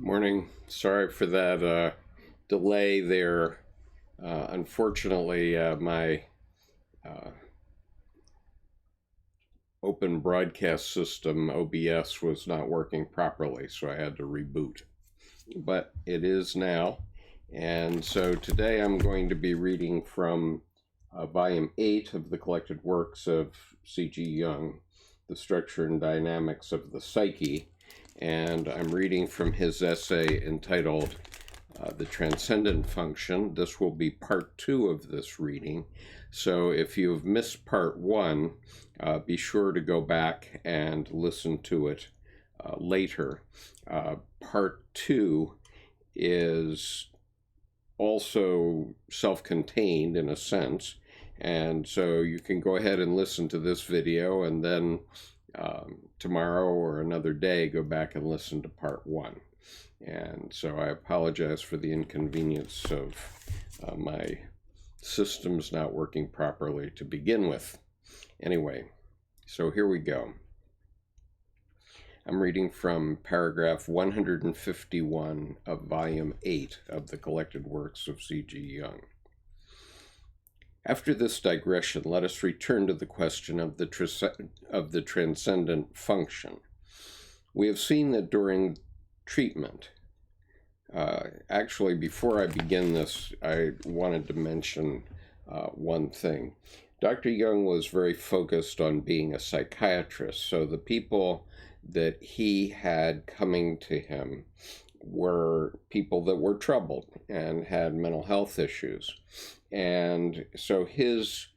Morning. Sorry for that delay there. Unfortunately, my open broadcast system, OBS, was not working properly, so I had to reboot. But it is now. And so today I'm going to be reading from Volume 8 of the collected works of C.G. Jung, The Structure and Dynamics of the Psyche. And I'm reading from his essay entitled The Transcendent Function. This will be part 2 of this reading. So if you've missed part 1, be sure to go back and listen to it later. Part 2 is also self-contained in a sense. And so you can go ahead and listen to this video and then tomorrow or another day go back and listen to part 1. And so I apologize for the inconvenience of my systems not working properly to begin with. Anyway, so here we go. I'm reading from paragraph 151 of volume 8 of the collected works of C.G. Jung. After this digression, let us return to the question of the transcendent function. We have seen that during treatment, actually before I begin this, I wanted to mention one thing. Dr. Jung was very focused on being a psychiatrist, so the people that he had coming to him were people that were troubled and had mental health issues. And so his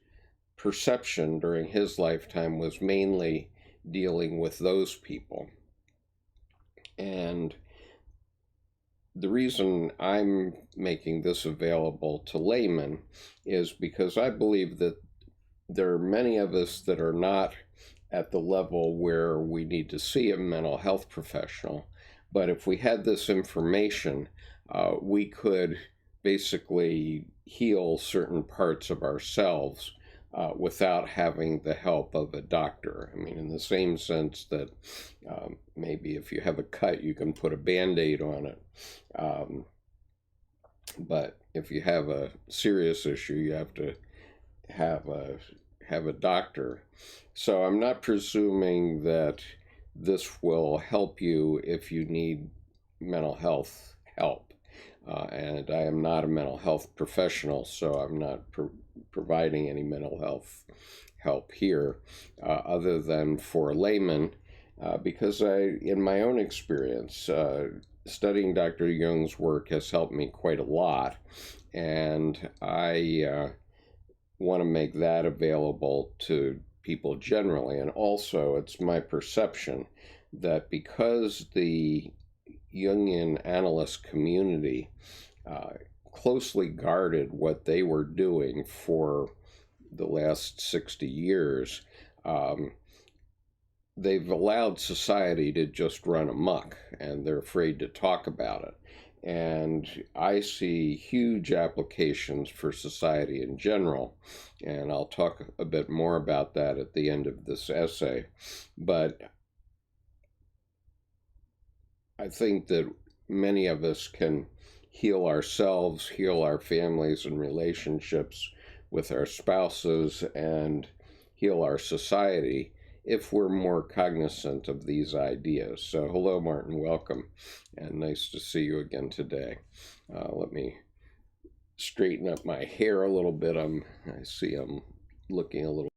perception during his lifetime was mainly dealing with those people. And the reason I'm making this available to laymen is because I believe that there are many of us that are not at the level where we need to see a mental health professional. But if we had this information, we could basically heal certain parts of ourselves without having the help of a doctor. I mean, in the same sense that maybe if you have a cut, you can put a Band-Aid on it. But if you have a serious issue, you have to have a doctor. So I'm not presuming that this will help you if you need mental health help. And I am not a mental health professional, so I'm not providing any mental health help here, other than for laymen, because in my own experience, studying Dr. Jung's work has helped me quite a lot, and I want to make that available to people generally. And also, it's my perception that because the Jungian analyst community closely guarded what they were doing for the last 60 years, they've allowed society to just run amok, and they're afraid to talk about it. And I see huge applications for society in general, and I'll talk a bit more about that at the end of this essay. But I think that many of us can heal ourselves, heal our families and relationships with our spouses, and heal our society if we're more cognizant of these ideas. So hello, Martin, welcome, and nice to see you again today. Let me straighten up my hair a little bit. I see I'm looking a little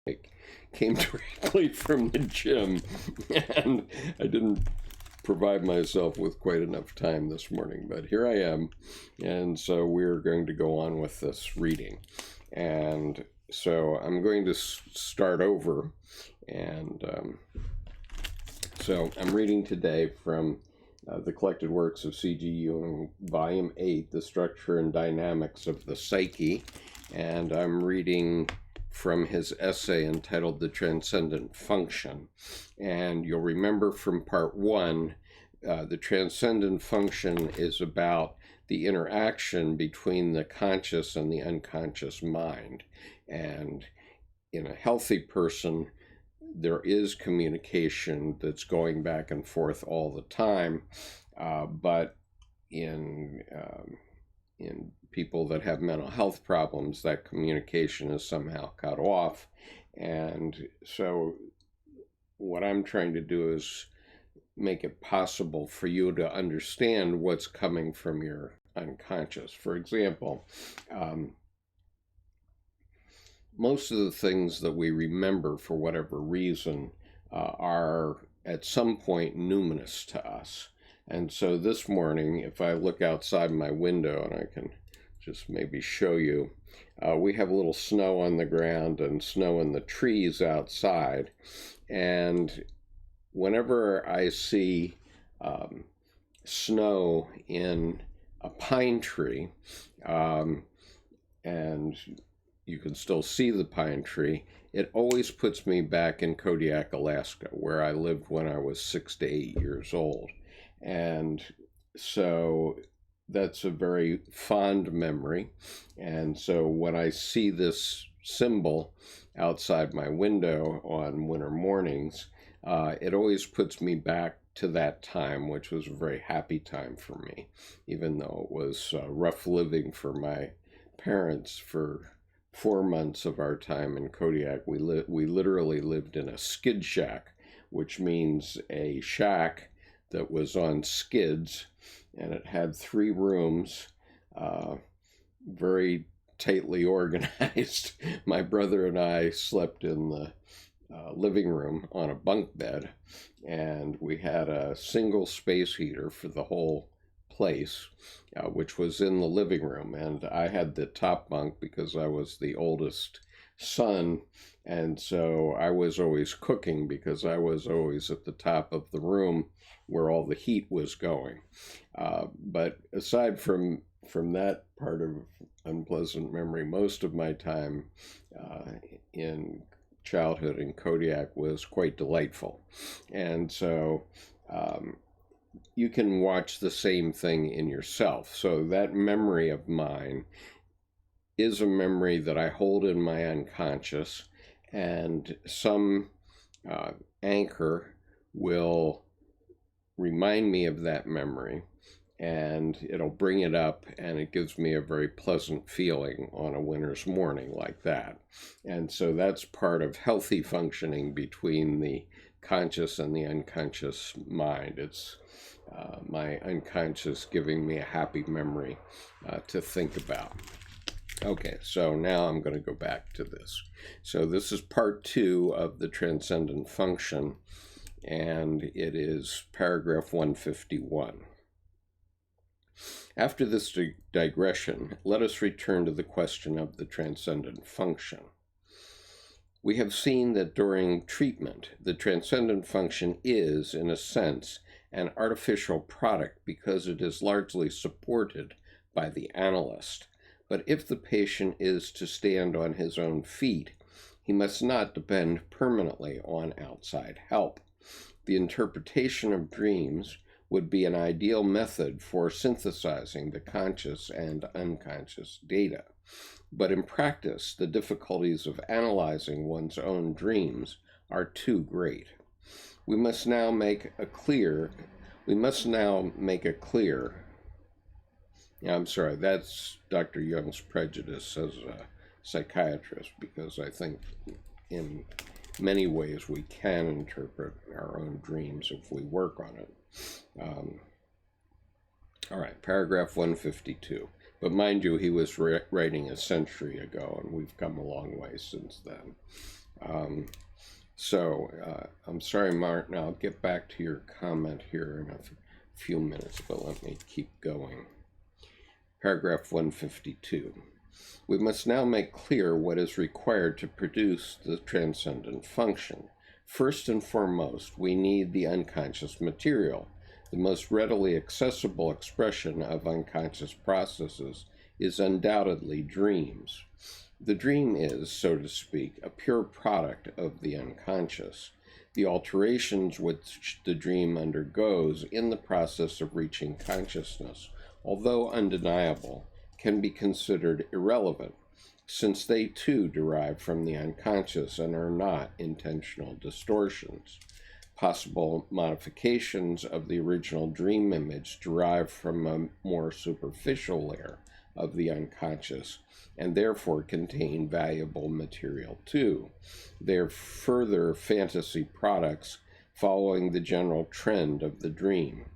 like came directly from the gym, and I didn't provide myself with quite enough time this morning, but here I am, and so we're going to go on with this reading. And so I'm going to start over, and so I'm reading today from the collected works of C.G. Jung, Volume 8, The Structure and Dynamics of the Psyche, and I'm reading from his essay entitled The Transcendent Function. And you'll remember from part 1, the transcendent function is about the interaction between the conscious and the unconscious mind. And in a healthy person, there is communication that's going back and forth all the time. But in people that have mental health problems, that communication is somehow cut off. And so what I'm trying to do is make it possible for you to understand what's coming from your unconscious. For example, most of the things that we remember for whatever reason are at some point numinous to us. And so this morning, if I look outside my window, and I can just maybe show you, we have a little snow on the ground and snow in the trees outside. And whenever I see snow in a pine tree, and you can still see the pine tree, it always puts me back in Kodiak, Alaska, where I lived when I was 6 to 8 years old. And so that's a very fond memory. And so when I see this symbol outside my window on winter mornings, it always puts me back to that time, which was a very happy time for me, even though it was rough living for my parents. For 4 months of our time in Kodiak, we literally lived in a skid shack, which means a shack that was on skids, and it had 3 rooms, very tightly organized. My brother and I slept in the living room on a bunk bed, and we had a single space heater for the whole place, which was in the living room. And I had the top bunk because I was the oldest son, and so I was always cooking because I was always at the top of the room where all the heat was going. But aside from that part of unpleasant memory, most of my time in childhood in Kodiak was quite delightful. And so you can watch the same thing in yourself. So that memory of mine is a memory that I hold in my unconscious, and some anchor will remind me of that memory, and it'll bring it up, and it gives me a very pleasant feeling on a winter's morning like that. And so that's part of healthy functioning between the conscious and the unconscious mind. It's my unconscious giving me a happy memory to think about. Okay, so now I'm going to go back to this. So this is part 2 of the transcendent function, and it is paragraph 151. After this digression, let us return to the question of the transcendent function. We have seen that during treatment, the transcendent function is, in a sense, an artificial product because it is largely supported by the analyst. But if the patient is to stand on his own feet, he must not depend permanently on outside help. The interpretation of dreams would be an ideal method for synthesizing the conscious and unconscious data. But in practice, the difficulties of analyzing one's own dreams are too great. We must now make a clear, I'm sorry, that's Dr. Jung's prejudice as a psychiatrist, because I think in many ways we can interpret our own dreams if we work on it. All right, paragraph 152. But mind you, he was writing a century ago, and we've come a long way since then. I'm sorry, Martin, I'll get back to your comment here in a few minutes, but let me keep going. Paragraph 152. We must now make clear what is required to produce the transcendent function. First and foremost, we need the unconscious material. The most readily accessible expression of unconscious processes is undoubtedly dreams. The dream is, so to speak, a pure product of the unconscious. The alterations which the dream undergoes in the process of reaching consciousness, although undeniable, can be considered irrelevant, since they too derive from the unconscious and are not intentional distortions. Possible modifications of the original dream image derive from a more superficial layer of the unconscious and therefore contain valuable material too. They're further fantasy products following the general trend of the dream.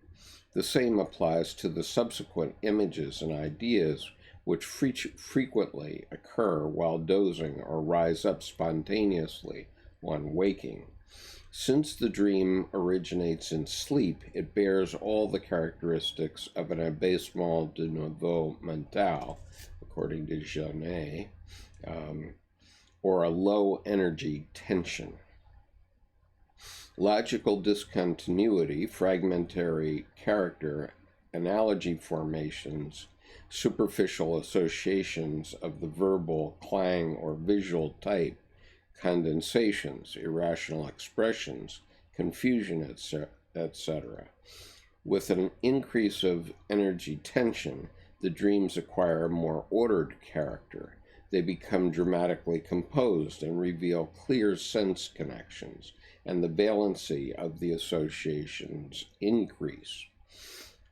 The same applies to the subsequent images and ideas which frequently occur while dozing or rise up spontaneously on waking. Since the dream originates in sleep, it bears all the characteristics of an abaissement de niveau mental, according to Jung, or a low energy tension. Logical discontinuity, fragmentary character, analogy formations, superficial associations of the verbal, clang, or visual type, condensations, irrational expressions, confusion, etc. With an increase of energy tension, the dreams acquire a more ordered character. They become dramatically composed and reveal clear sense connections, and the valency of the associations increase.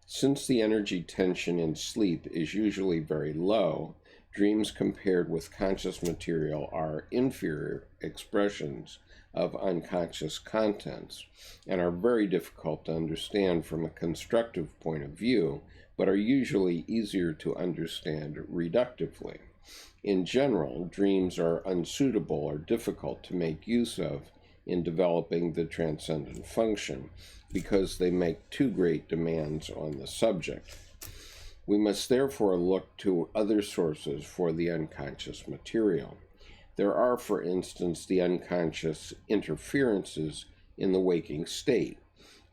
Since the energy tension in sleep is usually very low, dreams compared with conscious material are inferior expressions of unconscious contents and are very difficult to understand from a constructive point of view, but are usually easier to understand reductively. In general, dreams are unsuitable or difficult to make use of in developing the transcendent function because they make too great demands on the subject. We must therefore look to other sources for the unconscious material. There are, for instance, the unconscious interferences in the waking state,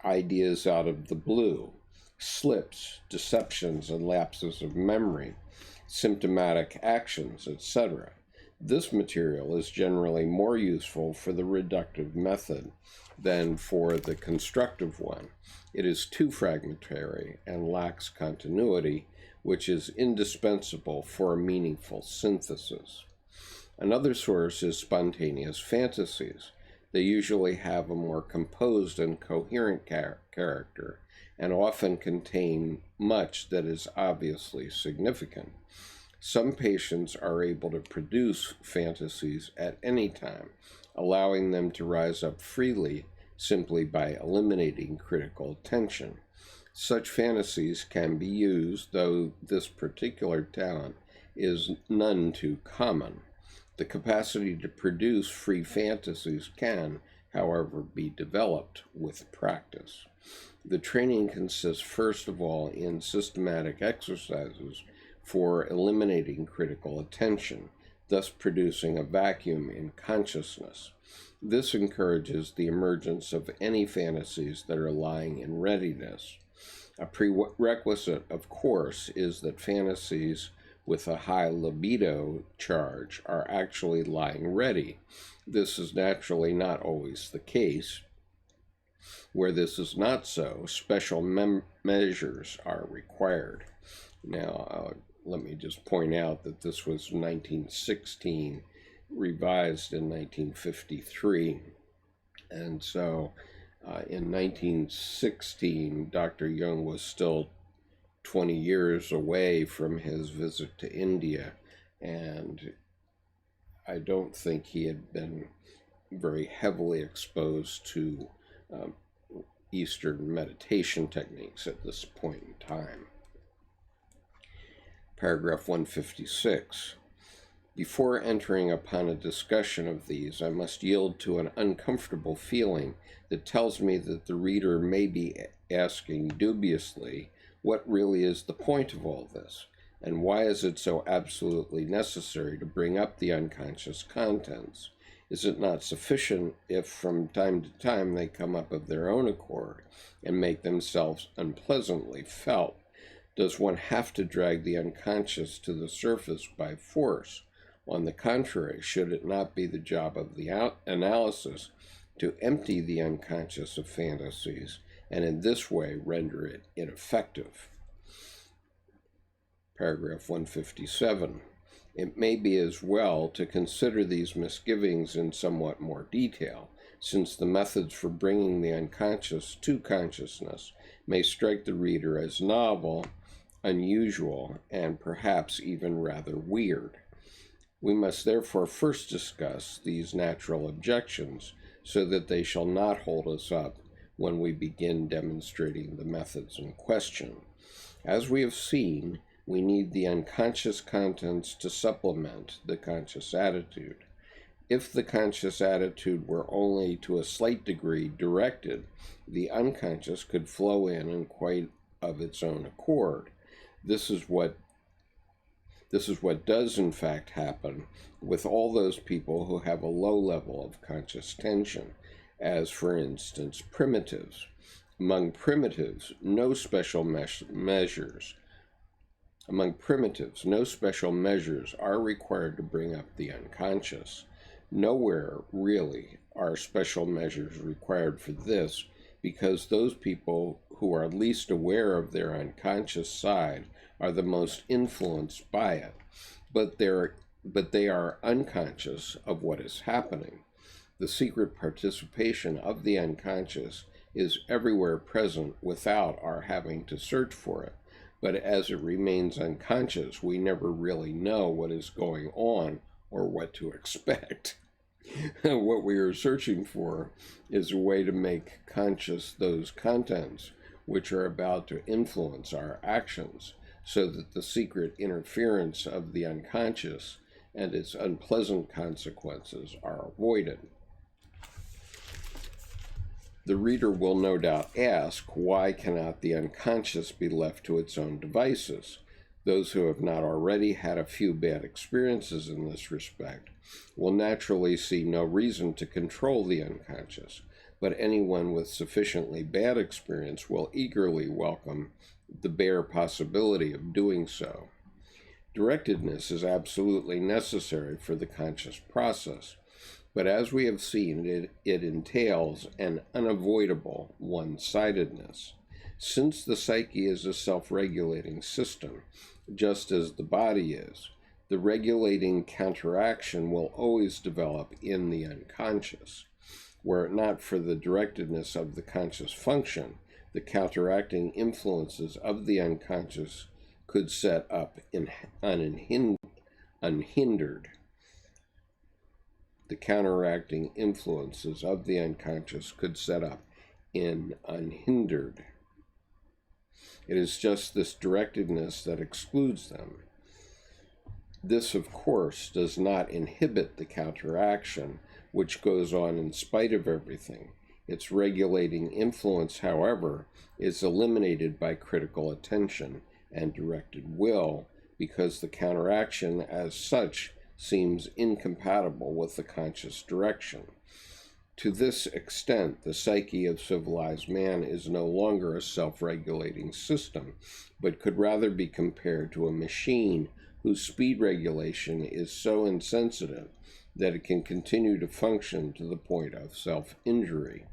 ideas out of the blue, slips, deceptions, and lapses of memory, symptomatic actions, etc. This material is generally more useful for the reductive method than for the constructive one. It is too fragmentary and lacks continuity, which is indispensable for a meaningful synthesis. Another source is spontaneous fantasies. They usually have a more composed and coherent character and often contain much that is obviously significant. Some patients are able to produce fantasies at any time, allowing them to rise up freely simply by eliminating critical attention. Such fantasies can be used, though this particular talent is none too common. The capacity to produce free fantasies can, however, be developed with practice. The training consists first of all in systematic exercises for eliminating critical attention, thus producing a vacuum in consciousness. This encourages the emergence of any fantasies that are lying in readiness. A prerequisite, of course, is that fantasies with a high libido charge are actually lying ready. This is naturally not always the case. Where this is not so, special measures are required. Now, let me just point out that this was 1916, revised in 1953. And so in 1916, Dr. Jung was still 20 years away from his visit to India, and I don't think he had been very heavily exposed to Eastern meditation techniques at this point in time. Paragraph 156. Before entering upon a discussion of these, I must yield to an uncomfortable feeling that tells me that the reader may be asking dubiously, what really is the point of all this, and why is it so absolutely necessary to bring up the unconscious contents? Is it not sufficient if from time to time they come up of their own accord and make themselves unpleasantly felt? Does one have to drag the unconscious to the surface by force? On the contrary, should it not be the job of the analysis to empty the unconscious of fantasies and in this way render it ineffective? Paragraph 157. It may be as well to consider these misgivings in somewhat more detail, since the methods for bringing the unconscious to consciousness may strike the reader as novel, unusual, and perhaps even rather weird. We must therefore first discuss these natural objections so that they shall not hold us up when we begin demonstrating the methods in question. As we have seen, we need the unconscious contents to supplement the conscious attitude. If the conscious attitude were only to a slight degree directed, the unconscious could flow in quite of its own accord. This is what does in fact happen with all those people who have a low level of conscious tension, as for instance primitives. Among primitives, no special measures are required to bring up the unconscious. Nowhere, really, are special measures required for this, because those people who are least aware of their unconscious side are the most influenced by it, but they are unconscious of what is happening. The secret participation of the unconscious is everywhere present without our having to search for it, but as it remains unconscious, we never really know what is going on or what to expect. What we are searching for is a way to make conscious those contents which are about to influence our actions, so that the secret interference of the unconscious and its unpleasant consequences are avoided. The reader will no doubt ask, why cannot the unconscious be left to its own devices? Those who have not already had a few bad experiences in this respect will naturally see no reason to control the unconscious, but anyone with sufficiently bad experience will eagerly welcome the bare possibility of doing so. Directedness is absolutely necessary for the conscious process, but as we have seen, it entails an unavoidable one-sidedness. Since the psyche is a self-regulating system, just as the body is, the regulating counteraction will always develop in the unconscious. Were it not for the directedness of the conscious function, the counteracting influences of the unconscious could set up unhindered. The counteracting influences of the unconscious could set up unhindered. It is just this directedness that excludes them. This, of course, does not inhibit the counteraction, which goes on in spite of everything. Its regulating influence, however, is eliminated by critical attention and directed will, because the counteraction as such seems incompatible with the conscious direction. To this extent, the psyche of civilized man is no longer a self-regulating system, but could rather be compared to a machine whose speed regulation is so insensitive that it can continue to function to the point of self-injury,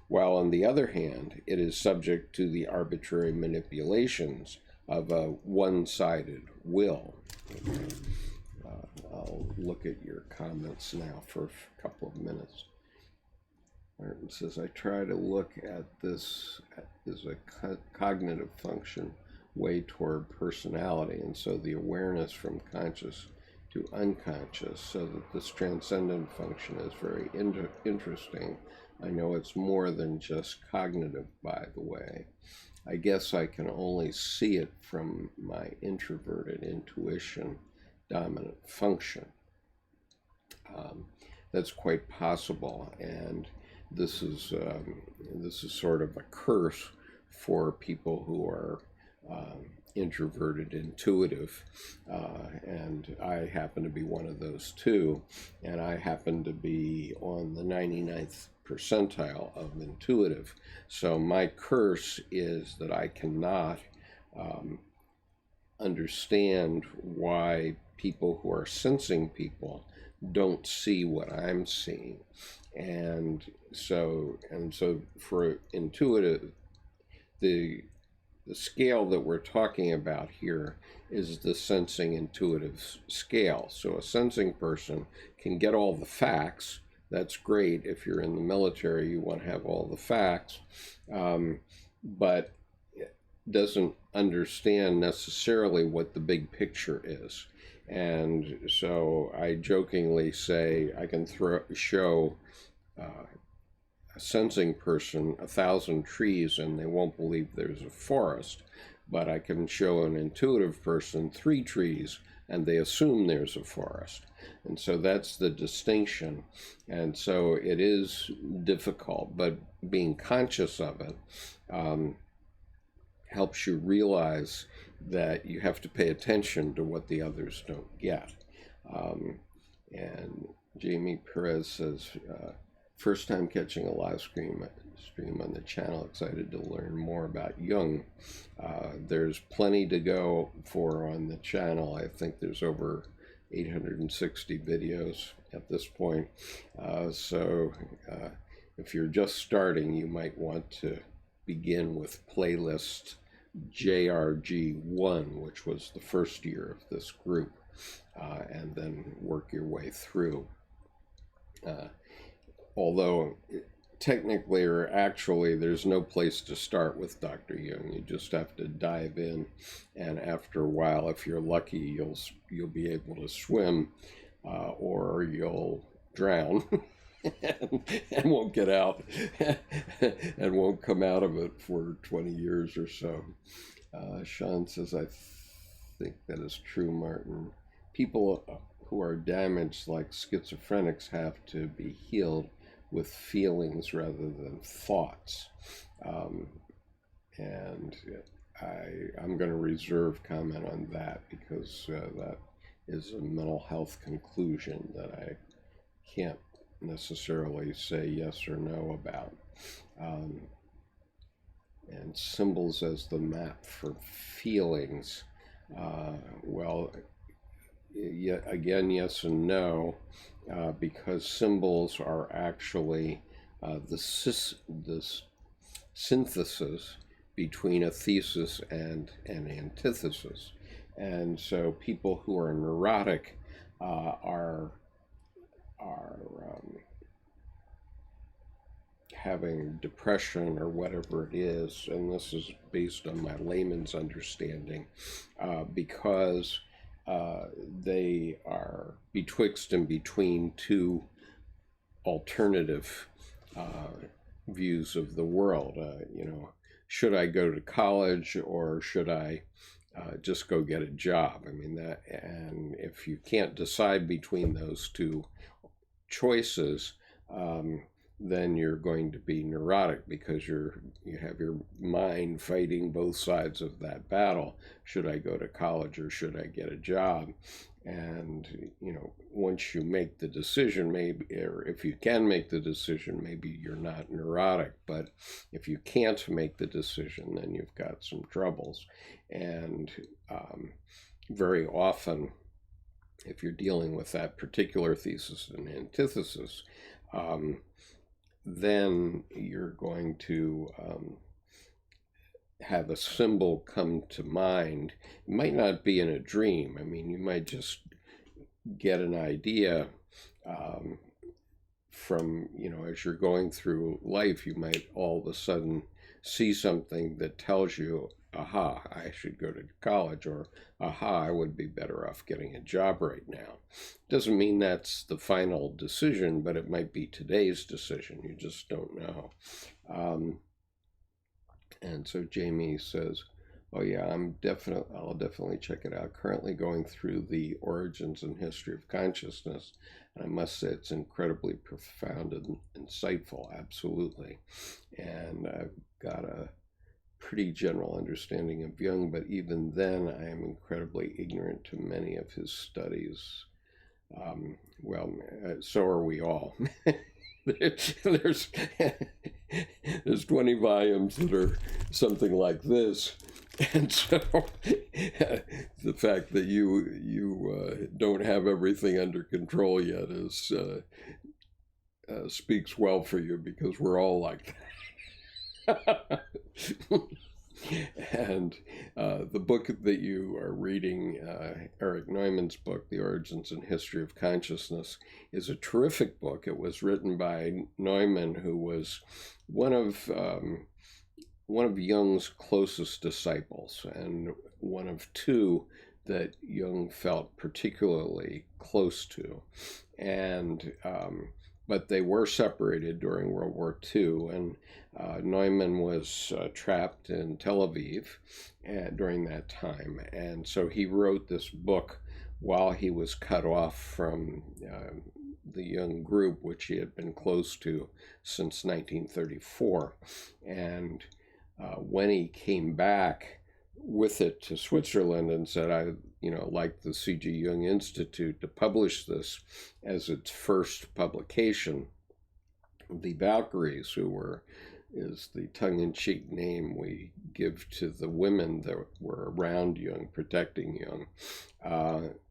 while on the other hand, it is subject to the arbitrary manipulations of a one-sided will. I'll look at your comments now for a couple of minutes. Martin says, I try to look at this as a cognitive function way toward personality, and so the awareness from conscious to unconscious, so that this transcendent function is very interesting. I know it's more than just cognitive, by the way. I guess I can only see it from my introverted intuition dominant function. That's quite possible, and this is sort of a curse for people who are introverted intuitive, and I happen to be one of those too, and I happen to be on the 99th percentile of intuitive. So my curse is that I cannot understand why people who are sensing people don't see what I'm seeing. And so for intuitive, the scale that we're talking about here is the sensing intuitive scale. So a sensing person can get all the facts, that's great. If you're in the military, you want to have all the facts, but doesn't understand necessarily what the big picture is. And so I jokingly say I can show a sensing person 1,000 trees and they won't believe there's a forest, but I can show an intuitive person 3 trees and they assume there's a forest. And so that's the distinction. And so it is difficult, but being conscious of it helps you realize that you have to pay attention to what the others don't get. And Jamie Perez says, first time catching a live stream on the channel, excited to learn more about Jung. There's plenty to go for on the channel. I think there's over 860 videos at this point. So if you're just starting, you might want to begin with playlist JRG1, which was the first year of this group, and then work your way through. Although technically or actually there's no place to start with Dr. Jung. You just have to dive in, and after a while, if you're lucky, you'll be able to swim, or you'll drown and won't get out and won't come out of it for 20 years or so. Sean says, I think that is true, Martin. People who are damaged like schizophrenics have to be healed with feelings rather than thoughts. And I'm going to reserve comment on that because that is a mental health conclusion that I can't necessarily say yes or no about. And symbols as the map for feelings. Well, yeah, again, yes and no, because symbols are actually the synthesis between a thesis and an antithesis. And so people who are neurotic are having depression or whatever it is, and this is based on my layman's understanding, because they are betwixt and between two alternative views of the world. Should I go to college or should I just go get a job? I mean, that, and if you can't decide between those two choices, then you're going to be neurotic because you have your mind fighting both sides of that battle. Should I go to college or should I get a job? And once you make the decision, maybe, or if you can make the decision, maybe you're not neurotic. But if you can't make the decision, then you've got some troubles. And very often, if you're dealing with that particular thesis and antithesis, then you're going to have a symbol come to mind. It might not be in a dream. I mean, you might just get an idea from, as you're going through life, you might all of a sudden see something that tells you, aha, I should go to college, or aha, I would be better off getting a job right now. Doesn't mean that's the final decision, but it might be today's decision. You just don't know. And so Jamie says, oh yeah, I'll definitely check it out. Currently going through the origins and history of consciousness, and I must say it's incredibly profound and insightful, absolutely. And I've got a pretty general understanding of Jung, but even then I am incredibly ignorant to many of his studies. So are we all. There's 20 volumes that are something like this, and so the fact that you don't have everything under control yet is speaks well for you, because we're all like that. And the book that you are reading, Erich Neumann's book, The Origins and History of Consciousness, is a terrific book. It was written by Neumann, who was one of Jung's closest disciples, and one of two that Jung felt particularly close to. And but they were separated during World War II, and Neumann was trapped in Tel Aviv during that time. And so he wrote this book while he was cut off from the Jung group, which he had been close to since 1934. And when he came back with it to Switzerland and said, I like the C.G. Jung Institute to publish this as its first publication, the Valkyries, is the tongue-in-cheek name we give to the women that were around Jung, protecting Jung,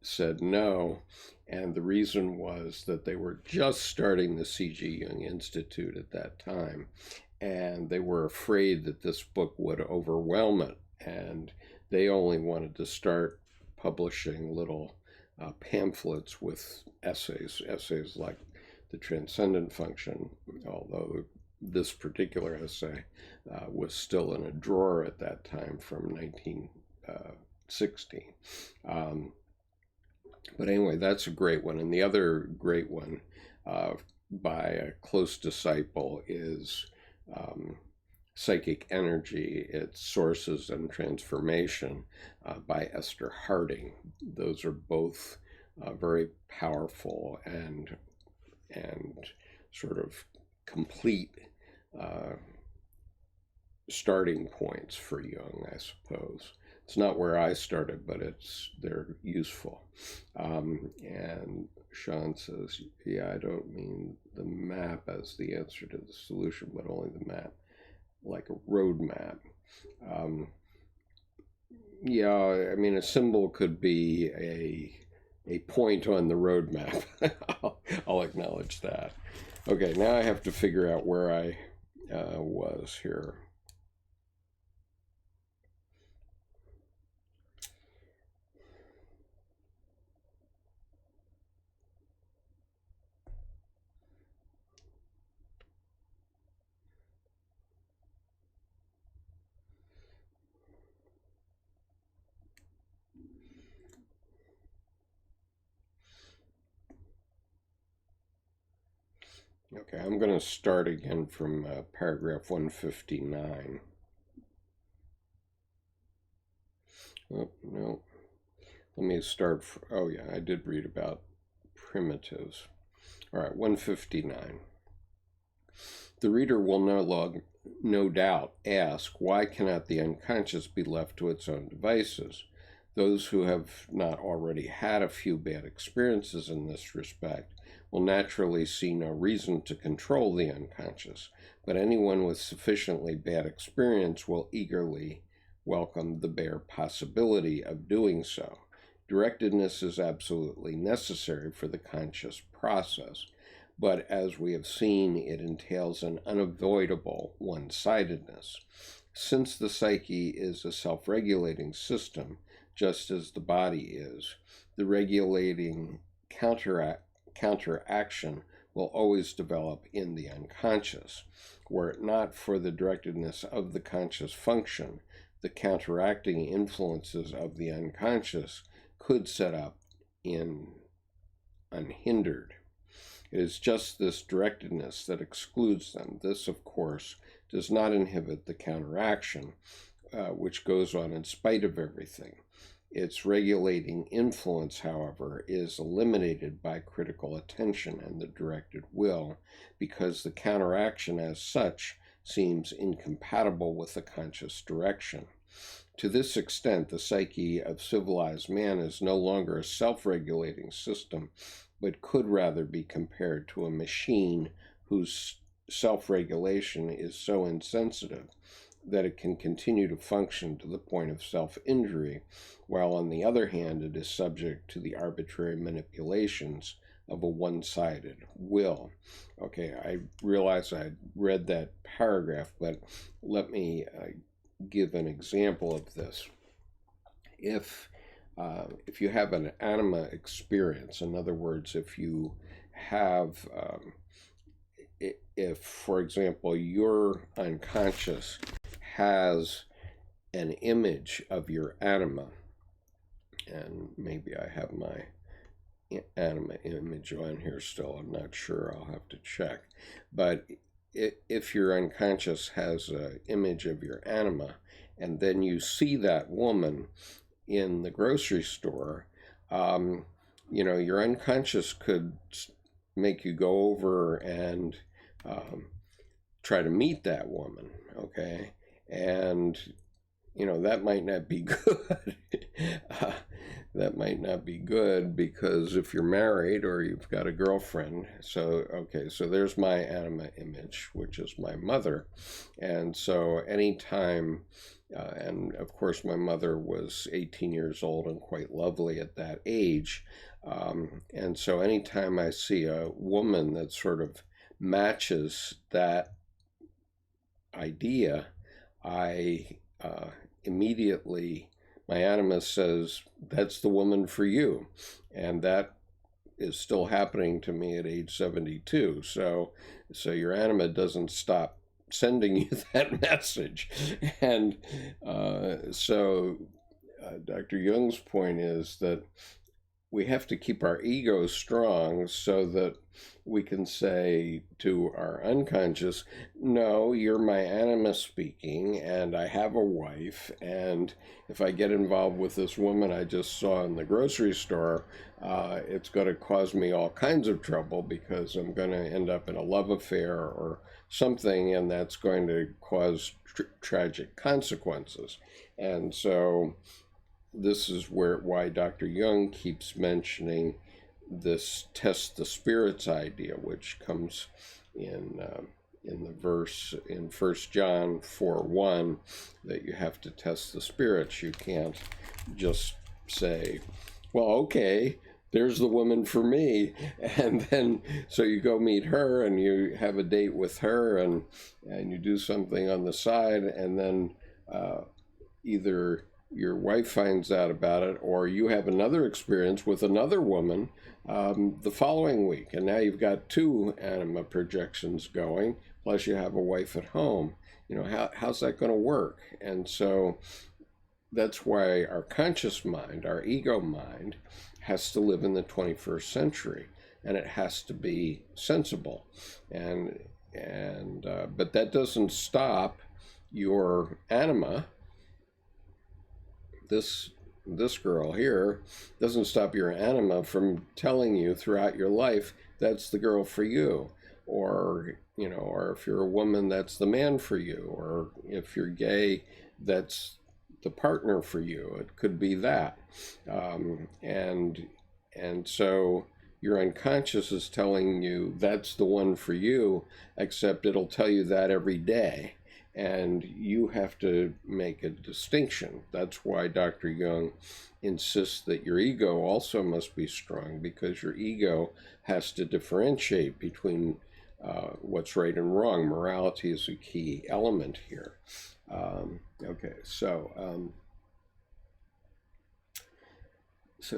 said no. And the reason was that they were just starting the C.G. Jung Institute at that time, and they were afraid that this book would overwhelm it, and they only wanted to start publishing little pamphlets with essays like the Transcendent function, although this particular essay was still in a drawer at that time from 1960. But anyway, that's a great one. And the other great one by a close disciple is Psychic Energy, Its Sources and Transformation by Esther Harding. Those are both very powerful and sort of complete starting points for Jung, I suppose. It's not where I started, but they're useful. And Sean says, yeah, I don't mean the map as the answer to the solution, but only the map, like a road map. Yeah, I mean, a symbol could be a point on the road map. I'll acknowledge that. Okay, now I have to figure out where I was here. Okay, I'm going to start again from paragraph 159. Oh, no. Let me start. Oh, yeah, I did read about primitives. All right, 159. The reader will no doubt ask, why cannot the unconscious be left to its own devices? Those who have not already had a few bad experiences in this respect will naturally see no reason to control the unconscious, but anyone with sufficiently bad experience will eagerly welcome the bare possibility of doing so. Directedness is absolutely necessary for the conscious process, but as we have seen, it entails an unavoidable one-sidedness. Since the psyche is a self-regulating system, just as the body is, the regulating counteraction will always develop in the unconscious. Were it not for the directedness of the conscious function, the counteracting influences of the unconscious could set up in unhindered. It is just this directedness that excludes them. This, of course, does not inhibit the counteraction, which goes on in spite of everything. Its regulating influence, however, is eliminated by critical attention and the directed will, because the counteraction as such seems incompatible with the conscious direction. To this extent, the psyche of civilized man is no longer a self-regulating system, but could rather be compared to a machine whose self-regulation is so insensitive that it can continue to function to the point of self-injury, while on the other hand it is subject to the arbitrary manipulations of a one-sided will. Okay, I realize I read that paragraph, but let me give an example of this. If you have an anima experience, in other words, if you have, if, for example, your unconscious has an image of your anima, and maybe I have my anima image on here still, I'm not sure, I'll have to check, but if your unconscious has an image of your anima, and then you see that woman in the grocery store, you know, your unconscious could make you go over and try to meet that woman, okay? And, you know, that might not be good. That might not be good, because if you're married or you've got a girlfriend, so, okay, so there's my anima image, which is my mother. And so anytime, and of course my mother was 18 years old and quite lovely at that age. And so anytime I see a woman that sort of matches that idea, I immediately, my anima says, that's the woman for you. And that is still happening to me at age 72. So your anima doesn't stop sending you that message. And so Dr. Jung's point is that we have to keep our ego strong so that we can say to our unconscious, no, you're my anima speaking, and I have a wife, and if I get involved with this woman I just saw in the grocery store, it's going to cause me all kinds of trouble, because I'm going to end up in a love affair or something, and that's going to cause tragic consequences. And so this is why Dr. Jung keeps mentioning this test the spirits idea, which comes in the verse in 1 John 4:1, that you have to test the spirits. You can't just say, well, okay, there's the woman for me, and then so you go meet her and you have a date with her, and you do something on the side, and then either your wife finds out about it, or you have another experience with another woman the following week, and now you've got two anima projections going, plus you have a wife at home. You know, how's that going to work? And so that's why our conscious mind, our ego mind, has to live in the 21st century, and it has to be sensible. But that doesn't stop your anima. This girl here doesn't stop your anima from telling you throughout your life that's the girl for you, or, you know, or if you're a woman, that's the man for you, or if you're gay, that's the partner for you. It could be that, and so your unconscious is telling you that's the one for you, except it'll tell you that every day. And you have to make a distinction. That's why Dr. Jung insists that your ego also must be strong, because your ego has to differentiate between what's right and wrong. Morality is a key element here. Okay, so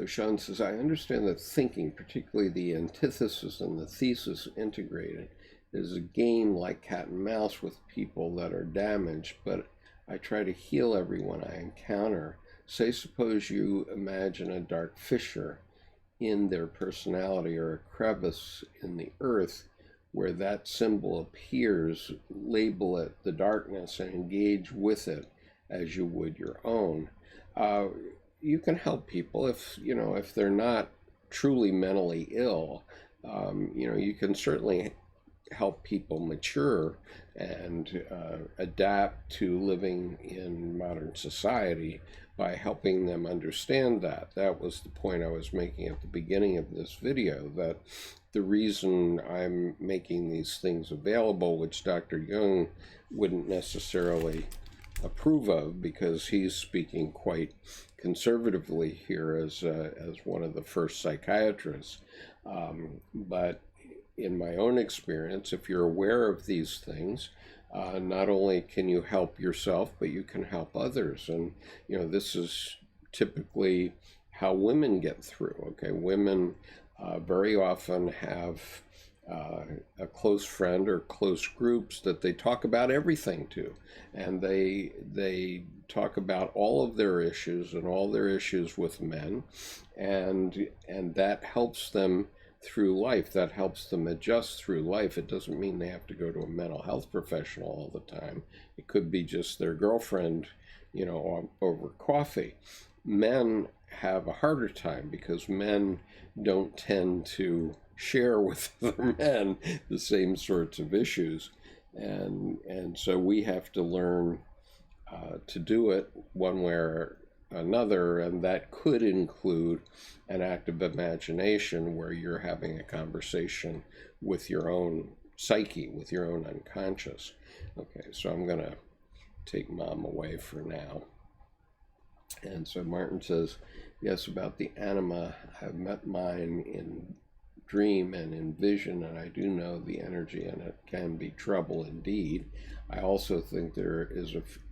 Sean says, I understand that thinking, particularly the antithesis and the thesis integrated, is a game like cat and mouse with people that are damaged, but I try to heal everyone I encounter. Say, suppose you imagine a dark fissure in their personality, or a crevice in the earth where that symbol appears. Label it the darkness and engage with it as you would your own. You can help people if, you know, if they're not truly mentally ill. You know, you can certainly help people mature and adapt to living in modern society by helping them understand that. That was the point I was making at the beginning of this video, that the reason I'm making these things available, which Dr. Jung wouldn't necessarily approve of, because he's speaking quite conservatively here as one of the first psychiatrists, but in my own experience, if you're aware of these things, not only can you help yourself, but you can help others. And, this is typically how women get through. Okay, women very often have a close friend or close groups that they talk about everything to, and they talk about all of their issues and all their issues with men, and that helps them through life. That helps them adjust through life. It doesn't mean they have to go to a mental health professional all the time. It could be just their girlfriend, over coffee. Men have a harder time because men don't tend to share with other men the same sorts of issues, and so we have to learn to do it one way or another, and that could include an active imagination where you're having a conversation with your own psyche, with your own unconscious. Okay, so I'm going to take Mom away for now. And so Martin says, yes, about the anima, I've met mine in dream and in vision, and I do know the energy, and it can be trouble indeed. I also think there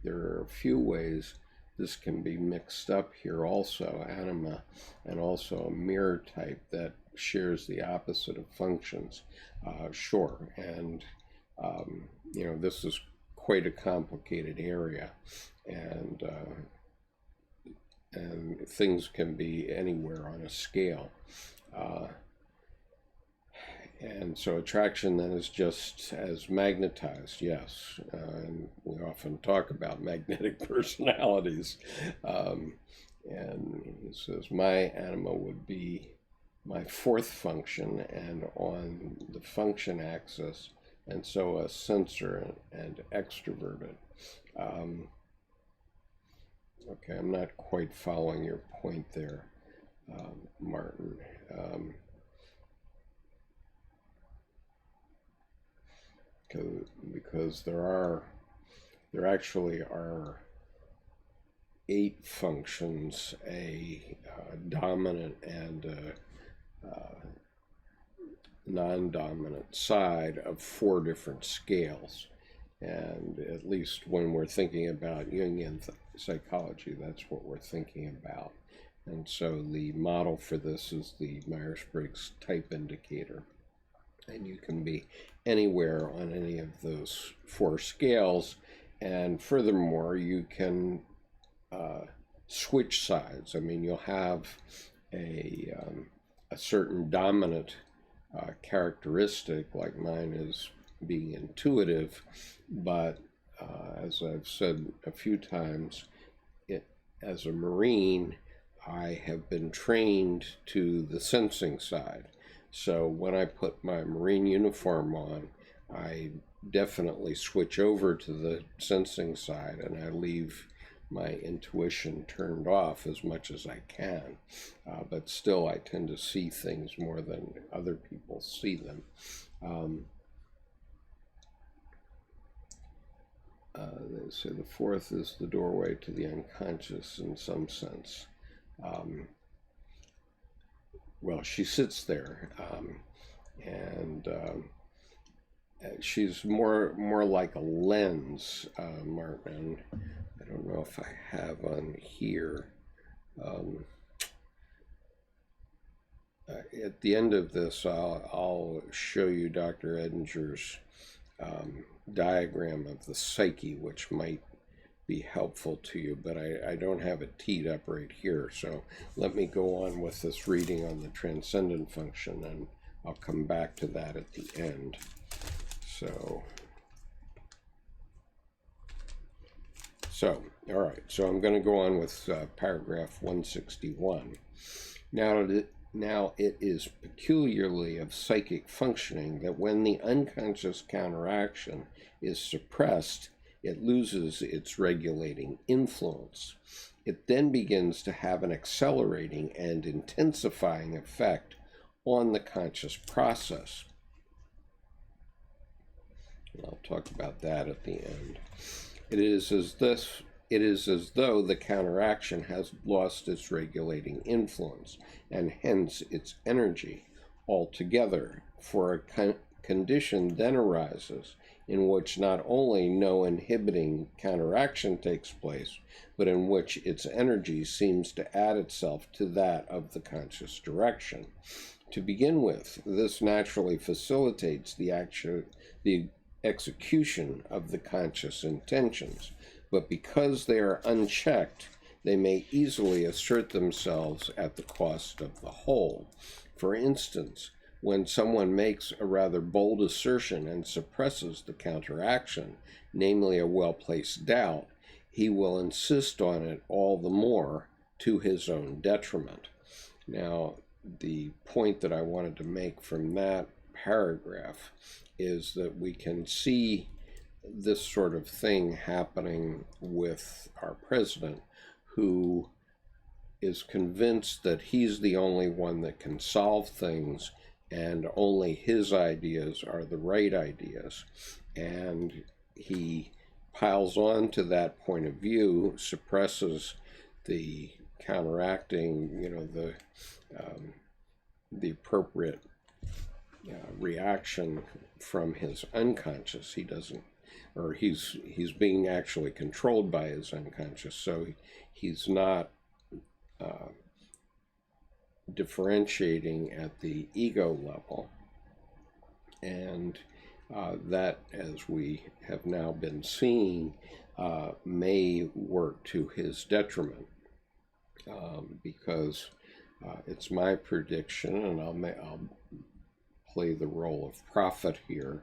are a few ways this can be mixed up here also, anima, and also a mirror type that shares the opposite of functions. Sure, and this is quite a complicated area, and things can be anywhere on a scale. And so attraction then is just as magnetized, yes. And we often talk about magnetic personalities. And he says, my anima would be my fourth function and on the function axis, and so a sensor and extroverted. Okay, I'm not quite following your point there, Martin. Because there actually are 8 functions, a dominant and a non-dominant side of 4 different scales. And at least when we're thinking about Jungian psychology, that's what we're thinking about. And so the model for this is the Myers-Briggs type indicator. And you can be anywhere on any of those 4 scales. And furthermore, you can switch sides. I mean, you'll have a certain dominant characteristic, like mine is being intuitive, but as I've said a few times, as a Marine, I have been trained to the sensing side. So when I put my Marine uniform on, I definitely switch over to the sensing side, and I leave my intuition turned off as much as I can. But still, I tend to see things more than other people see them. They say the fourth is the doorway to the unconscious in some sense. Well, she sits there, and she's more like a lens, Martin. I don't know if I have on here. At the end of this, I'll show you Dr. Edinger's diagram of the psyche, which might be helpful to you, but I don't have it teed up right here. So let me go on with this reading on the transcendent function, and I'll come back to that at the end. So all right, so I'm going to go on with paragraph 161. Now it is peculiarly of psychic functioning that when the unconscious counteraction is suppressed, it loses its regulating influence. It then begins to have an accelerating and intensifying effect on the conscious process. I'll talk about that at the end. It is as though the counteraction has lost its regulating influence, and hence its energy altogether, for a condition then arises in which not only no inhibiting counteraction takes place, but in which its energy seems to add itself to that of the conscious direction. To begin with, this naturally facilitates the execution of the conscious intentions, but because they are unchecked, they may easily assert themselves at the cost of the whole. For instance, when someone makes a rather bold assertion and suppresses the counteraction, namely a well-placed doubt, he will insist on it all the more to his own detriment. Now, the point that I wanted to make from that paragraph is that we can see this sort of thing happening with our president, who is convinced that he's the only one that can solve things and only his ideas are the right ideas. And he piles on to that point of view, suppresses the counteracting, the appropriate reaction from his unconscious. He doesn't, or he's being actually controlled by his unconscious, so he's not differentiating at the ego level, and that, as we have now been seeing, may work to his detriment, because it's my prediction, and I'll play the role of prophet here,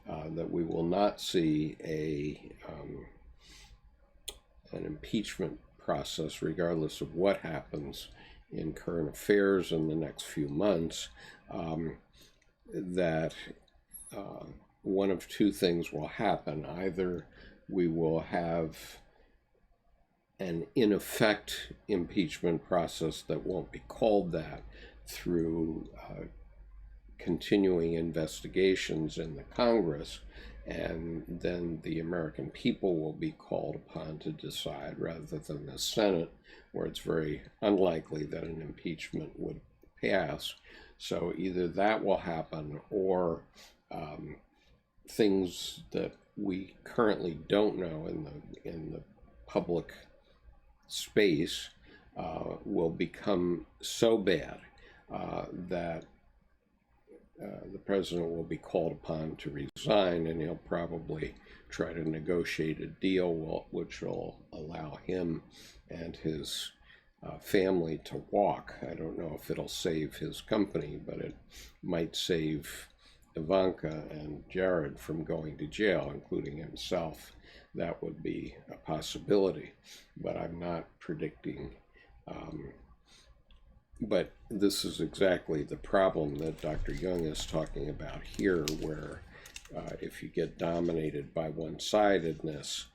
that we will not see an impeachment process, regardless of what happens in current affairs in the next few months, that one of two things will happen. Either we will have an in effect impeachment process that won't be called that through continuing investigations in the Congress, and then the American people will be called upon to decide, rather than the Senate, where it's very unlikely that an impeachment would pass. So either that will happen, or things that we currently don't know in the public space will become so bad that the president will be called upon to resign, and he'll probably try to negotiate a deal which will allow him and his family to walk. I don't know if it'll save his company, but it might save Ivanka and Jared from going to jail, including himself. That would be a possibility, but I'm not predicting. But this is exactly the problem that Dr. Jung is talking about here, where if you get dominated by one-sidedness,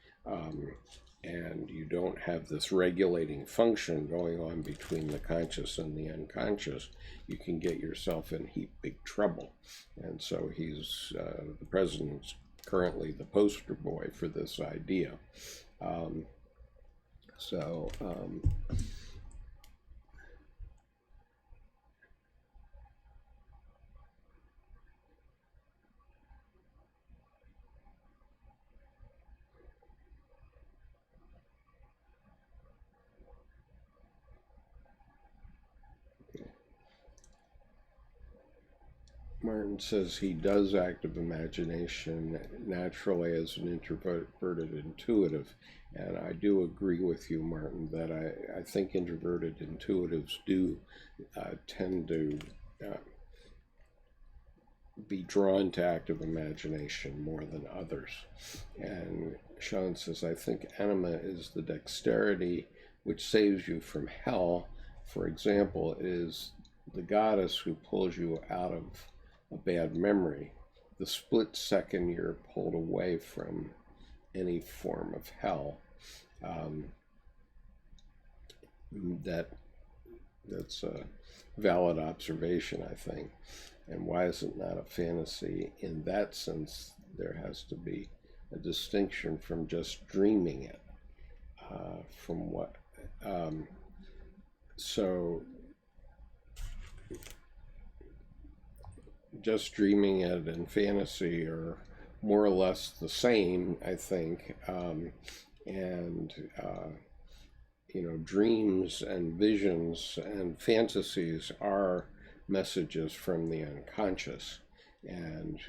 and you don't have this regulating function going on between the conscious and the unconscious, you can get yourself in big trouble. And so the president's currently the poster boy for this idea. Martin says he does active imagination naturally as an introverted intuitive, and I do agree with you, Martin, that I think introverted intuitives do tend to be drawn to active imagination more than others. And Sean says, I think anima is the dexterity which saves you from hell. For example, is the goddess who pulls you out of a bad memory, the split second you're pulled away from any form of hell. That's a valid observation, I think. And why is it not a fantasy? In that sense, there has to be a distinction from just dreaming it. From what? So just dreaming it and fantasy are more or less the same, I think. And dreams and visions and fantasies are messages from the unconscious, and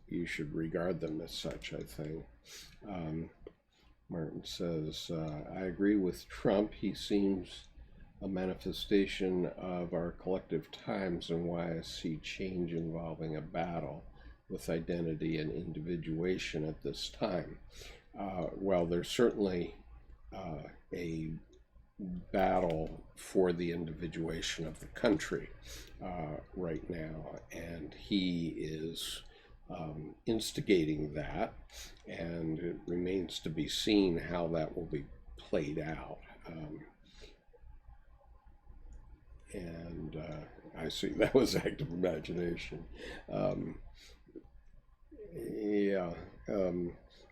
you should regard them as such, I think. Martin says, I agree with Trump. He seems a manifestation of our collective times and why I see change involving a battle with identity and individuation at this time. Well, there's certainly a battle for the individuation of the country right now, and he is instigating that, and it remains to be seen how that will be played out. I see that was active imagination.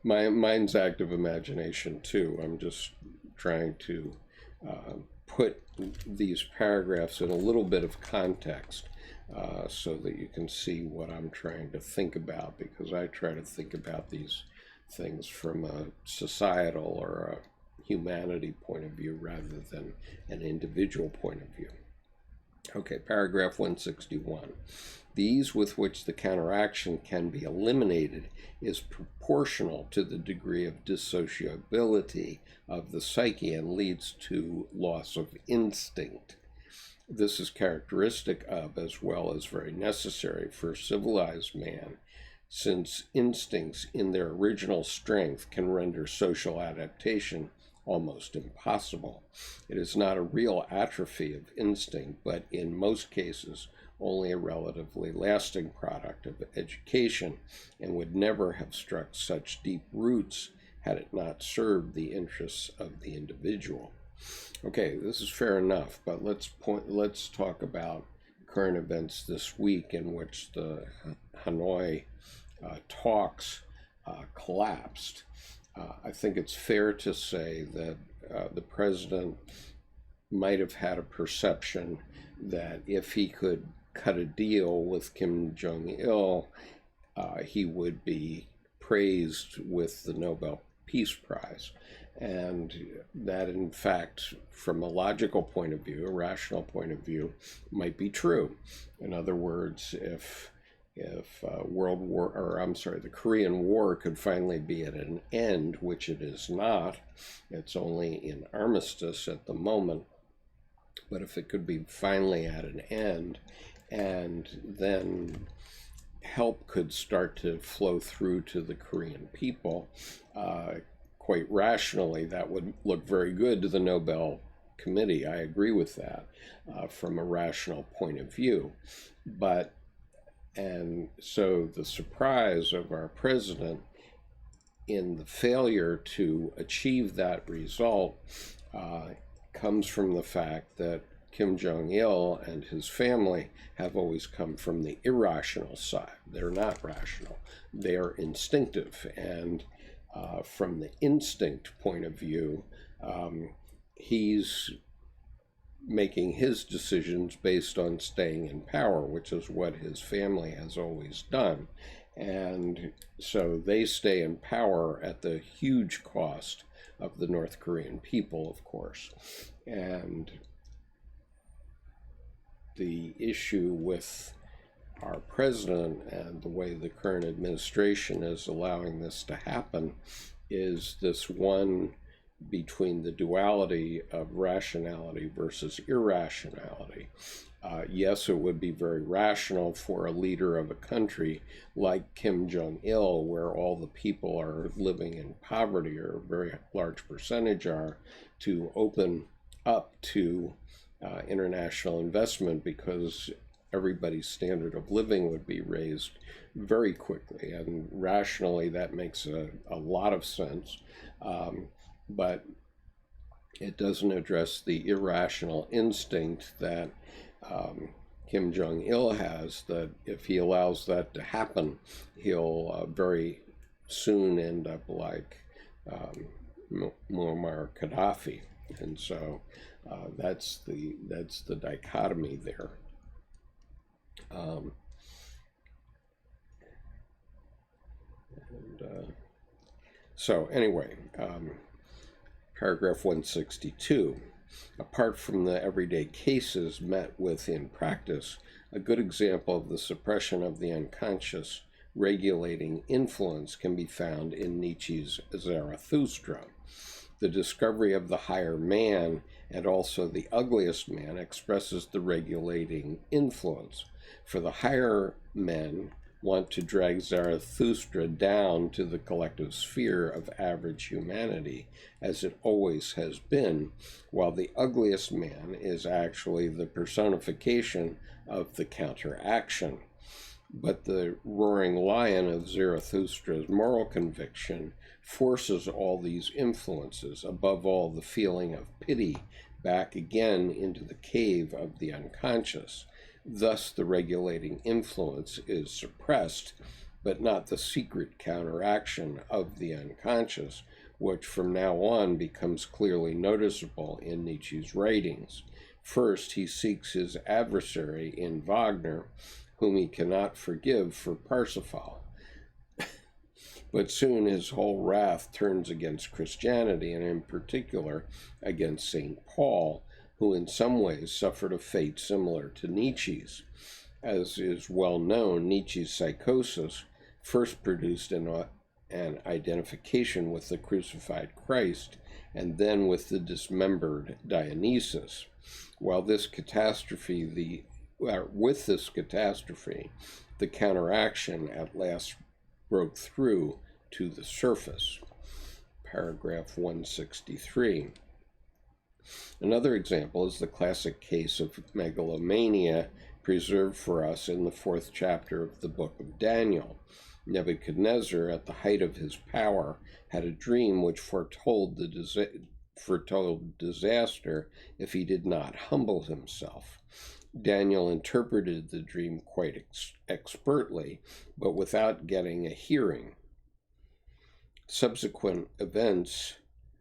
Mine's active imagination too. I'm just trying to put these paragraphs in a little bit of context so that you can see what I'm trying to think about, because I try to think about these things from a societal or a humanity point of view rather than an individual point of view. Okay, paragraph 161. The ease with which the counteraction can be eliminated is proportional to the degree of dissociability of the psyche and leads to loss of instinct. This is characteristic of, as well as very necessary for civilized man, since instincts in their original strength can render social adaptation almost impossible. It is not a real atrophy of instinct, but in most cases only a relatively lasting product of education, and would never have struck such deep roots had it not served the interests of the individual. Okay, this is fair enough, but let's talk about current events this week in which the Hanoi talks collapsed. I think it's fair to say that the president might have had a perception that if he could cut a deal with Kim Jong-il, he would be praised with the Nobel Peace Prize. And that, in fact, from a logical point of view, a rational point of view, might be true. In other words, if the Korean War could finally be at an end, which it is not, it's only in armistice at the moment, but if it could be finally at an end, and then help could start to flow through to the Korean people, quite rationally, that would look very good to the Nobel Committee. I agree with that from a rational point of view. And so the surprise of our president in the failure to achieve that result comes from the fact that Kim Jong-il and his family have always come from the irrational side. They're not rational. They are instinctive. And from the instinct point of view, he's making his decisions based on staying in power, which is what his family has always done. And so they stay in power at the huge cost of the North Korean people, of course. And the issue with our president and the way the current administration is allowing this to happen is this one between the duality of rationality versus irrationality. Yes, it would be very rational for a leader of a country like Kim Jong-il, where all the people are living in poverty, or a very large percentage are, to open up to international investment, because everybody's standard of living would be raised very quickly. And rationally, that makes a lot of sense. But it doesn't address the irrational instinct that Kim Jong-il has, that if he allows that to happen, he'll very soon end up like Muammar Gaddafi. And so that's the dichotomy there. So anyway, paragraph 162. Apart from the everyday cases met with in practice, a good example of the suppression of the unconscious regulating influence can be found in Nietzsche's Zarathustra. The discovery of the higher man and also the ugliest man expresses the regulating influence. For the higher men want to drag Zarathustra down to the collective sphere of average humanity, as it always has been, while the ugliest man is actually the personification of the counteraction. But the roaring lion of Zarathustra's moral conviction forces all these influences, above all the feeling of pity, back again into the cave of the unconscious. Thus, the regulating influence is suppressed, but not the secret counteraction of the unconscious, which from now on becomes clearly noticeable in Nietzsche's writings. First, he seeks his adversary in Wagner, whom he cannot forgive for Parsifal. But soon his whole wrath turns against Christianity, and in particular against St. Paul, who in some ways suffered a fate similar to Nietzsche's. As is well known, Nietzsche's psychosis first produced an identification with the crucified Christ, and then with the dismembered Dionysus. With this catastrophe, the counteraction at last broke through to the surface. Paragraph 163. Another example is the classic case of megalomania preserved for us in the 4th chapter of the book of Daniel. Nebuchadnezzar, at the height of his power, had a dream which foretold disaster if he did not humble himself. Daniel interpreted the dream quite expertly, but without getting a hearing. Subsequent events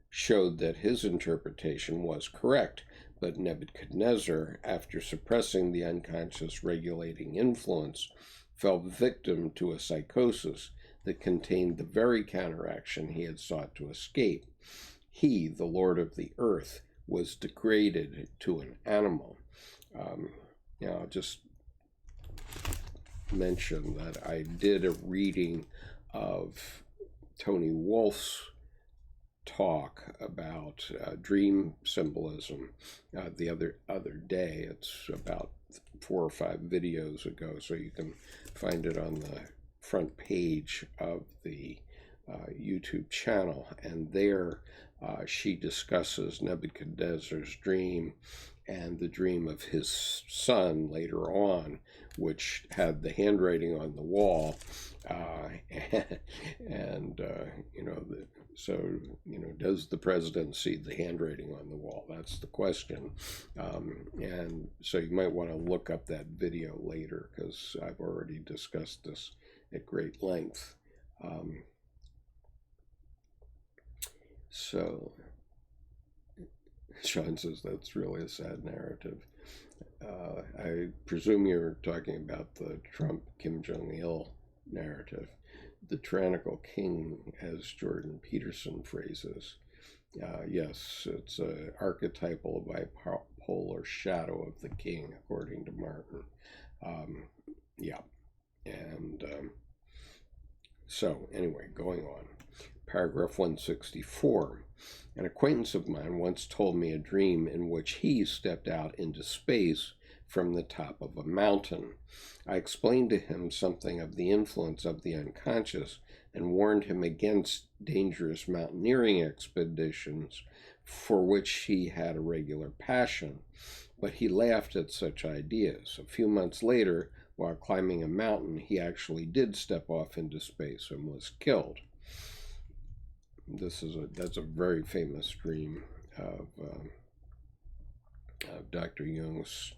showed that his interpretation was correct, but Nebuchadnezzar, after suppressing the unconscious regulating influence, fell victim to a psychosis that contained the very counteraction he had sought to escape. He, the Lord of the earth, was degraded to an animal. I'll just mention that I did a reading of Tony Wolf's talk about dream symbolism the other day. It's about 4 or 5 videos ago, so you can find it on the front page of the YouTube channel. And there she discusses Nebuchadnezzar's dream and the dream of his son later on, which had the handwriting on the wall. Does the president see the handwriting on the wall? That's the question. And so you might want to look up that video later, because I've already discussed this at great length. So Sean says that's really a sad narrative. I presume you're talking about the Trump Kim Jong-il narrative, the tyrannical king, as Jordan Peterson phrases. Yes, it's an archetypal bipolar shadow of the king, according to Martin. So anyway, going on. Paragraph 164. An acquaintance of mine once told me a dream in which he stepped out into space from the top of a mountain. I explained to him something of the influence of the unconscious and warned him against dangerous mountaineering expeditions for which he had a regular passion, but he laughed at such ideas. A few months later, while climbing a mountain, he actually did step off into space and was killed. That's a very famous dream of Dr. Jung's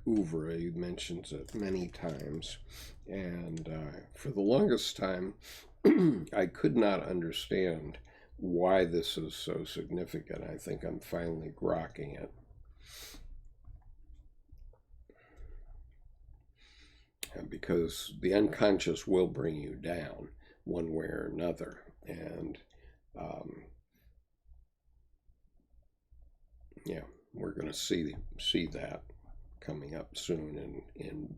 oeuvre. He mentions it many times, and for the longest time, I could not understand why this is so significant. I think I'm finally grokking it. Because the unconscious will bring you down one way or another. And yeah, we're going to see that coming up soon in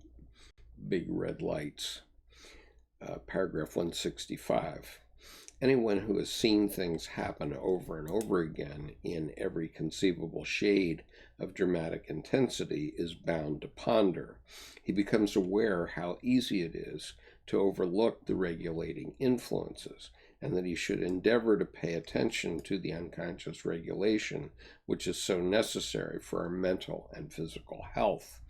big red lights. Paragraph 165. Anyone who has seen things happen over and over again in every conceivable shade of dramatic intensity is bound to ponder. He becomes aware how easy it is to overlook the regulating influences, and that he should endeavor to pay attention to the unconscious regulation which is so necessary for our mental and physical health.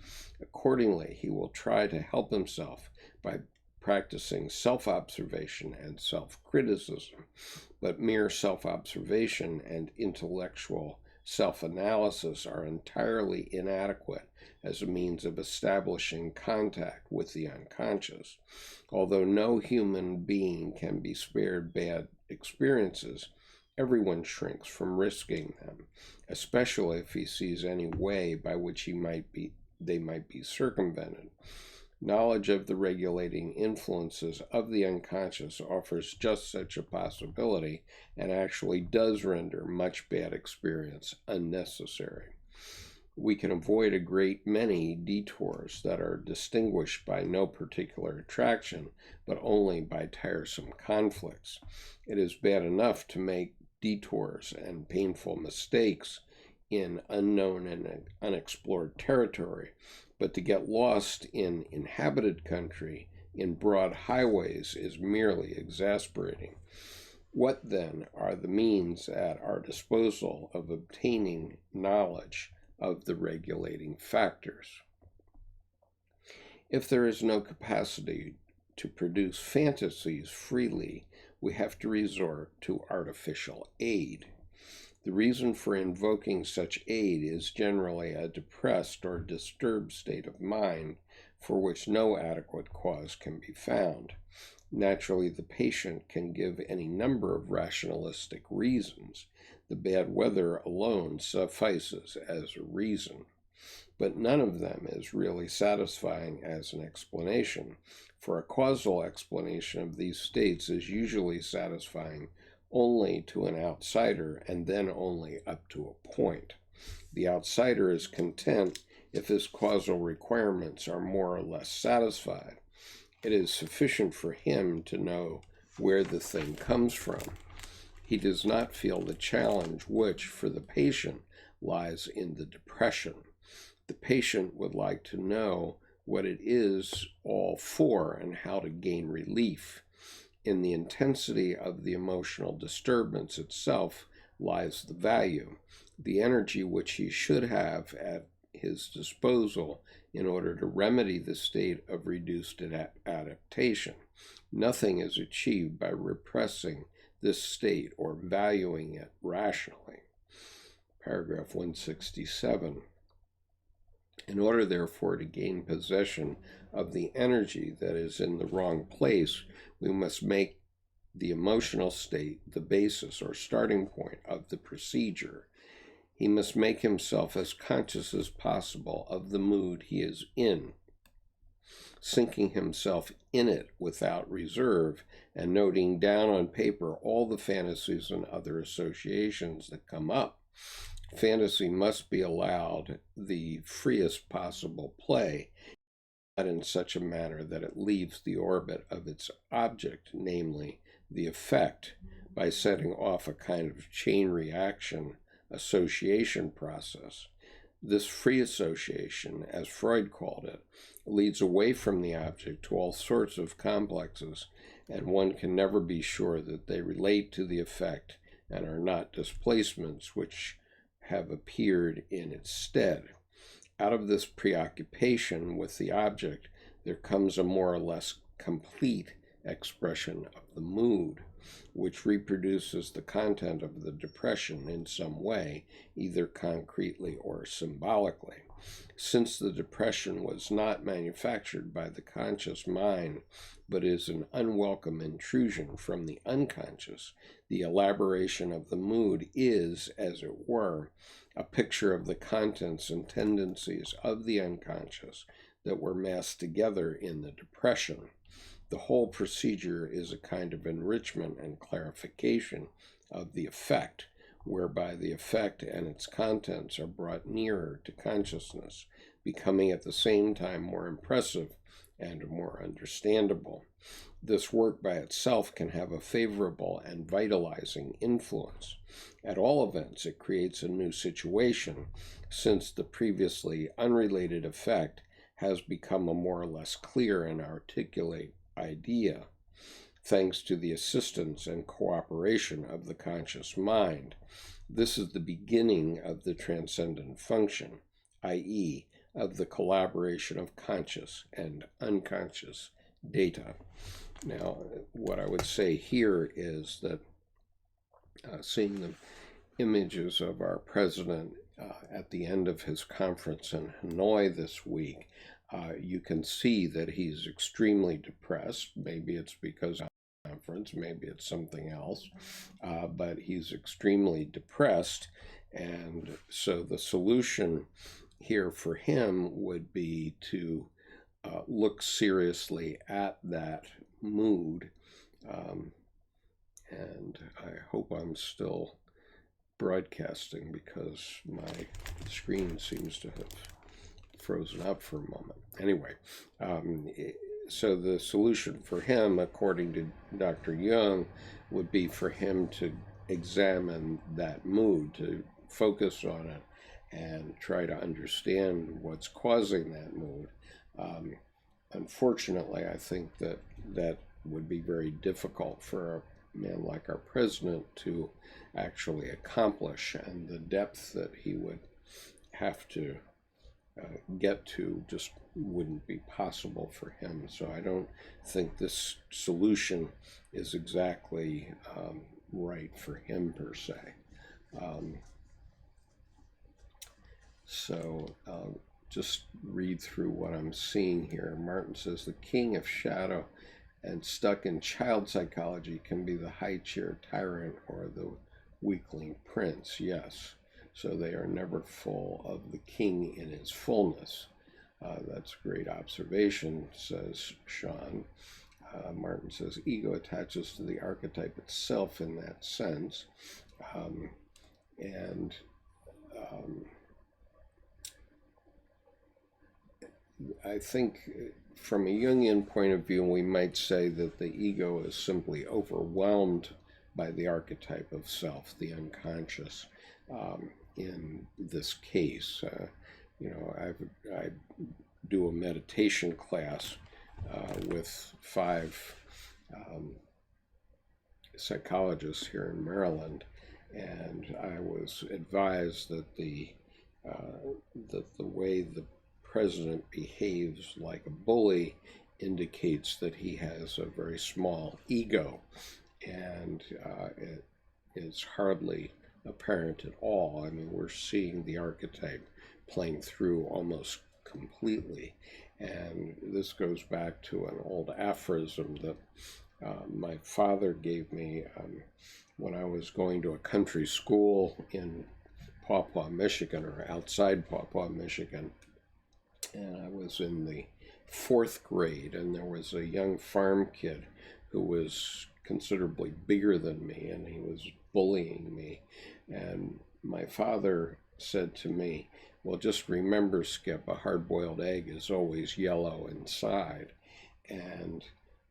Accordingly, he will try to help himself by practicing self-observation and self-criticism, but mere self-observation and intellectual self-analysis are entirely inadequate as a means of establishing contact with the unconscious. Although no human being can be spared bad experiences, everyone shrinks from risking them, especially if he sees any way by which they might be circumvented. Knowledge of the regulating influences of the unconscious offers just such a possibility and actually does render much bad experience unnecessary. We can avoid a great many detours that are distinguished by no particular attraction, but only by tiresome conflicts. It is bad enough to make detours and painful mistakes in unknown and unexplored territory, but to get lost in inhabited country in broad highways is merely exasperating. What then are the means at our disposal of obtaining knowledge of the regulating factors? If there is no capacity to produce fantasies freely, we have to resort to artificial aid. The reason for invoking such aid is generally a depressed or disturbed state of mind for which no adequate cause can be found. Naturally, the patient can give any number of rationalistic reasons. The bad weather alone suffices as a reason. But none of them is really satisfying as an explanation, for a causal explanation of these states is usually satisfying only to an outsider, and then only up to a point. The outsider is content if his causal requirements are more or less satisfied. It is sufficient for him to know where the thing comes from. He does not feel the challenge which, for the patient, lies in the depression. The patient would like to know what it is all for and how to gain relief. In the intensity of the emotional disturbance itself lies the value, the energy which he should have at his disposal in order to remedy the state of reduced adaptation. Nothing is achieved by repressing this state or valuing it rationally. Paragraph 167. In order, therefore, to gain possession of the energy that is in the wrong place, we must make the emotional state the basis or starting point of the procedure. He must make himself as conscious as possible of the mood he is in, sinking himself in it without reserve, and noting down on paper all the fantasies and other associations that come up. Fantasy must be allowed the freest possible play, not in such a manner that it leaves the orbit of its object, namely the effect, by setting off a kind of chain reaction association process. This free association, as Freud called it, leads away from the object to all sorts of complexes, and one can never be sure that they relate to the effect and are not displacements which have appeared in its stead. Out of this preoccupation with the object, there comes a more or less complete expression of the mood, which reproduces the content of the depression in some way, either concretely or symbolically. Since the depression was not manufactured by the conscious mind, but is an unwelcome intrusion from the unconscious, the elaboration of the mood is, as it were, a picture of the contents and tendencies of the unconscious that were massed together in the depression. The whole procedure is a kind of enrichment and clarification of the effect, whereby the effect and its contents are brought nearer to consciousness, becoming at the same time more impressive and more understandable. This work by itself can have a favorable and vitalizing influence. At all events, it creates a new situation, since the previously unrelated effect has become a more or less clear and articulate idea, thanks to the assistance and cooperation of the conscious mind. This is the beginning of the transcendent function, i.e., of the collaboration of conscious and unconscious data. Now, what I would say here is that seeing the images of our president at the end of his conference in Hanoi this week, you can see that he's extremely depressed. Maybe it's because of the conference, maybe it's something else, but he's extremely depressed. And so the solution here for him would be to look seriously at that mood. And I hope I'm still broadcasting because my screen seems to have frozen up for a moment. Anyway, so the solution for him, according to Dr. Jung, would be for him to examine that mood, to focus on it, and try to understand what's causing that mood. Unfortunately, I think that that would be very difficult for a man like our president to actually accomplish, and the depth that he would have to get to just wouldn't be possible for him. So I don't think this solution is exactly right for him per se. Just read through what I'm seeing here. Martin says, the king of shadow and stuck in child psychology can be the high chair tyrant or the weakling prince. Yes. So they are never full of the king in his fullness. That's a great observation, says Sean. Martin says, ego attaches to the archetype itself in that sense. I think from a Jungian point of view, we might say that the ego is simply overwhelmed by the archetype of self, the unconscious, in this case. I do a meditation class with 5 psychologists here in Maryland, and I was advised that the way the president behaves like a bully indicates that he has a very small ego, and it is hardly apparent at all. I mean, we're seeing the archetype playing through almost completely, and this goes back to an old aphorism that my father gave me when I was going to a country school in Papua, Michigan, or outside Papua, Michigan. And I was in the 4th grade, and there was a young farm kid who was considerably bigger than me, and he was bullying me. And my father said to me, well, just remember, Skip, a hard-boiled egg is always yellow inside. And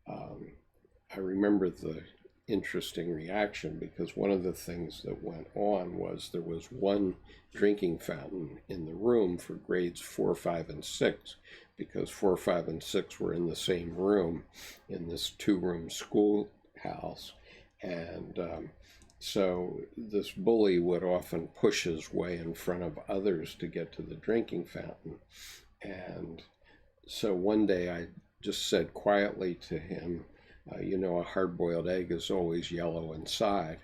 I remember the interesting reaction, because one of the things that went on was there was one drinking fountain in the room for grades 4, 5, and 6, because 4, 5, and 6 were in the same room in this 2-room schoolhouse. And so this bully would often push his way in front of others to get to the drinking fountain. And so one day I just said quietly to him, a hard-boiled egg is always yellow inside.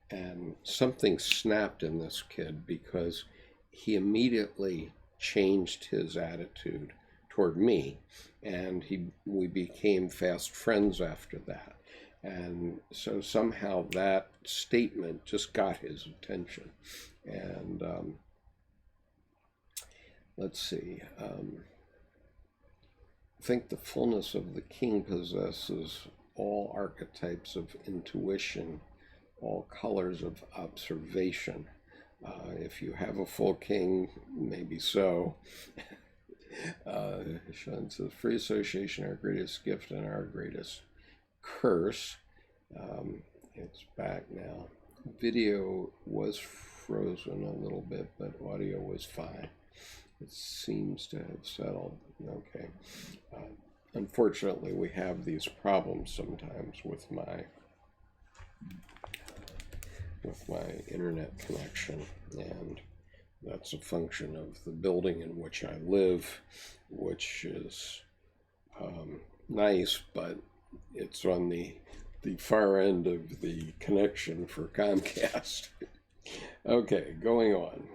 And something snapped in this kid, because he immediately changed his attitude toward me, and we became fast friends after that. And so somehow that statement just got his attention. And let's see. think the fullness of the king possesses all archetypes of intuition, all colors of observation. If you have a full king, maybe so. Sean says, free association, our greatest gift and our greatest curse. It's back now. Video was frozen a little bit, but audio was fine. It seems to have settled. Okay. Unfortunately, we have these problems sometimes with my internet connection, and that's a function of the building in which I live, which is nice, but it's on the far end of the connection for Comcast. Okay, going on.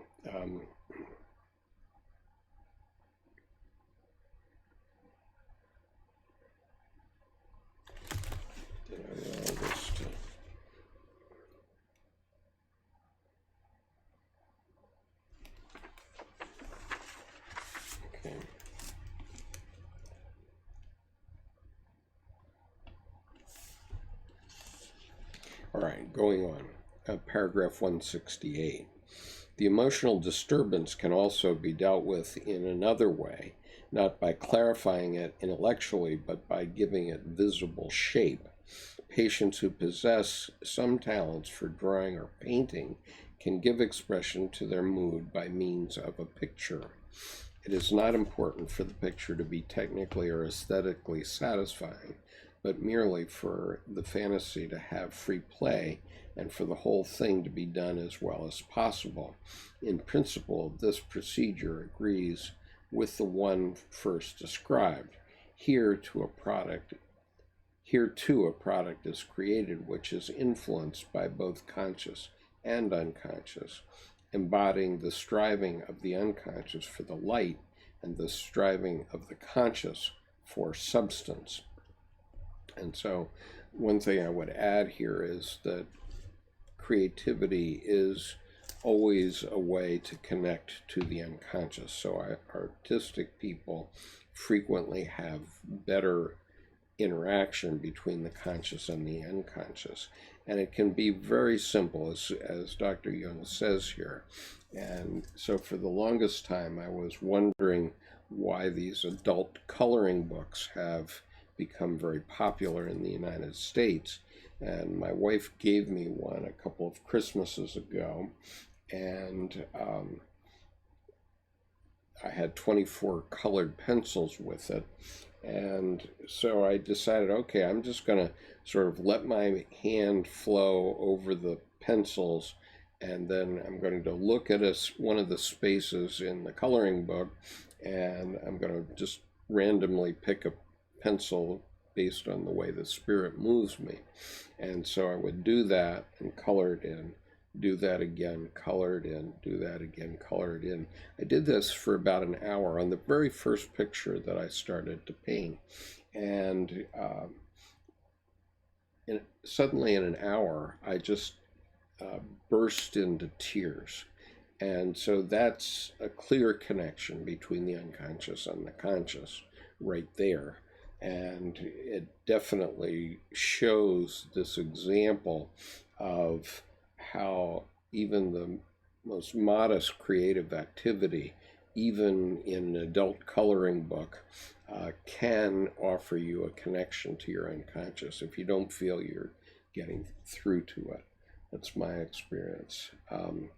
All right, going on. Paragraph 168. The emotional disturbance can also be dealt with in another way, not by clarifying it intellectually, but by giving it visible shape. Patients who possess some talents for drawing or painting can give expression to their mood by means of a picture. It is not important for the picture to be technically or aesthetically satisfying, but merely for the fantasy to have free play and for the whole thing to be done as well as possible. In principle, this procedure agrees with the one first described. Here too a product is created which is influenced by both conscious and unconscious, embodying the striving of the unconscious for the light and the striving of the conscious for substance. And so one thing I would add here is that creativity is always a way to connect to the unconscious. So artistic people frequently have better interaction between the conscious and the unconscious. And it can be very simple, as Dr. Jung says here. And so for the longest time, I was wondering why these adult coloring books have become very popular in the United States. And my wife gave me one a couple of Christmases ago, and I had 24 colored pencils with it. And so I decided, okay, I'm just going to sort of let my hand flow over the pencils, and then I'm going to look at one of the spaces in the coloring book, and I'm going to just randomly pick a pencil based on the way the spirit moves me. And so I would do that and color it in, do that again, color it in, do that again, color it in. I did this for about an hour on the very first picture that I started to paint. And suddenly in an hour, I just burst into tears. And so that's a clear connection between the unconscious and the conscious right there. And it definitely shows this example of how even the most modest creative activity, even in an adult coloring book, can offer you a connection to your unconscious if you don't feel you're getting through to it. That's my experience. And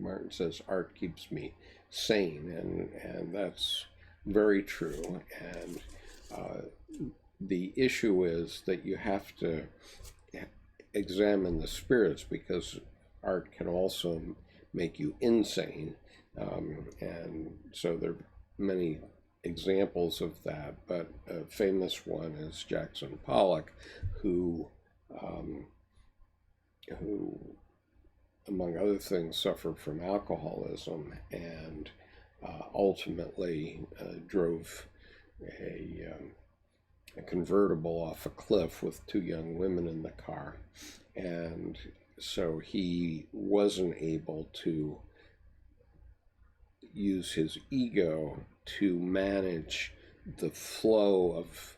Martin says, art keeps me sane, and that's very true. And the issue is that you have to examine the spirits, because art can also make you insane. And so there are many examples of that, but a famous one is Jackson Pollock, who among other things suffered from alcoholism and ultimately drove a convertible off a cliff with two young women in the car. And so he wasn't able to use his ego to manage the flow of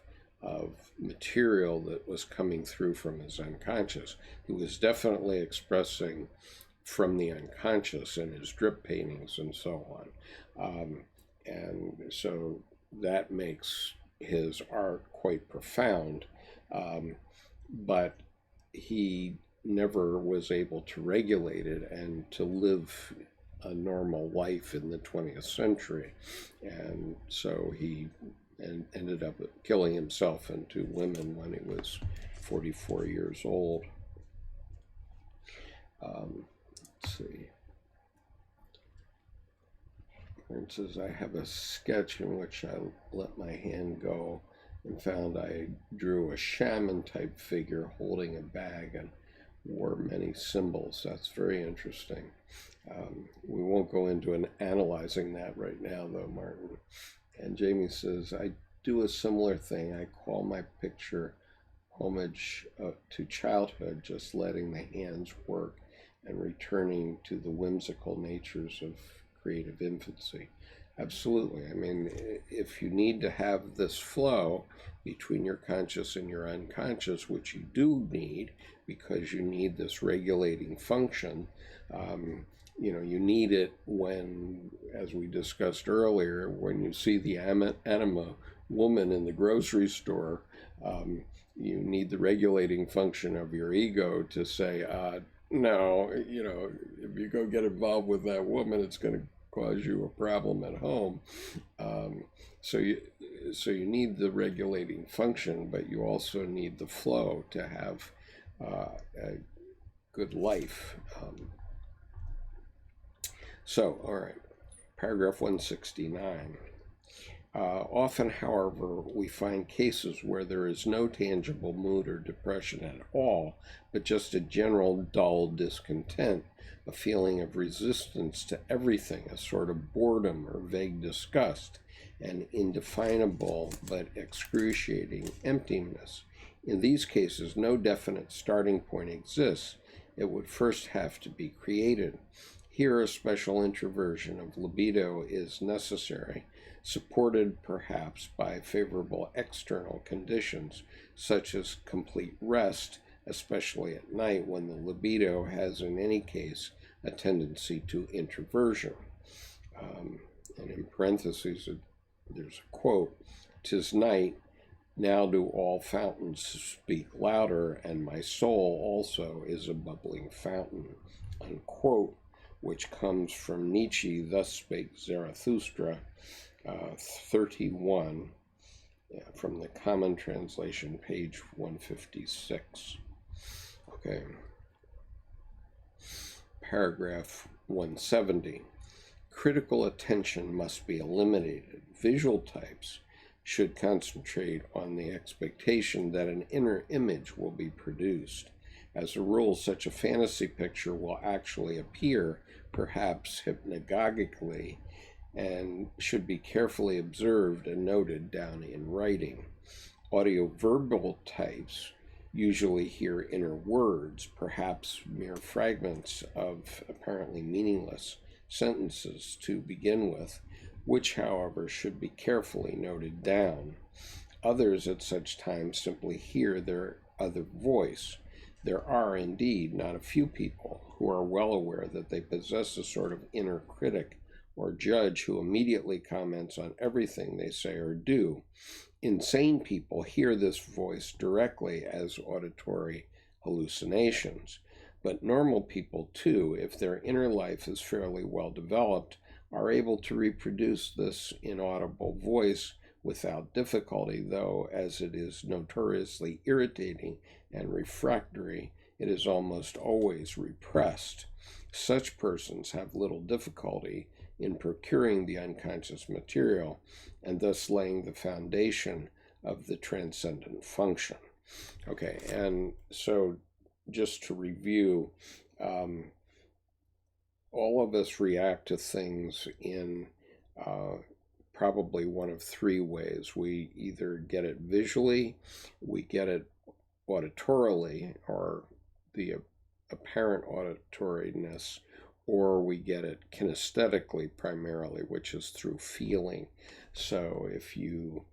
material that was coming through from his unconscious. He was definitely expressing from the unconscious in his drip paintings and so on. And so that makes his art quite profound. But he never was able to regulate it and to live a normal life in the 20th century. And so he ended up killing himself and two women when he was 44 years old. Let's see. It says, I have a sketch in which I let my hand go and found I drew a shaman type figure holding a bag and wore many symbols. That's very interesting. We won't go into analyzing that right now, though, Martin. And Jamie says, I do a similar thing. I call my picture homage to childhood, just letting the hands work and returning to the whimsical natures of creative infancy. Absolutely. I mean, if you need to have this flow between your conscious and your unconscious, which you do need because you need this regulating function, you need it when, as we discussed earlier, when you see the anima woman in the grocery store, you need the regulating function of your ego to say, no, if you go get involved with that woman, it's going to cause you a problem at home. So you need the regulating function, but you also need the flow to have a good life. All right, paragraph 169. Often, however, we find cases where there is no tangible mood or depression at all, but just a general dull discontent, a feeling of resistance to everything, a sort of boredom or vague disgust, an indefinable but excruciating emptiness. In these cases, no definite starting point exists. It would first have to be created. Here, a special introversion of libido is necessary, supported perhaps by favorable external conditions, such as complete rest, especially at night when the libido has in any case a tendency to introversion. And in parentheses, there's a quote, "'Tis night, now do all fountains speak louder, and my soul also is a bubbling fountain," unquote, which comes from Nietzsche, Thus Spake Zarathustra, 31, from the Common Translation, page 156. Okay. Paragraph 170. Critical attention must be eliminated. Visual types should concentrate on the expectation that an inner image will be produced. As a rule, such a fantasy picture will actually appear, perhaps hypnagogically, and should be carefully observed and noted down in writing. Audio-verbal types usually hear inner words, perhaps mere fragments of apparently meaningless sentences to begin with, which, however, should be carefully noted down. Others at such times simply hear their other voice. There are, indeed, not a few people who are well aware that they possess a sort of inner critic or judge who immediately comments on everything they say or do. Insane people hear this voice directly as auditory hallucinations, but normal people too, if their inner life is fairly well developed, are able to reproduce this inaudible voice without difficulty, though as it is notoriously irritating and refractory, it is almost always repressed. Such persons have little difficulty in procuring the unconscious material and thus laying the foundation of the transcendent function. Okay, and so just to review, all of us react to things in probably one of three ways. We either get it visually, we get it auditorily, or the apparent auditoriness, or we get it kinesthetically primarily, which is through feeling. So if you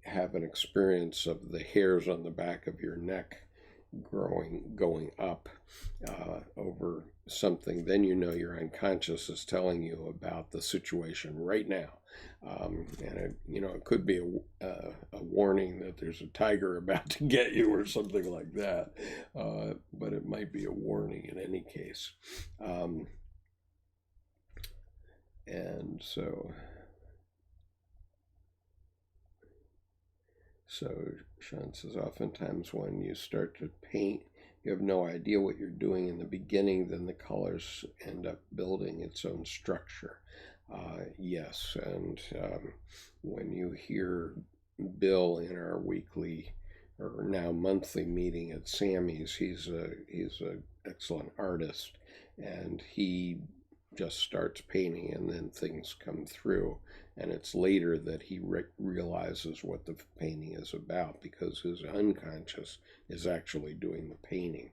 have an experience of the hairs on the back of your neck going up over something, then you know your unconscious is telling you about the situation right now. And it could be a warning that there's a tiger about to get you or something like that, but it might be a warning in any case. And so Sean says, oftentimes when you start to paint, you have no idea what you're doing in the beginning, then the colors end up building its own structure. Yes, and when you hear Bill in our weekly or now monthly meeting at Sammy's, he's a excellent artist, and he just starts painting and then things come through, and it's later that he realizes what the painting is about, because his unconscious is actually doing the painting.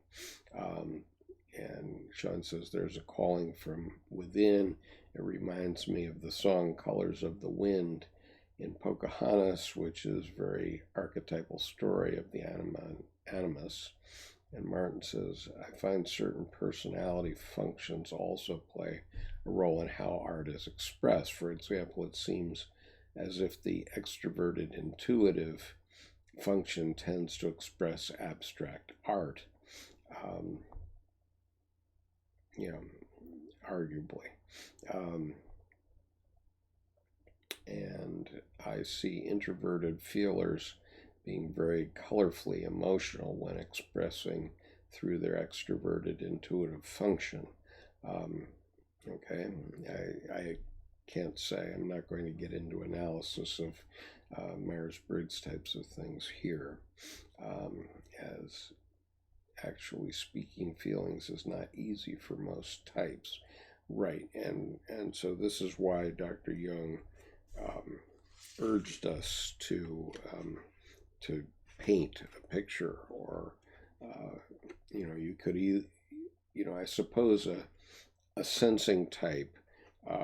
And Sean says there's a calling from within. It reminds me of the song Colors of the Wind in Pocahontas, which is a very archetypal story of the animus. And Martin says, I find certain personality functions also play a role in how art is expressed. For example, it seems as if the extroverted intuitive function tends to express abstract art. Arguably. And I see introverted feelers being very colorfully emotional when expressing through their extroverted intuitive function. Okay, I can't say. I'm not going to get into analysis of Myers-Briggs types of things here, as actually speaking feelings is not easy for most types. Right, and so this is why Dr. Jung urged us to paint a picture, or you could I suppose a sensing type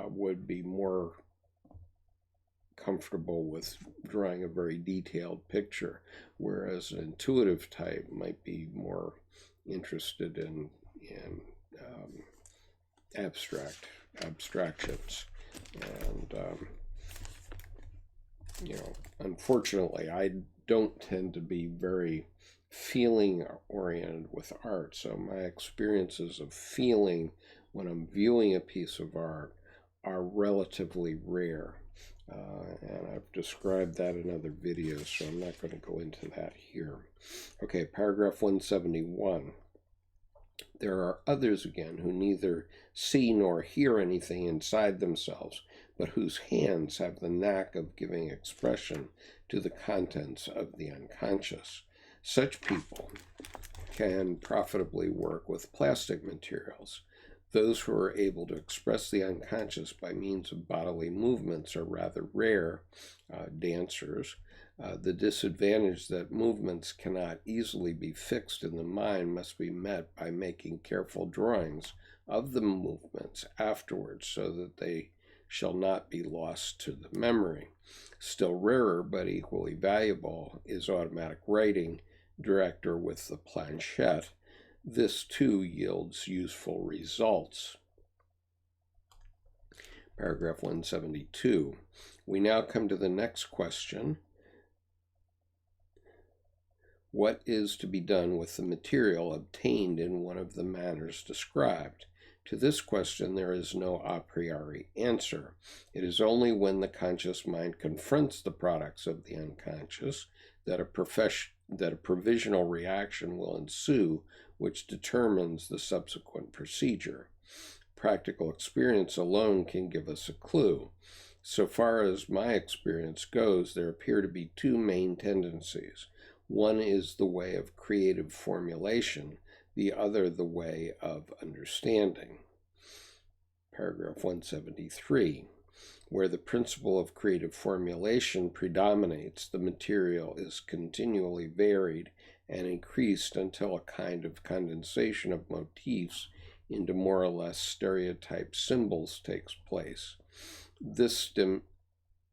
would be more comfortable with drawing a very detailed picture, whereas an intuitive type might be more interested in abstractions. And unfortunately, I don't tend to be very feeling oriented with art, so my experiences of feeling when I'm viewing a piece of art are relatively rare. And I've described that in other videos, so I'm not going to go into that here. Okay, paragraph 171. There are others again who neither see nor hear anything inside themselves, but whose hands have the knack of giving expression to the contents of the unconscious. Such people can profitably work with plastic materials. Those who are able to express the unconscious by means of bodily movements are rather rare. Dancers. The disadvantage that movements cannot easily be fixed in the mind must be met by making careful drawings of the movements afterwards, so that they shall not be lost to the memory. Still rarer, but equally valuable, is automatic writing, direct or with the planchette. This too yields useful results. Paragraph 172. We now come to the next question. What is to be done with the material obtained in one of the manners described? To this question there is no a priori answer. It is only when the conscious mind confronts the products of the unconscious that a provisional reaction will ensue, which determines the subsequent procedure. Practical experience alone can give us a clue. So far as my experience goes, there appear to be two main tendencies. One is the way of creative formulation, the other the way of understanding. Paragraph 173. Where the principle of creative formulation predominates, the material is continually varied and increased until a kind of condensation of motifs into more or less stereotyped symbols takes place.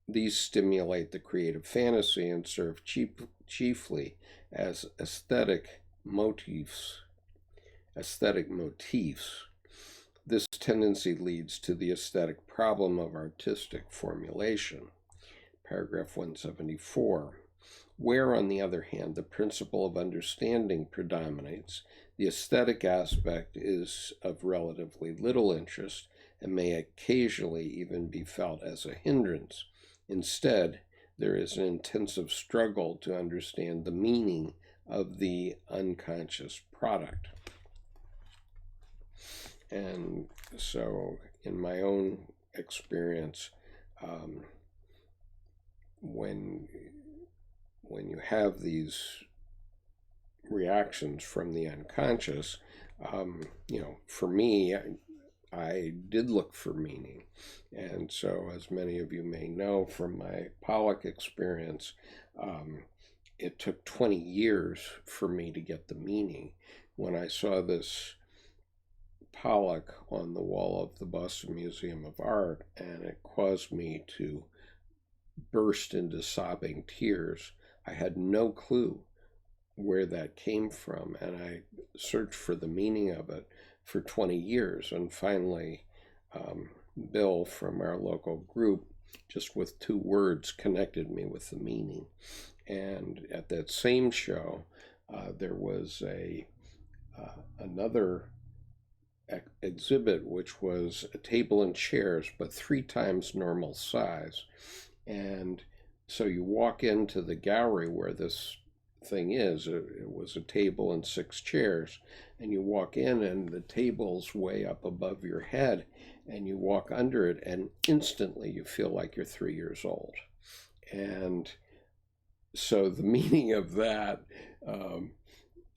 These stimulate the creative fantasy and serve chiefly as aesthetic motifs. This tendency leads to the aesthetic problem of artistic formulation. Paragraph 174. Where, on the other hand, the principle of understanding predominates, the aesthetic aspect is of relatively little interest and may occasionally even be felt as a hindrance. Instead, there is an intensive struggle to understand the meaning of the unconscious product. And so, in my own experience, when you have these reactions from the unconscious, for me, I did look for meaning. And so, as many of you may know from my Pollock experience, it took 20 years for me to get the meaning. When I saw this Pollock on the wall of the Boston Museum of Art, and it caused me to burst into sobbing tears, I had no clue where that came from, and I searched for the meaning of it for 20 years, and finally Bill from our local group, just with 2 words, connected me with the meaning. And at that same show, there was another exhibit, which was a table and chairs, but 3 times normal size. And so you walk into the gallery where this thing is. It was a table and 6 chairs, and you walk in and the table's way up above your head, and you walk under it, and instantly you feel like you're 3 years old. And so the meaning of that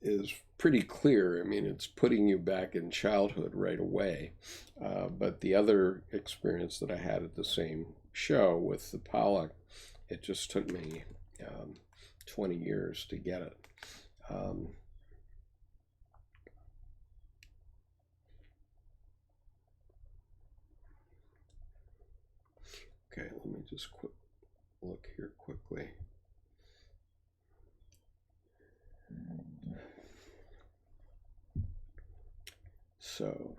is pretty clear. I mean, it's putting you back in childhood right away. But the other experience that I had at the same show with the Pollock, it just took me 20 years to get it. Okay, let me just look here quickly. So,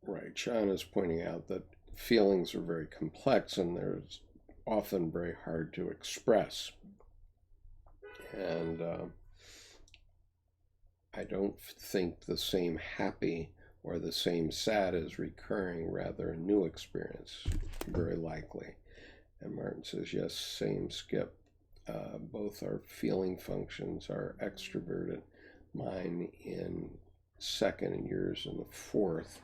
right, Sean is pointing out that feelings are very complex and they're often very hard to express. And I don't think the same happy or the same sad is recurring, rather a new experience, very likely. And Martin says, yes, same, Skip. Both our feeling functions are extroverted, mine in 2nd and yours in the 4th.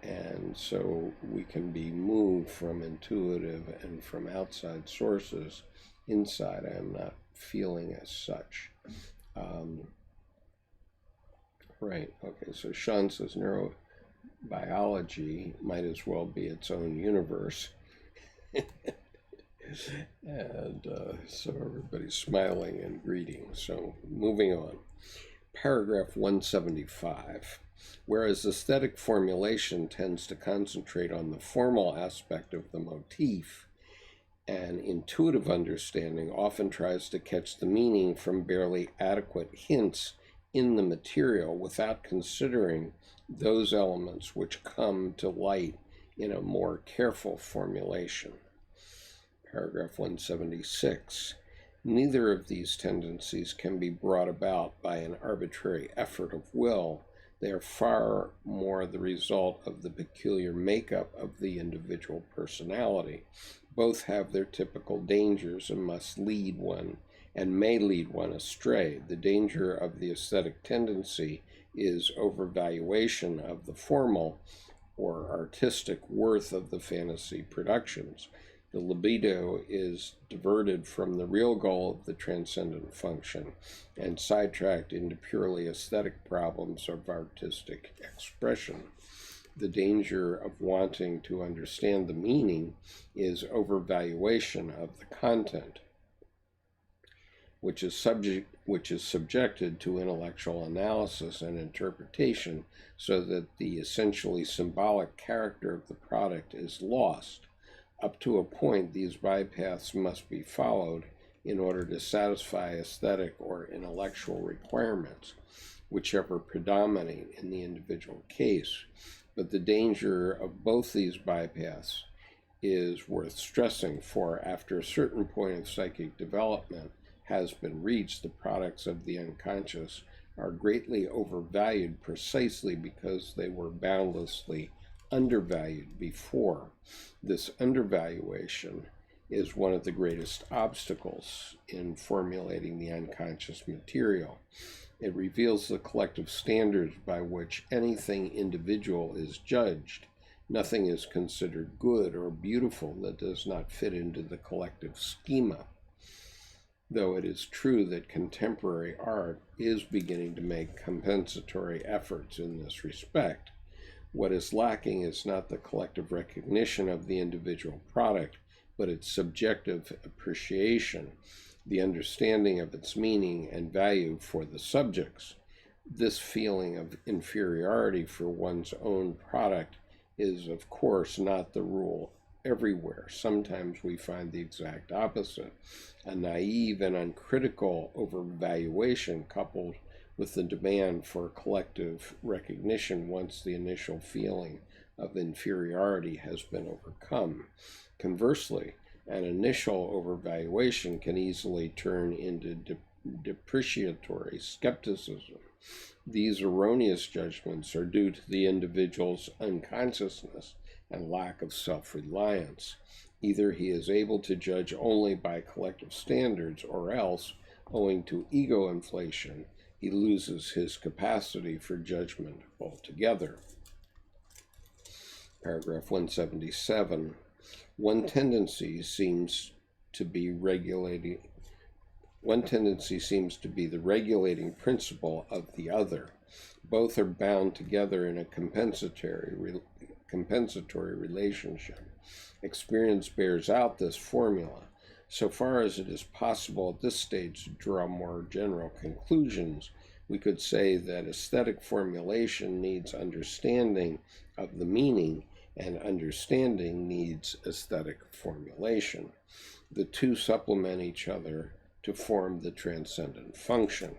And so we can be moved from intuitive and from outside sources. Inside, I am not feeling as such. Right, okay, so Sean says neurobiology might as well be its own universe. And so everybody's smiling and greeting. So moving on. Paragraph 175. Whereas aesthetic formulation tends to concentrate on the formal aspect of the motif, an intuitive understanding often tries to catch the meaning from barely adequate hints in the material without considering those elements which come to light in a more careful formulation. Paragraph 176. Neither of these tendencies can be brought about by an arbitrary effort of will. They are far more the result of the peculiar makeup of the individual personality. Both have their typical dangers and must lead one, and may lead one astray. The danger of the aesthetic tendency is overvaluation of the formal or artistic worth of the fantasy productions. The libido is diverted from the real goal of the transcendent function and sidetracked into purely aesthetic problems of artistic expression. The danger of wanting to understand the meaning is overvaluation of the content, which is which is subjected to intellectual analysis and interpretation so that the essentially symbolic character of the product is lost. Up to a point, these bypaths must be followed in order to satisfy aesthetic or intellectual requirements, whichever predominate in the individual case. But the danger of both these bypaths is worth stressing, for after a certain point of psychic development has been reached, the products of the unconscious are greatly overvalued precisely because they were boundlessly undervalued before. This undervaluation is one of the greatest obstacles in formulating the unconscious material. It reveals the collective standards by which anything individual is judged. Nothing is considered good or beautiful that does not fit into the collective schema. Though it is true that contemporary art is beginning to make compensatory efforts in this respect, what is lacking is not the collective recognition of the individual product, but its subjective appreciation, the understanding of its meaning and value for the subjects. This feeling of inferiority for one's own product is, of course, not the rule everywhere. Sometimes we find the exact opposite, a naive and uncritical overvaluation coupled with the demand for collective recognition once the initial feeling of inferiority has been overcome. Conversely, an initial overvaluation can easily turn into depreciatory skepticism. These erroneous judgments are due to the individual's unconsciousness and lack of self-reliance. Either he is able to judge only by collective standards, or else, owing to ego inflation, he loses his capacity for judgment altogether. Paragraph 177. One tendency seems to be the regulating principle of the other. Both are bound together in a compensatory relationship. Experience bears out this formula. So far as it is possible at this stage to draw more general conclusions, we could say that aesthetic formulation needs understanding of the meaning, and understanding needs aesthetic formulation. The two supplement each other to form the transcendent function.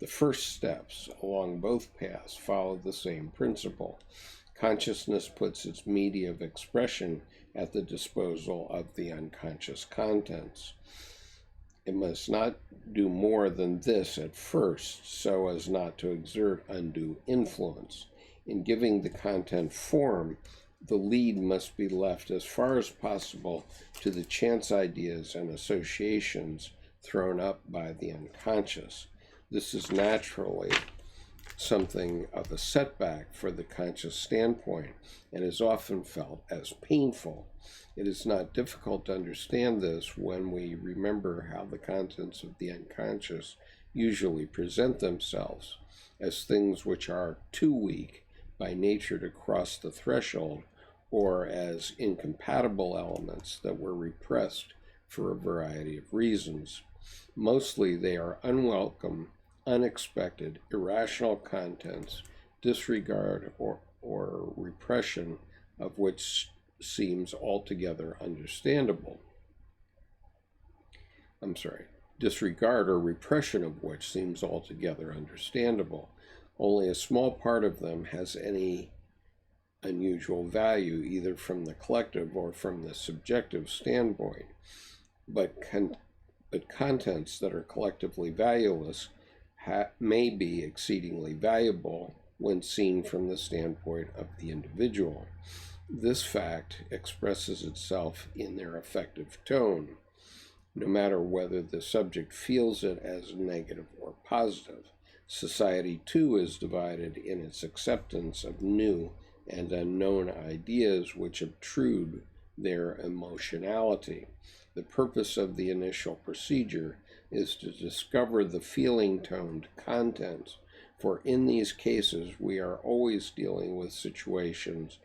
The first steps along both paths follow the same principle. Consciousness puts its media of expression at the disposal of the unconscious contents. It must not do more than this at first, so as not to exert undue influence. In giving the content form, the lead must be left as far as possible to the chance ideas and associations thrown up by the unconscious. This is naturally something of a setback for the conscious standpoint and is often felt as painful. It is not difficult to understand this when we remember how the contents of the unconscious usually present themselves as things which are too weak by nature to cross the threshold, or as incompatible elements that were repressed for a variety of reasons. Mostly they are unwelcome, unexpected, irrational contents, disregard or repression of which seems altogether understandable. Disregard or repression of which seems altogether understandable. Only a small part of them has any unusual value, either from the collective or from the subjective standpoint. But contents that are collectively valueless may be exceedingly valuable when seen from the standpoint of the individual. This fact expresses itself in their affective tone, no matter whether the subject feels it as negative or positive. Society, too, is divided in its acceptance of new and unknown ideas which obtrude their emotionality. The purpose of the initial procedure is to discover the feeling-toned contents, for in these cases we are always dealing with situations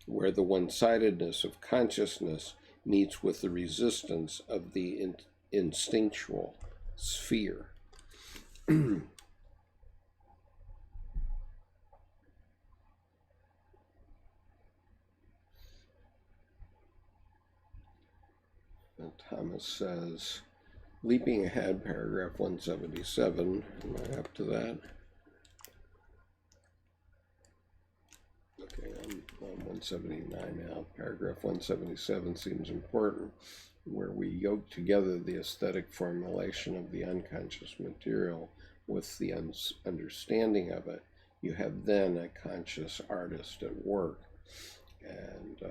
where the one-sidedness of consciousness meets with the resistance of the instinctual sphere. And Thomas says, leaping ahead, paragraph 177. Am I up to that? Okay, I'm on 179 now. Paragraph 177 seems important, where we yoke together the aesthetic formulation of the unconscious material with the understanding of it. You have then a conscious artist at work. And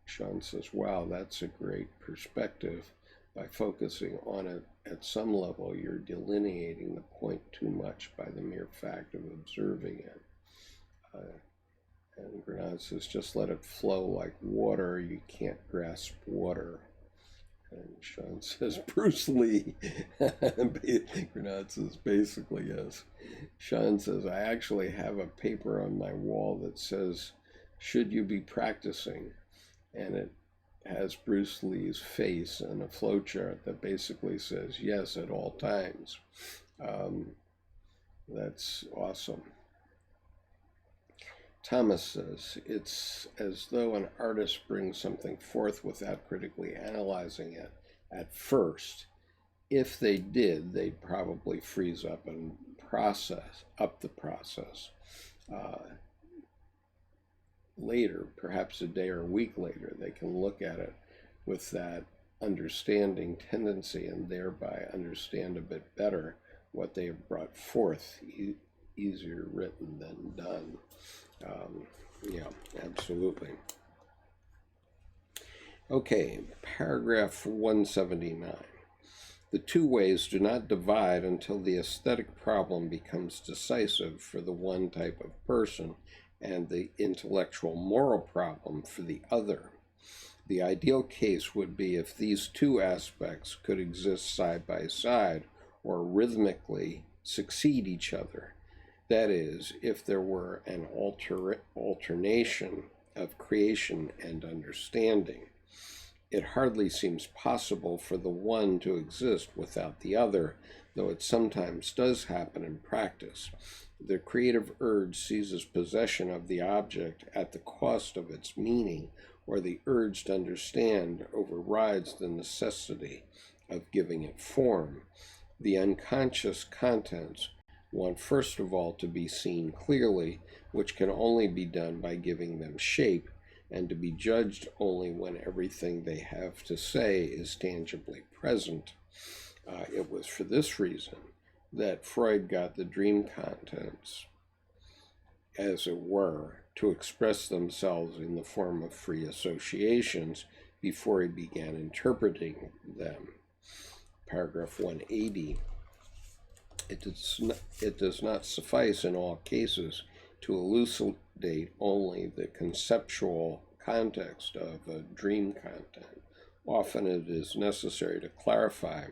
Sean says, wow, that's a great perspective. By focusing on it at some level, you're delineating the point too much by the mere fact of observing it. And Granada says, just let it flow like water. You can't grasp water. And Sean says, Bruce Lee. Granada says, basically, yes. Sean says, I actually have a paper on my wall that says, should you be practicing? And it has Bruce Lee's face and a flowchart that basically says, yes, at all times. That's awesome. Thomas says, it's as though an artist brings something forth without critically analyzing it at first. If they did, they'd probably freeze up and process up the process. Later, perhaps a day or a week later, they can look at it with that understanding tendency and thereby understand a bit better what they have brought forth, easier written than done. Yeah, absolutely. Okay, paragraph 179. The two ways do not divide until the aesthetic problem becomes decisive for the one type of person and the intellectual moral problem for the other. The ideal case would be if these two aspects could exist side by side or rhythmically succeed each other. That is, if there were an alternation of creation and understanding. It hardly seems possible for the one to exist without the other, though it sometimes does happen in practice. The creative urge seizes possession of the object at the cost of its meaning, or the urge to understand overrides the necessity of giving it form. The unconscious contents want first of all to be seen clearly, which can only be done by giving them shape, and to be judged only when everything they have to say is tangibly present. It was for this reason that Freud got the dream contents, as it were, to express themselves in the form of free associations before he began interpreting them. Paragraph 180. It does not suffice in all cases to elucidate only the conceptual context of a dream content. Often it is necessary to clarify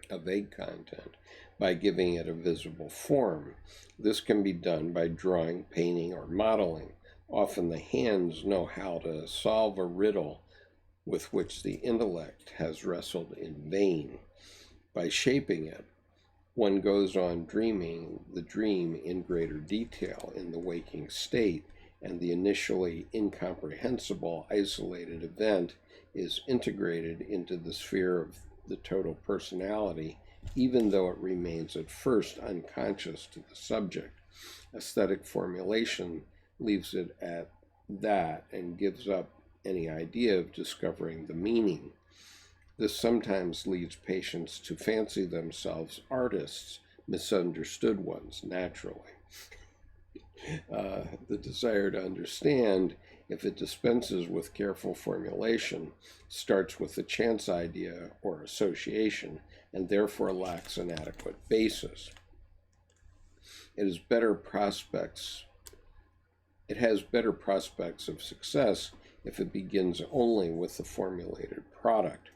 a vague content by giving it a visible form. This can be done by drawing, painting, or modeling. Often the hands know how to solve a riddle with which the intellect has wrestled in vain. By shaping it, one goes on dreaming the dream in greater detail in the waking state, and the initially incomprehensible isolated event is integrated into the sphere of the total personality, even though it remains at first unconscious to the subject. Aesthetic formulation leaves it at that and gives up any idea of discovering the meaning. This sometimes leads patients to fancy themselves artists, misunderstood ones, naturally. The desire to understand, if it dispenses with careful formulation, starts with a chance idea or association, and therefore lacks an adequate basis. It has better prospects of success if it begins only with the formulated product.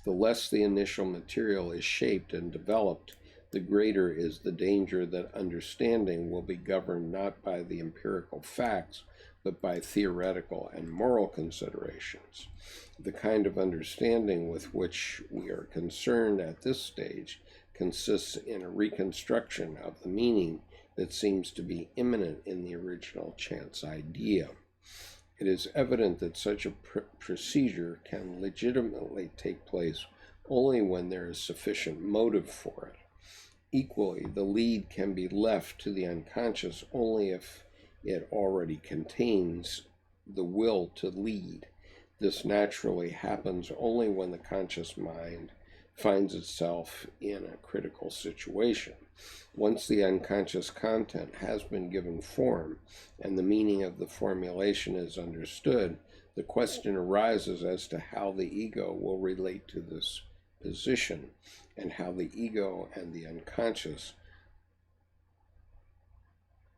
The less the initial material is shaped and developed, the greater is the danger that understanding will be governed not by the empirical facts, but by theoretical and moral considerations. The kind of understanding with which we are concerned at this stage consists in a reconstruction of the meaning that seems to be immanent in the original chance idea. It is evident that such a procedure can legitimately take place only when there is sufficient motive for it. Equally, the lead can be left to the unconscious only if it already contains the will to lead. This naturally happens only when the conscious mind finds itself in a critical situation. Once the unconscious content has been given form and the meaning of the formulation is understood, the question arises as to how the ego will relate to this position and how the ego and the unconscious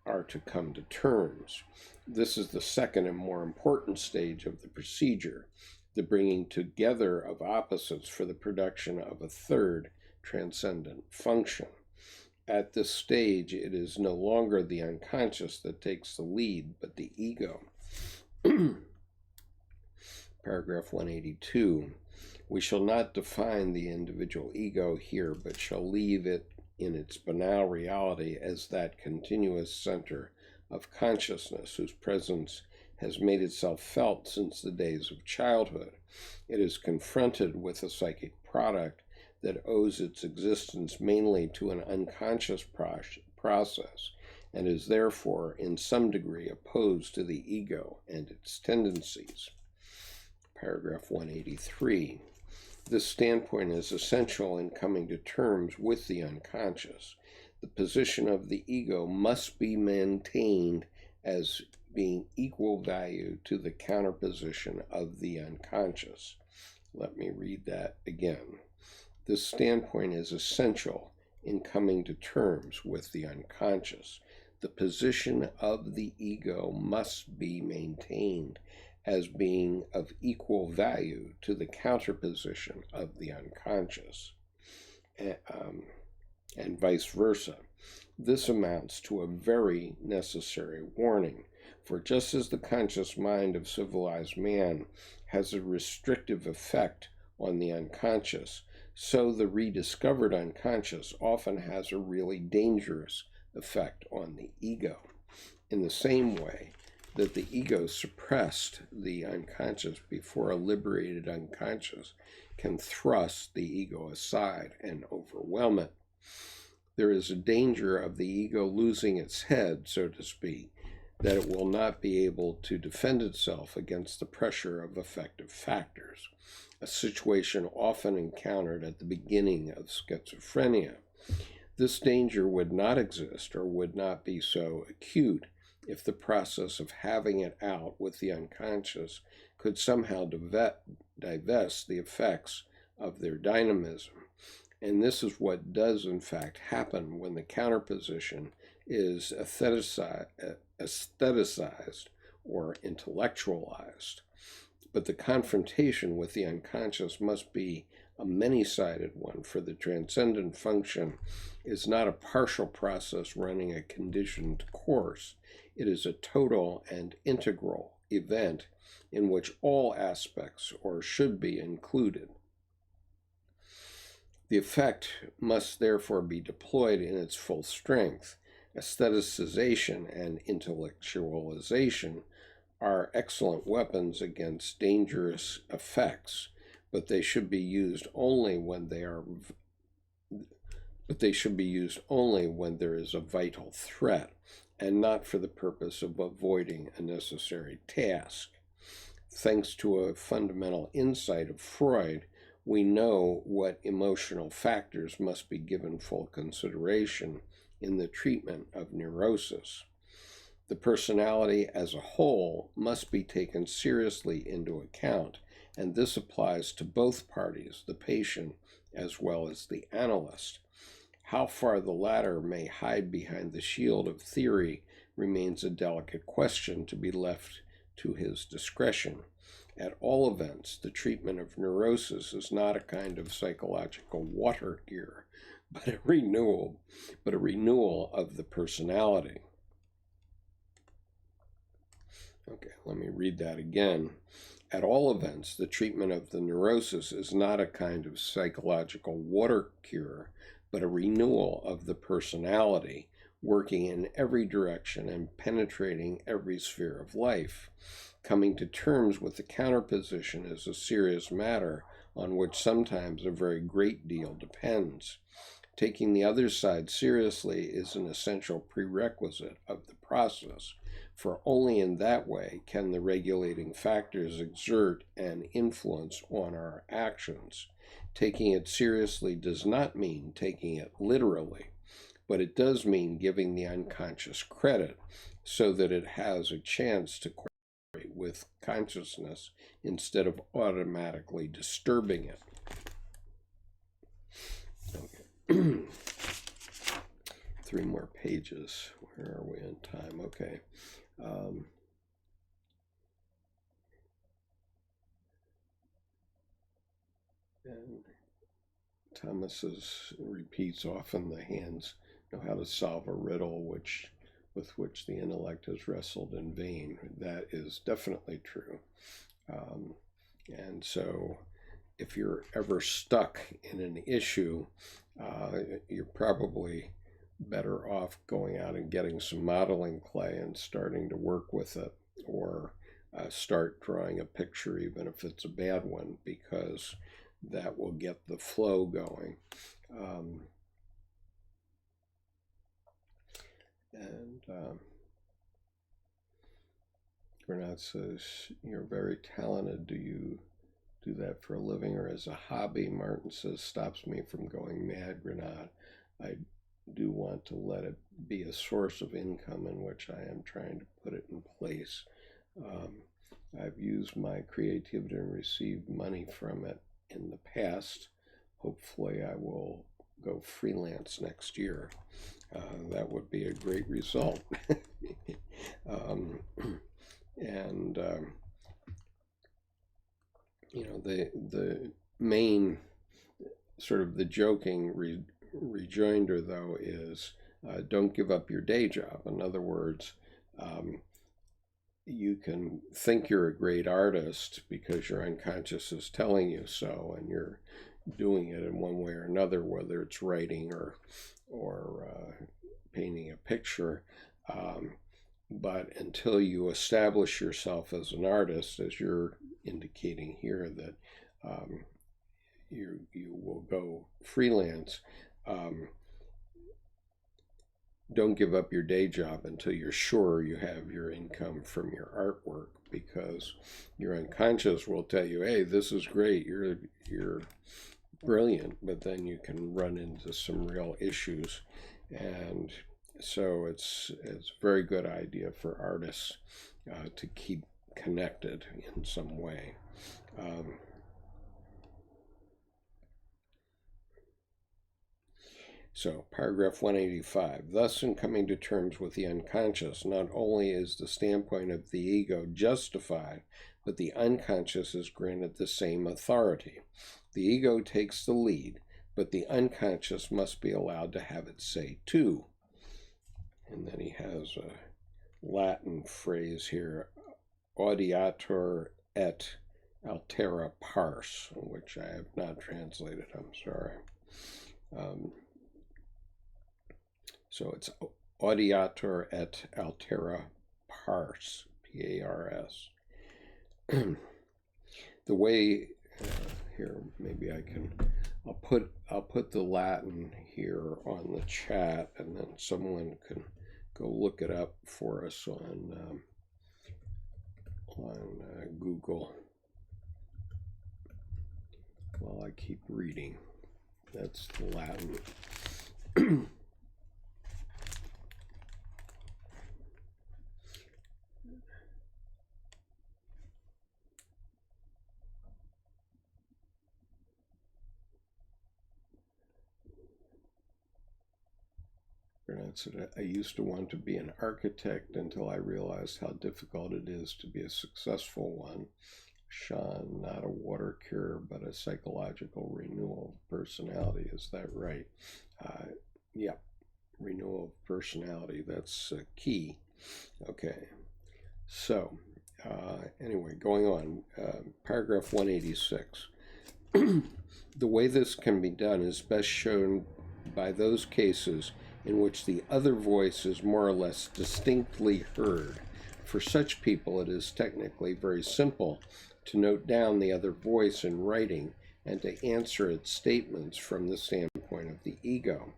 are to come to terms. This is the second and more important stage of the procedure, the bringing together of opposites for the production of a third transcendent function. At this stage, it is no longer the unconscious that takes the lead, but the ego. Paragraph 182. We shall not define the individual ego here, but shall leave it in its banal reality as that continuous center of consciousness whose presence has made itself felt since the days of childhood. It is confronted with a psychic product that owes its existence mainly to an unconscious process and is therefore in some degree opposed to the ego and its tendencies. Paragraph 183. This standpoint is essential in coming to terms with the unconscious. The position of the ego must be maintained as being equal value to the counterposition of the unconscious. Let me read that again. This standpoint is essential in coming to terms with the unconscious. The position of the ego must be maintained as being of equal value to the counterposition of the unconscious, and vice versa. This amounts to a very necessary warning, for just as the conscious mind of civilized man has a restrictive effect on the unconscious, so the rediscovered unconscious often has a really dangerous effect on the ego. In the same way that the ego suppressed the unconscious before a liberated unconscious can thrust the ego aside and overwhelm it, there is a danger of the ego losing its head, so to speak, that it will not be able to defend itself against the pressure of effective factors, a situation often encountered at the beginning of schizophrenia. This danger would not exist or would not be so acute if the process of having it out with the unconscious could somehow divest the effects of their dynamism. And this is what does in fact happen when the counterposition is aestheticized or intellectualized. But the confrontation with the unconscious must be a many-sided one, for the transcendent function is not a partial process running a conditioned course. It is a total and integral event in which all aspects or should be included. The effect must therefore be deployed in its full strength. Aestheticization and intellectualization are excellent weapons against dangerous effects, but they should be used only when there is a vital threat, and not for the purpose of avoiding a necessary task. Thanks to a fundamental insight of Freud, we know what emotional factors must be given full consideration in the treatment of neurosis. The personality as a whole must be taken seriously into account, and this applies to both parties, the patient as well as the analyst. How far the latter may hide behind the shield of theory remains a delicate question to be left to his discretion. At all events, the treatment of neurosis is not a kind of psychological water gear, but a renewal of the personality. Okay, let me read that again. At all events, the treatment of the neurosis is not a kind of psychological water cure, but a renewal of the personality, working in every direction and penetrating every sphere of life. Coming to terms with the counterposition is a serious matter on which sometimes a very great deal depends. Taking the other side seriously is an essential prerequisite of the process, for only in that way can the regulating factors exert an influence on our actions. Taking it seriously does not mean taking it literally, but it does mean giving the unconscious credit so that it has a chance to cooperate with consciousness instead of automatically disturbing it. Okay. 3 more pages. Where are we in time? Okay. And Thomas repeats often, the hands know how to solve a riddle with which the intellect has wrestled in vain. That is definitely true. And so if you're ever stuck in an issue, you're probably better off going out and getting some modeling clay and starting to work with it, or start drawing a picture even if it's a bad one, because that will get the flow going. Granat says, you're very talented. Do you do that for a living or as a hobby? Martin says, stops me from going mad, Granat. I do want to let it be a source of income in which I am trying to put it in place. I've used my creativity and received money from it in the past. Hopefully I will go freelance next year. That would be a great result. The main sort of the joking rejoinder, though, is don't give up your day job. In other words, you can think you're a great artist because your unconscious is telling you so, and you're doing it in one way or another, whether it's writing or painting a picture. But until you establish yourself as an artist, as you're indicating here, that you will go freelance, don't give up your day job until you're sure you have your income from your artwork, because your unconscious will tell you, hey, this is great, you're brilliant, but then you can run into some real issues. And so it's a very good idea for artists to keep connected in some way. So paragraph 185, thus in coming to terms with the unconscious, not only is the standpoint of the ego justified, but the unconscious is granted the same authority. The ego takes the lead, but the unconscious must be allowed to have its say too. And then he has a Latin phrase here, audiatur et altera pars, which I have not translated, I'm sorry. So it's audiatur et altera pars, P-A-R-S. The way, here, maybe I'll put the Latin here on the chat, and then someone can go look it up for us on Google while I keep reading. That's the Latin. Bernard said, I used to want to be an architect until I realized how difficult it is to be a successful one. Sean, not a water cure, but a psychological renewal of personality. Is that right? Yeah, renewal of personality. That's key. Okay. So, anyway, going on. Paragraph 186. The way this can be done is best shown by those cases in which the other voice is more or less distinctly heard. For such people, it is technically very simple to note down the other voice in writing and to answer its statements from the standpoint of the ego.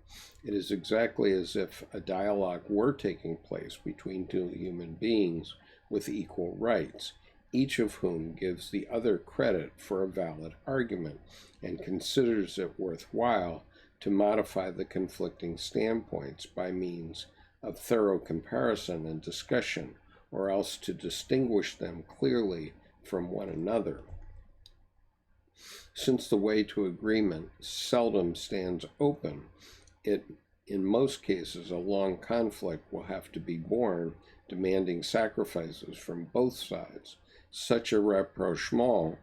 It is exactly as if a dialogue were taking place between two human beings with equal rights, each of whom gives the other credit for a valid argument and considers it worthwhile to modify the conflicting standpoints by means of thorough comparison and discussion, or else to distinguish them clearly from one another. Since the way to agreement seldom stands open, in most cases a long conflict will have to be borne, demanding sacrifices from both sides. Such a rapprochement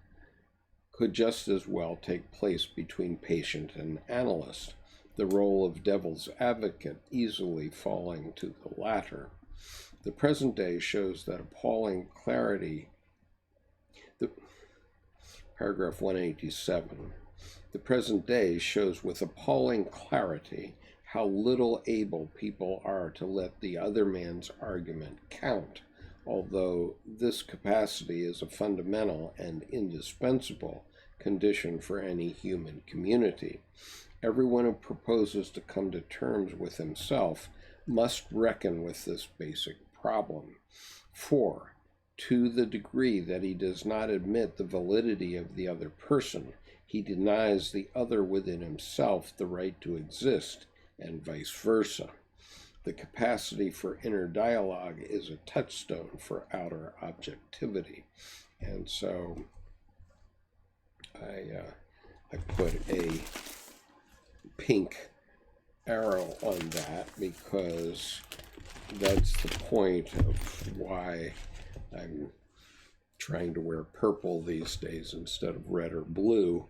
could just as well take place between patient and analyst, the role of devil's advocate easily falling to the latter. The present day shows that appalling clarity. Paragraph 187. The present day shows with appalling clarity how little able people are to let the other man's argument count, although this capacity is a fundamental and indispensable condition for any human community. Everyone who proposes to come to terms with himself must reckon with this basic problem. For, to the degree that he does not admit the validity of the other person, he denies the other within himself the right to exist, and vice versa. The capacity for inner dialogue is a touchstone for outer objectivity. And so I put a pink arrow on that because that's the point of why I'm trying to wear purple these days instead of red or blue,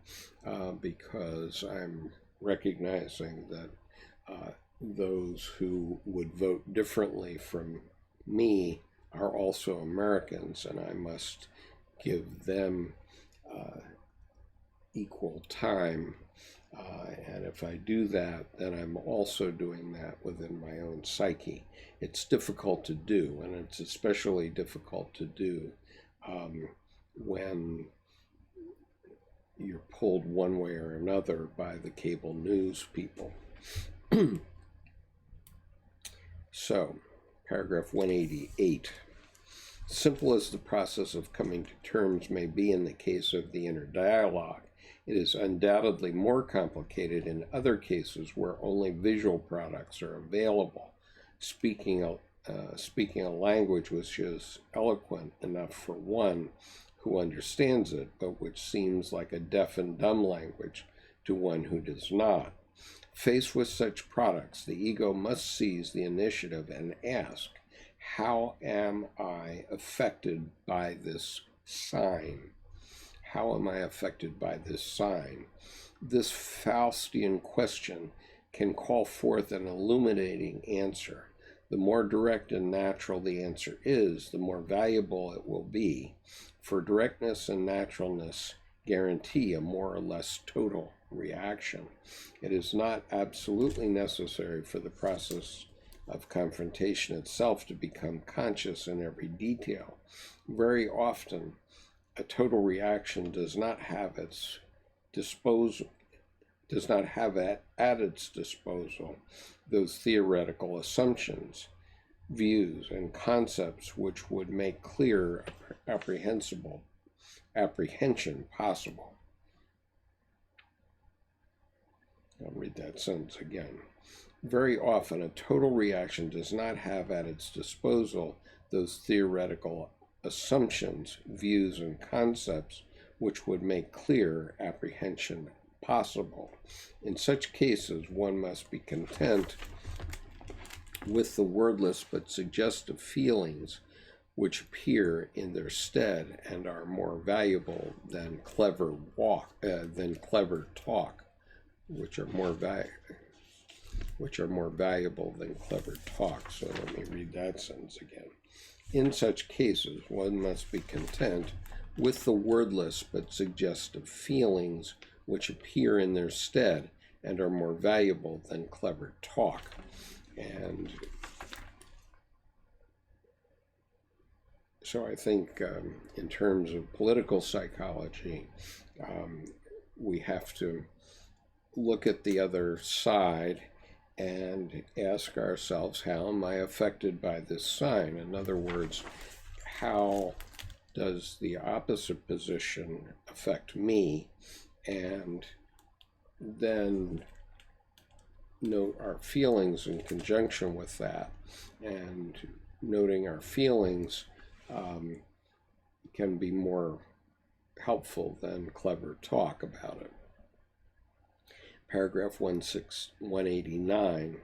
because I'm recognizing that those who would vote differently from me are also Americans, and I must give them equal time. And if I do that, then I'm also doing that within my own psyche. It's difficult to do, and it's especially difficult to do when you're pulled one way or another by the cable news people. So, paragraph 188. Simple as the process of coming to terms may be in the case of the inner dialogue, it is undoubtedly more complicated in other cases where only visual products are available. Speaking a language which is eloquent enough for one who understands it, but which seems like a deaf and dumb language to one who does not. Faced with such products, the ego must seize the initiative and ask, how am I affected by this sign? How am I affected by this sign? This Faustian question can call forth an illuminating answer. The more direct and natural the answer is, the more valuable it will be, for directness and naturalness guarantee a more or less total reaction. It is not absolutely necessary for the process of confrontation itself to become conscious in every detail. Very often, a total reaction does not have at its disposal those theoretical assumptions, views, and concepts which would make clear apprehension possible. I'll read that sentence again. Very often, a total reaction does not have at its disposal those theoretical assumptions, views, and concepts which would make clear apprehension possible. In such cases, one must be content with the wordless but suggestive feelings which appear in their stead and are more valuable than clever talk, which are more valuable than clever talk. So let me read that sentence again. In such cases, one must be content with the wordless but suggestive feelings which appear in their stead and are more valuable than clever talk. And so I think in terms of political psychology, we have to look at the other side and ask ourselves, how am I affected by this sign? In other words, how does the opposite position affect me? And then note our feelings in conjunction with that. And noting our feelings can be more helpful than clever talk about it. Paragraph 189,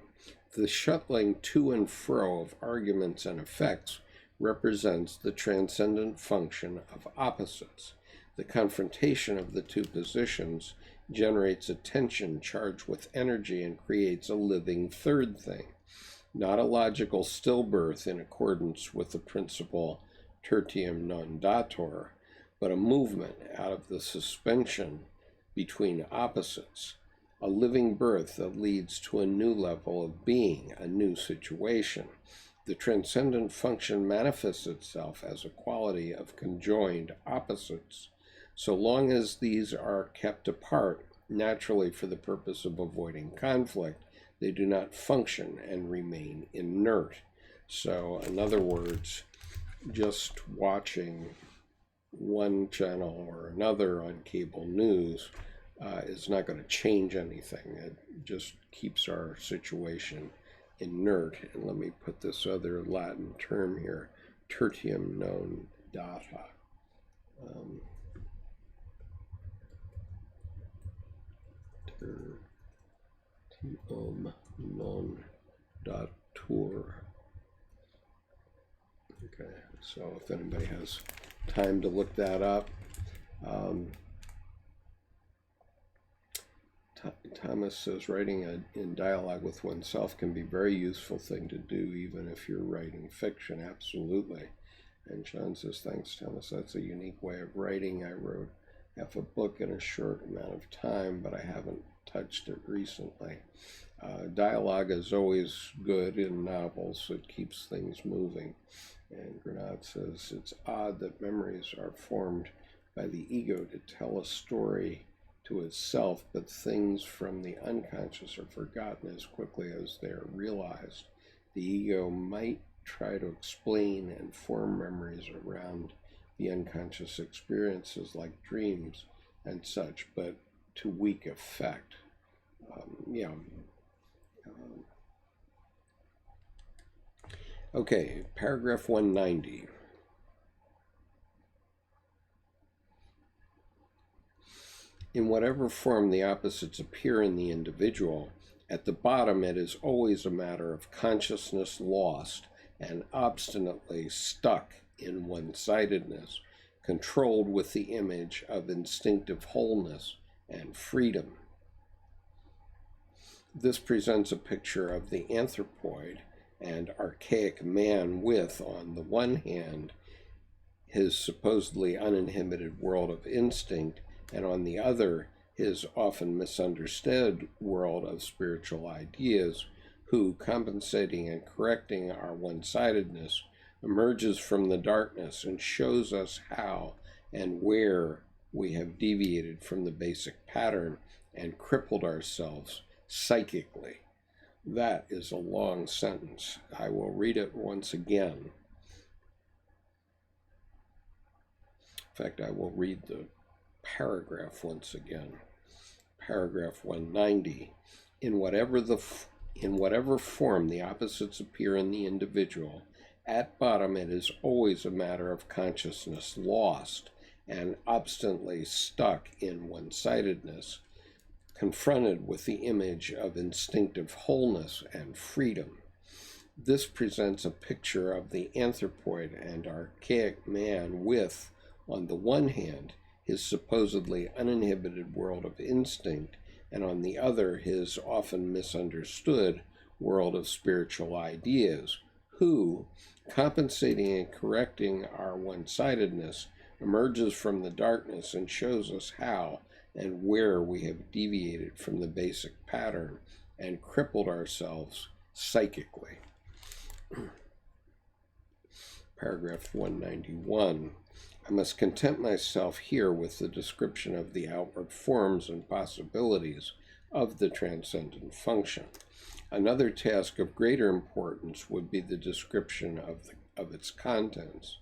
the shuttling to and fro of arguments and effects represents the transcendent function of opposites. The confrontation of the two positions generates a tension charged with energy and creates a living third thing, not a logical stillbirth in accordance with the principle tertium non datur, but a movement out of the suspension between opposites, a living birth that leads to a new level of being, a new situation. The transcendent function manifests itself as a quality of conjoined opposites. So long as these are kept apart, naturally for the purpose of avoiding conflict, they do not function and remain inert. So, in other words, just watching one channel or another on cable news is not going to change anything. It just keeps our situation inert. And let me put this other Latin term here, tertium non data. Tertium non datur. Okay, so if anybody has time to look that up. Thomas says writing in dialogue with oneself can be a very useful thing to do, even if you're writing fiction. Absolutely. And John says, thanks, Thomas. That's a unique way of writing. I wrote half a book in a short amount of time, but I haven't touched it recently. Dialogue is always good in novels. It keeps things moving. And Grenade says, it's odd that memories are formed by the ego to tell a story to itself, but things from the unconscious are forgotten as quickly as they are realized. The ego might try to explain and form memories around the unconscious experiences like dreams and such, but to weak effect. Okay, paragraph 190. In whatever form the opposites appear in the individual, at the bottom it is always a matter of consciousness lost and obstinately stuck in one-sidedness, controlled with the image of instinctive wholeness and freedom. This presents a picture of the anthropoid and archaic man with, on the one hand, his supposedly uninhibited world of instinct, and on the other, his often misunderstood world of spiritual ideas, who, compensating and correcting our one-sidedness, emerges from the darkness and shows us how and where we have deviated from the basic pattern and crippled ourselves psychically. That is a long sentence. I will read it once again. In fact, I will read the paragraph once again. Paragraph 190. In whatever form the opposites appear in the individual, at bottom it is always a matter of consciousness lost and obstinately stuck in one-sidedness, confronted with the image of instinctive wholeness and freedom. This presents a picture of the anthropoid and archaic man with, on the one hand, his supposedly uninhibited world of instinct, and on the other, his often misunderstood world of spiritual ideas, who, compensating and correcting our one-sidedness, emerges from the darkness and shows us how and where we have deviated from the basic pattern and crippled ourselves psychically. Paragraph 191. I must content myself here with the description of the outward forms and possibilities of the transcendent function. Another task of greater importance would be the description of its contents.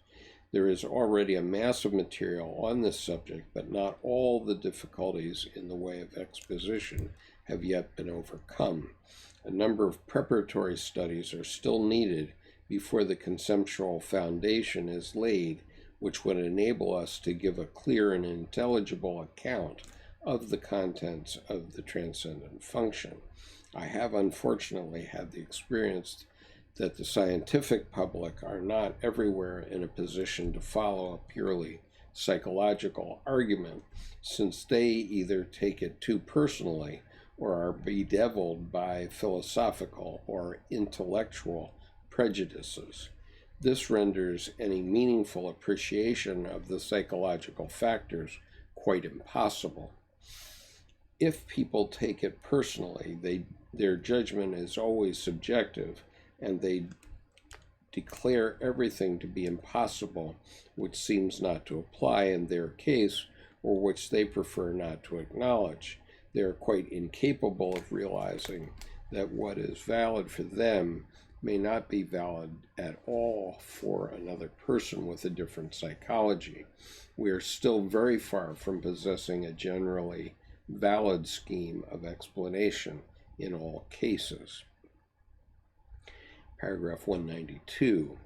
There is already a mass of material on this subject, but not all the difficulties in the way of exposition have yet been overcome. A number of preparatory studies are still needed before the conceptual foundation is laid, which would enable us to give a clear and intelligible account of the contents of the transcendent function. I have unfortunately had the experience that the scientific public are not everywhere in a position to follow a purely psychological argument, since they either take it too personally or are bedeviled by philosophical or intellectual prejudices. This renders any meaningful appreciation of the psychological factors quite impossible. If people take it personally, their judgment is always subjective, and they declare everything to be impossible, which seems not to apply in their case, or which they prefer not to acknowledge. They are quite incapable of realizing that what is valid for them may not be valid at all for another person with a different psychology. We are still very far from possessing a generally valid scheme of explanation in all cases. Paragraph 192.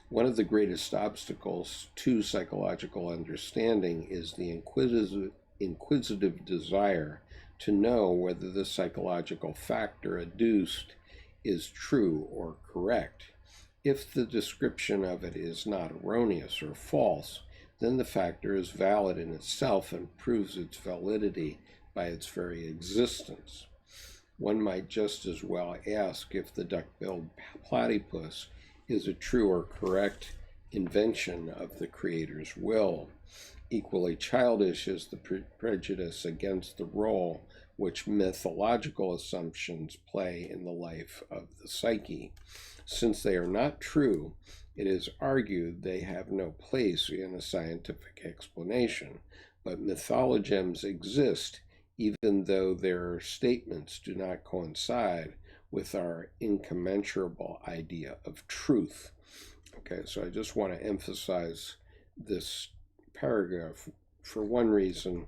One of the greatest obstacles to psychological understanding is the inquisitive desire to know whether the psychological factor adduced is true or correct. If the description of it is not erroneous or false, then the factor is valid in itself and proves its validity by its very existence. One might just as well ask if the duck-billed platypus is a true or correct invention of the Creator's will. Equally childish is the prejudice against the role which mythological assumptions play in the life of the psyche. Since they are not true, it is argued they have no place in a scientific explanation, but mythologems exist even though their statements do not coincide with our incommensurable idea of truth. Okay, so I just want to emphasize this paragraph for one reason.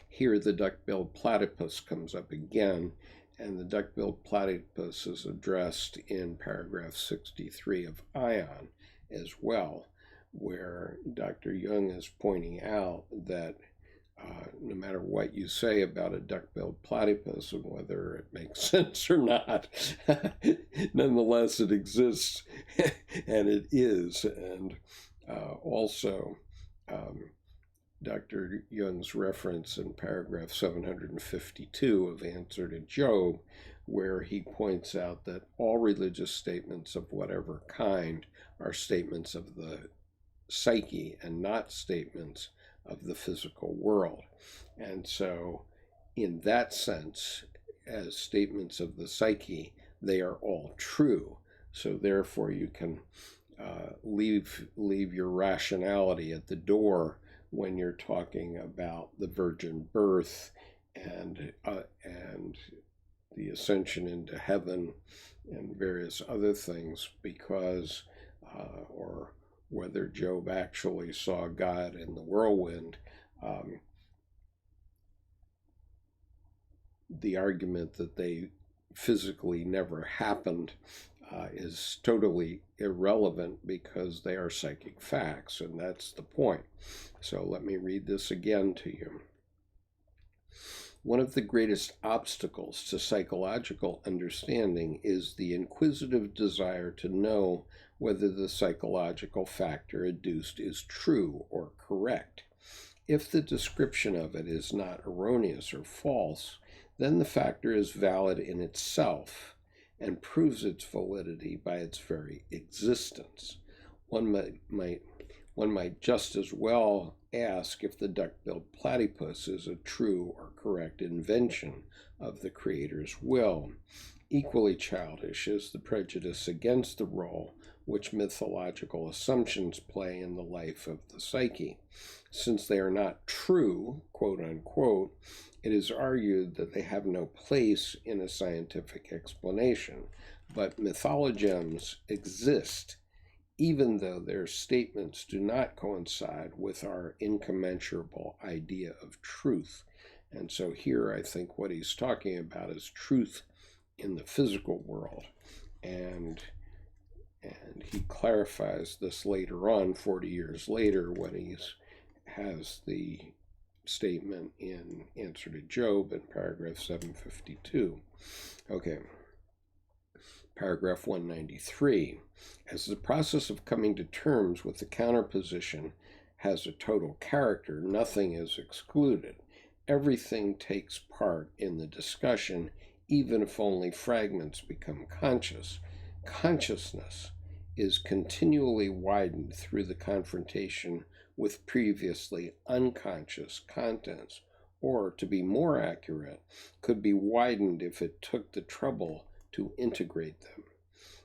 Here the duck-billed platypus comes up again, and the duck-billed platypus is addressed in paragraph 63 of Ion as well, where Dr. Jung is pointing out that no matter what you say about a duck-billed platypus and whether it makes sense or not, nonetheless it exists, and it is. And also, Dr. Jung's reference in paragraph 752 of Answer to Job, where he points out that all religious statements of whatever kind are statements of the psyche and not statements of the physical world. And so, in that sense, as statements of the psyche, they are all true. So therefore you can leave your rationality at the door when you're talking about the virgin birth and the ascension into heaven and various other things, because or whether Job actually saw God in the whirlwind. The argument that they physically never happened is totally irrelevant because they are psychic facts, and that's the point. So let me read this again to you. One of the greatest obstacles to psychological understanding is the inquisitive desire to know whether the psychological factor adduced is true or correct. If the description of it is not erroneous or false, then the factor is valid in itself and proves its validity by its very existence. One one might just as well ask if the duck-billed platypus is a true or correct invention of the Creator's will. Equally childish is the prejudice against the role which mythological assumptions play in the life of the psyche. Since they are not true, quote unquote, it is argued that they have no place in a scientific explanation, but mythologems exist even though their statements do not coincide with our incommensurable idea of truth. And so here I think what he's talking about is truth in the physical world. And he clarifies this later on, 40 years later, when he has the statement in Answer to Job in paragraph 752. Okay. Paragraph 193. As the process of coming to terms with the counterposition has a total character, nothing is excluded. Everything takes part in the discussion, even if only fragments become conscious. Consciousness is continually widened through the confrontation with previously unconscious contents, or, to be more accurate, could be widened if it took the trouble to integrate them.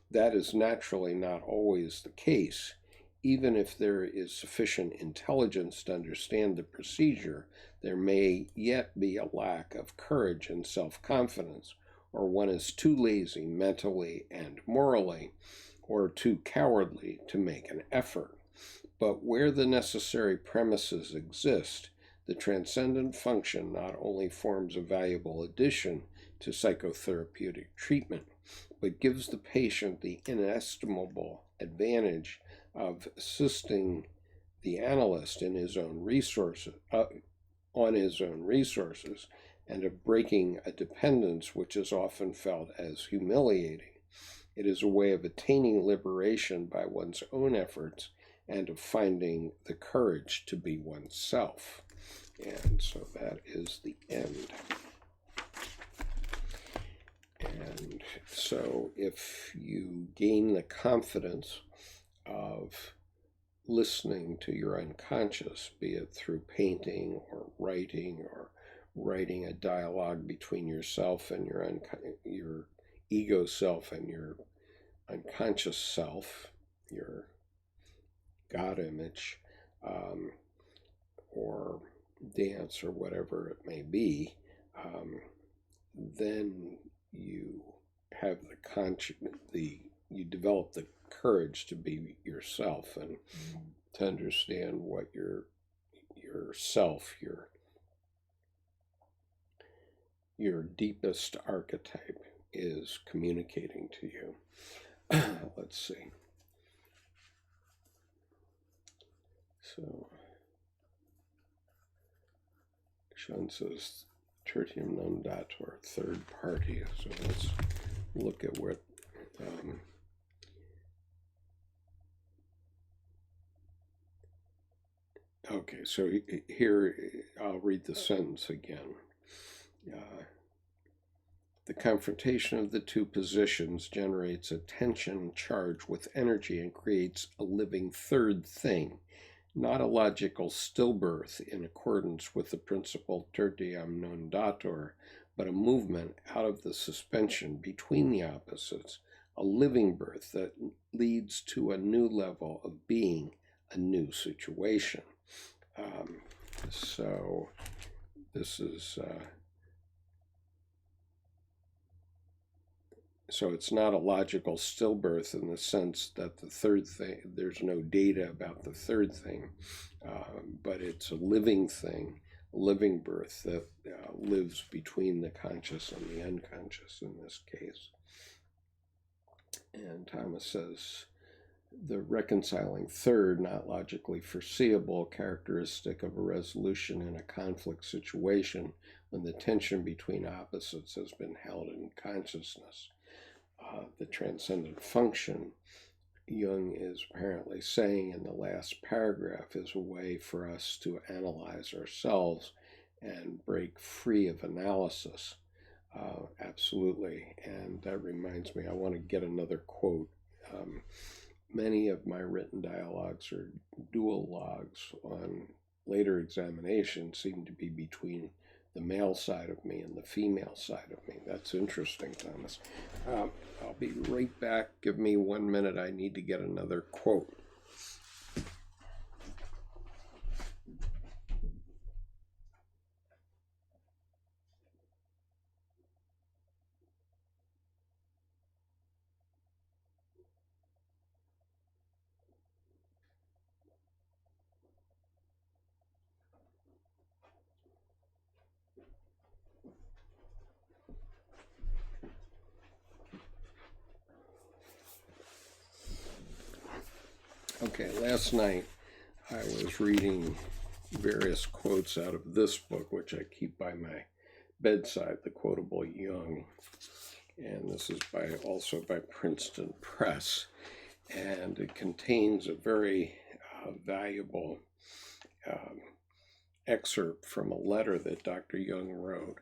That is naturally not always the case. Even if there is sufficient intelligence to understand the procedure, there may yet be a lack of courage and self-confidence, or one is too lazy mentally and morally, or too cowardly to make an effort. But where the necessary premises exist, the transcendent function not only forms a valuable addition to psychotherapeutic treatment, but gives the patient the inestimable advantage of assisting the analyst in his own resources, on his own resources, and of breaking a dependence which is often felt as humiliating. It is a way of attaining liberation by one's own efforts and of finding the courage to be oneself. And so that is the end. And so if you gain the confidence of listening to your unconscious, be it through painting or writing a dialogue between yourself and your ego self and your unconscious self, your God image, or dance or whatever it may be, then you have you develop the courage to be yourself and to understand what yourself, your deepest archetype is communicating to you. Let's see. So, Jung says, tertium non datur, third party. So let's look at what okay, so here I'll read the sentence again. The confrontation of the two positions generates a tension charged with energy and creates a living third thing, not a logical stillbirth in accordance with the principle tertium non datur, but a movement out of the suspension between the opposites, a living birth that leads to a new level of being, a new situation. So this is... So it's not a logical stillbirth in the sense that the third thing, there's no data about the third thing, but it's a living thing, a living birth that lives between the conscious and the unconscious in this case. And Thomas says, the reconciling third, not logically foreseeable, characteristic of a resolution in a conflict situation when the tension between opposites has been held in consciousness. The transcendent function, Jung is apparently saying in the last paragraph, is a way for us to analyze ourselves and break free of analysis. Absolutely. And that reminds me, I want to get another quote. many of my written dialogues or dual logs on later examination seem to be between the male side of me and the female side of me. That's interesting, Thomas. I'll be right back. Give me 1 minute. I need to get another quote. Okay, last night I was reading various quotes out of this book, which I keep by my bedside, the quotable Jung. And this is also by Princeton Press. And it contains a very valuable excerpt from a letter that Dr. Jung wrote,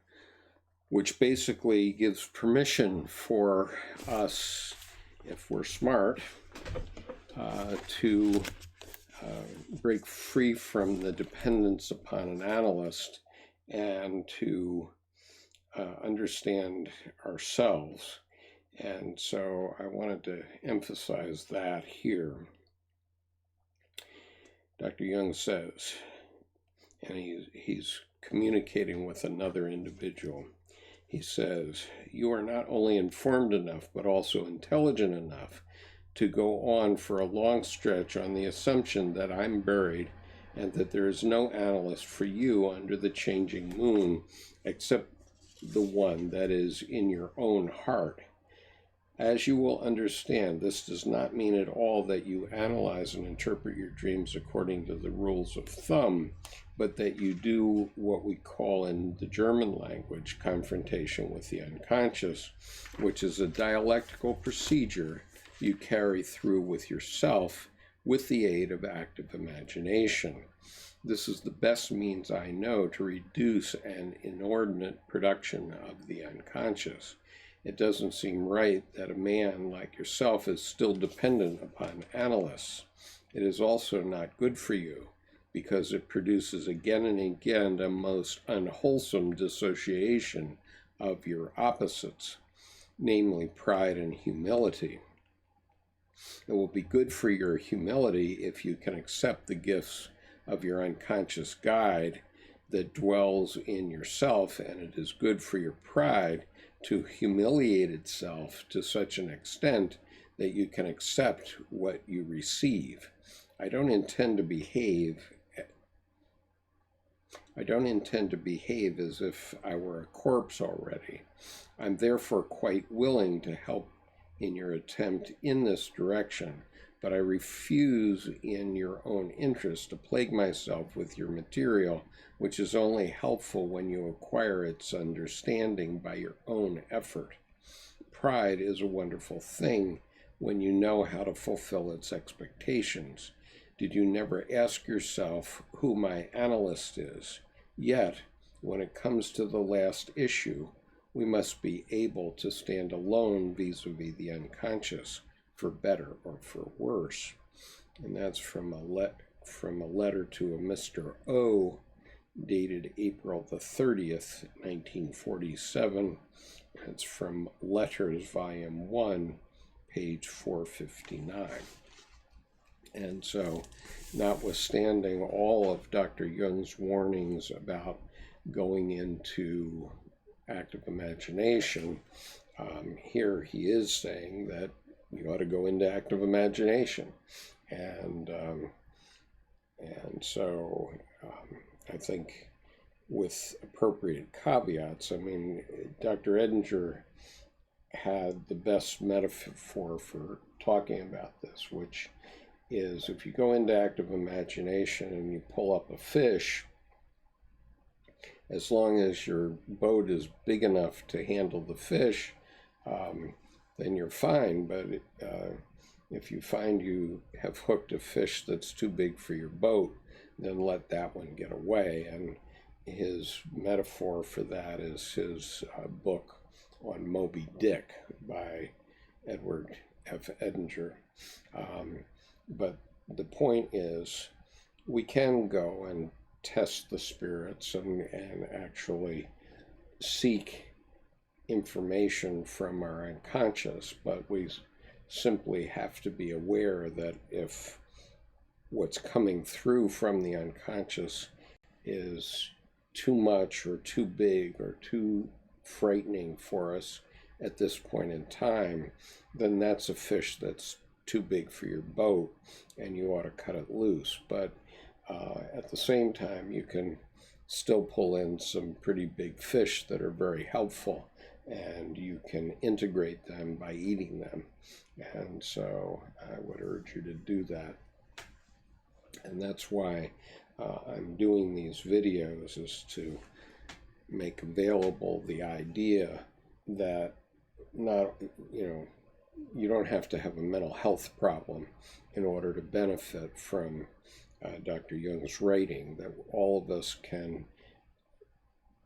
which basically gives permission for us, if we're smart, to break free from the dependence upon an analyst and to understand ourselves. And so I wanted to emphasize that here. Dr. Jung says, and he's communicating with another individual, he says, "You are not only informed enough, but also intelligent enough to go on for a long stretch on the assumption that I'm buried and that there is no analyst for you under the changing moon except the one that is in your own heart. As you will understand, this does not mean at all that you analyze and interpret your dreams according to the rules of thumb, but that you do what we call in the German language confrontation with the unconscious, which is a dialectical procedure you carry through with yourself with the aid of active imagination. This is the best means I know to reduce an inordinate production of the unconscious. It doesn't seem right that a man like yourself is still dependent upon analysts. It is also not good for you, because it produces again and again a most unwholesome dissociation of your opposites, namely pride and humility. It will be good for your humility if you can accept the gifts of your unconscious guide that dwells in yourself, and it is good for your pride to humiliate itself to such an extent that you can accept what you receive. I don't intend to behave as if I were a corpse already. I'm therefore quite willing to help in your attempt in this direction, but I refuse in your own interest to plague myself with your material, which is only helpful when you acquire its understanding by your own effort. Pride is a wonderful thing when you know how to fulfill its expectations. Did you never ask yourself who my analyst is? Yet, when it comes to the last issue, we must be able to stand alone vis-a-vis the unconscious, for better or for worse." And that's from a letter to a Mr. O, dated April the 30th, 1947. It's from Letters, Volume 1, page 459. And so, notwithstanding all of Dr. Jung's warnings about going into active imagination, here he is saying that you ought to go into active imagination. And so I think with appropriate caveats, I mean, Dr. Edinger had the best metaphor for talking about this, which is if you go into active imagination and you pull up a fish, as long as your boat is big enough to handle the fish, then you're fine. But if you find you have hooked a fish that's too big for your boat, then let that one get away. And his metaphor for that is his book on Moby Dick by F. Edinger. But the point is, we can go and test the spirits and actually seek information from our unconscious, but we simply have to be aware that if what's coming through from the unconscious is too much or too big or too frightening for us at this point in time, then that's a fish that's too big for your boat and you ought to cut it loose. But at the same time, you can still pull in some pretty big fish that are very helpful, and you can integrate them by eating them. And so I would urge you to do that. And that's why I'm doing these videos, is to make available the idea that you don't have to have a mental health problem in order to benefit from Dr. Jung's writing, that all of us can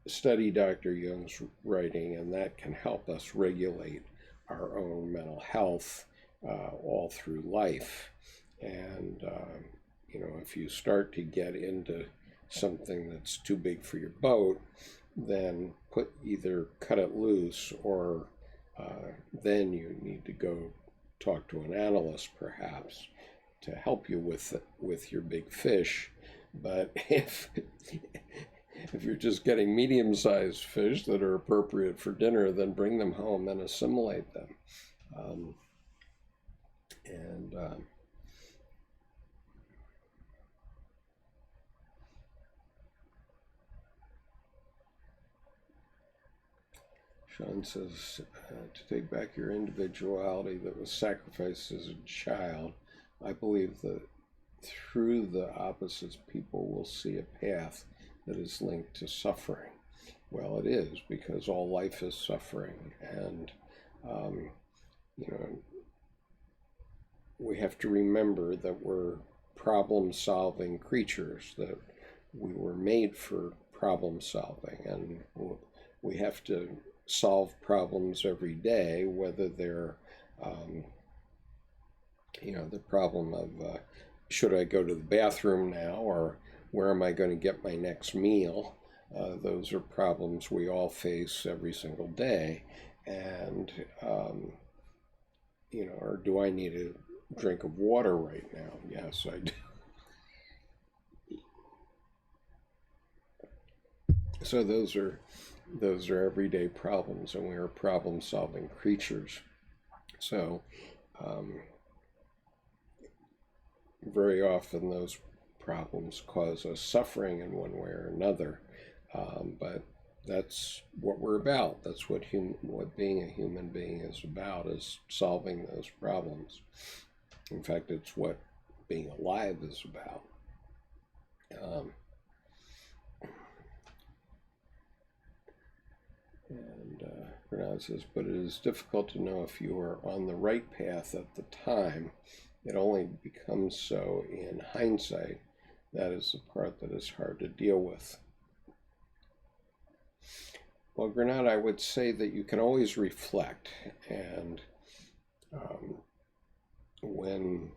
study Dr. Jung's writing, and that can help us regulate our own mental health all through life. And if you start to get into something that's too big for your boat, then either cut it loose, or then you need to go talk to an analyst perhaps to help you with your big fish. But if you're just getting medium-sized fish that are appropriate for dinner, then bring them home and assimilate them. Sean says, to take back your individuality that was sacrificed as a child, I believe that through the opposites, people will see a path that is linked to suffering. Well, it is, because all life is suffering, and we have to remember that we're problem-solving creatures, that we were made for problem-solving, and we have to solve problems every day, whether they're the problem of should I go to the bathroom now, or where am I going to get my next meal. Those are problems we all face every single day. And or do I need a drink of water right now? Yes, I do. So those are everyday problems, and we are problem-solving creatures. So very often those problems cause us suffering in one way or another, but that's what we're about. That's what being a human being is about, is solving those problems. In fact, it's what being alive is about. Bernard says, but it is difficult to know if you are on the right path at the time. It only becomes so in hindsight. That is the part that is hard to deal with. Well, Granada, I would say that you can always reflect, and when